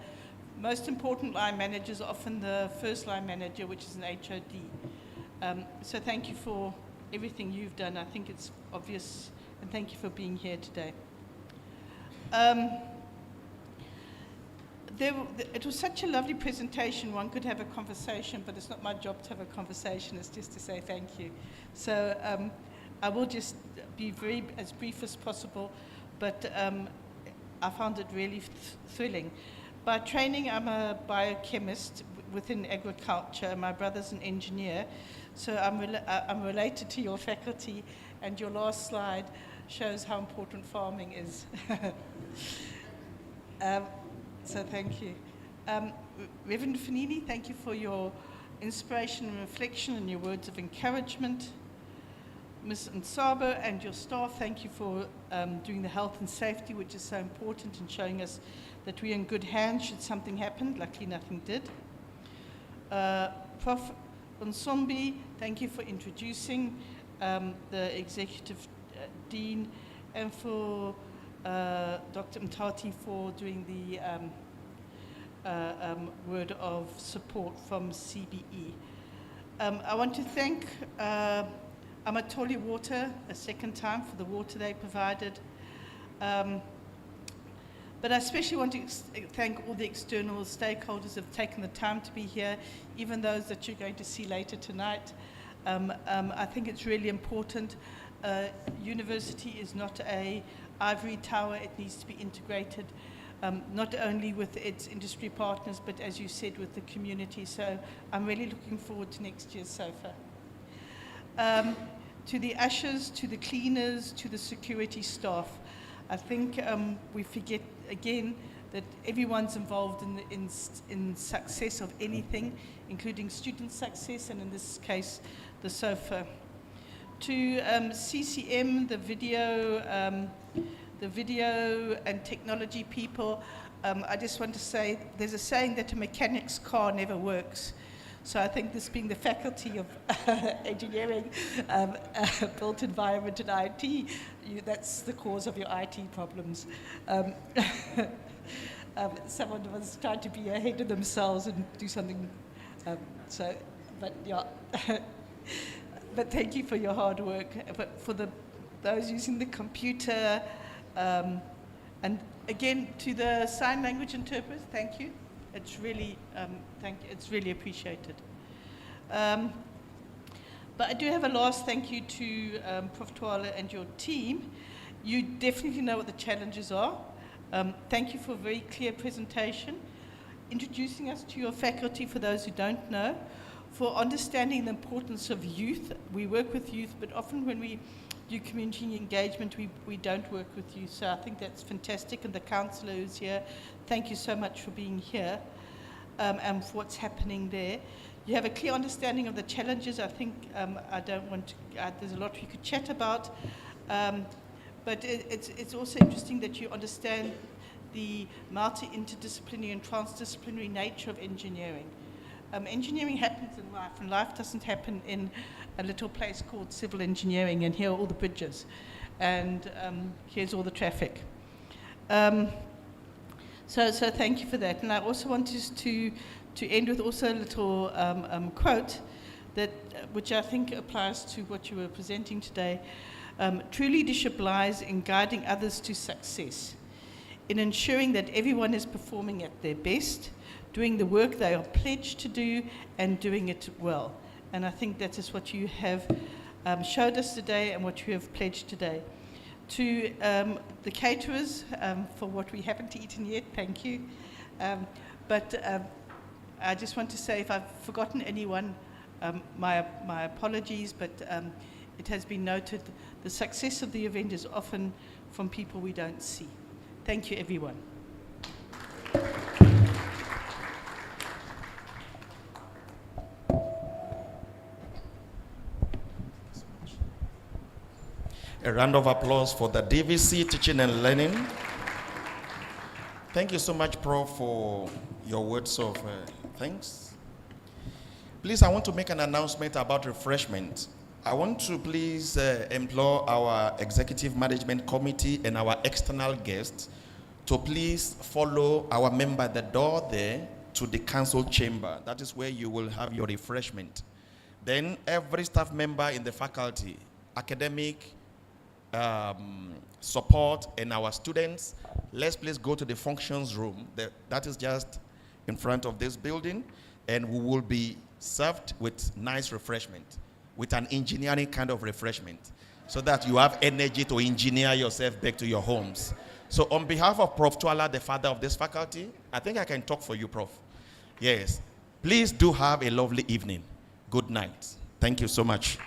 S9: most important line manager is often the first line manager, which is an HOD. So thank you for everything you've done. I think it's obvious, and thank you for being here today. It was such a lovely presentation. One could have a conversation, but it's not my job to have a conversation. It's just to say thank you. So I will just be as brief as possible, but I found it really thrilling. By training, I'm a biochemist within agriculture. My brother's an engineer, so I'm related to your faculty, and your last slide shows how important farming is. So thank you. Reverend Fanini, thank you for your inspiration and reflection and your words of encouragement. Ms. Nsabo and your staff, thank you for doing the health and safety, which is so important, and showing us that we're in good hands should something happen. Luckily, nothing did. Prof. Nsombi, thank you for introducing the executive dean, and for Dr. Mtati for doing the word of support from CBE. I want to thank Amatoli Water a second time for the water they provided. But I especially want to thank all the external stakeholders who have taken the time to be here, even those that you're going to see later tonight. I think it's really important. University is not an ivory tower. It needs to be integrated, not only with its industry partners, but as you said, with the community. So I'm really looking forward to next year's SOFA. To the ushers, to the cleaners, to the security staff, I think we forget again that everyone's involved in success of anything, including student success, and in this case, the SOFA. To CCM, the video and technology people, I just want to say there's a saying that a mechanic's car never works. So I think this being the faculty of engineering, built environment and IT, that's the cause of your IT problems. Someone was trying to be ahead of themselves and do something, but yeah. But thank you for your hard work. But for those using the computer, and again, to the sign language interpreters, thank you. It's really, it's really appreciated. But I do have a last thank you to Prof. Twala and your team. You definitely know what the challenges are. Thank you for a very clear presentation, introducing us to your faculty for those who don't know, for understanding the importance of youth. We work with youth, but often when we do community engagement, we don't work with youth. So I think that's fantastic. And the councillor who's here, thank you so much for being here and for what's happening there. You have a clear understanding of the challenges. I think I don't want to, there's a lot we could chat about. But it's also interesting that you understand the multi-interdisciplinary and transdisciplinary nature of engineering. Engineering happens in life, and life doesn't happen in a little place called civil engineering, and here are all the bridges, and here's all the traffic. So thank you for that. And I also wanted to end with also a little quote that, which I think applies to what you were presenting today. True leadership lies in guiding others to success, in ensuring that everyone is performing at their best, doing the work they are pledged to do, and doing it well. And I think that is what you have showed us today and what you have pledged today. To the caterers, for what we haven't eaten yet, thank you. But I just want to say, if I've forgotten anyone, my apologies, but it has been noted the success of the event is often from people we don't see. Thank you, everyone.
S4: A round of applause for the DVC Teaching and Learning. Thank you so much, Prof, for your words of thanks. Please, I want to make an announcement about refreshment. I want to please implore our Executive Management Committee and our external guests to please follow our member at the door there to the council chamber. That is where you will have your refreshment. Then every staff member in the faculty, academic, support, and our students, let's please go to the functions room. That is just in front of this building, and we will be served with nice refreshment, with an engineering kind of refreshment, so that you have energy to engineer yourself back to your homes. So on behalf of Prof. Twala, the father of this faculty, I think I can talk for you, Prof. Yes, please do have a lovely evening. Good night. Thank you so much.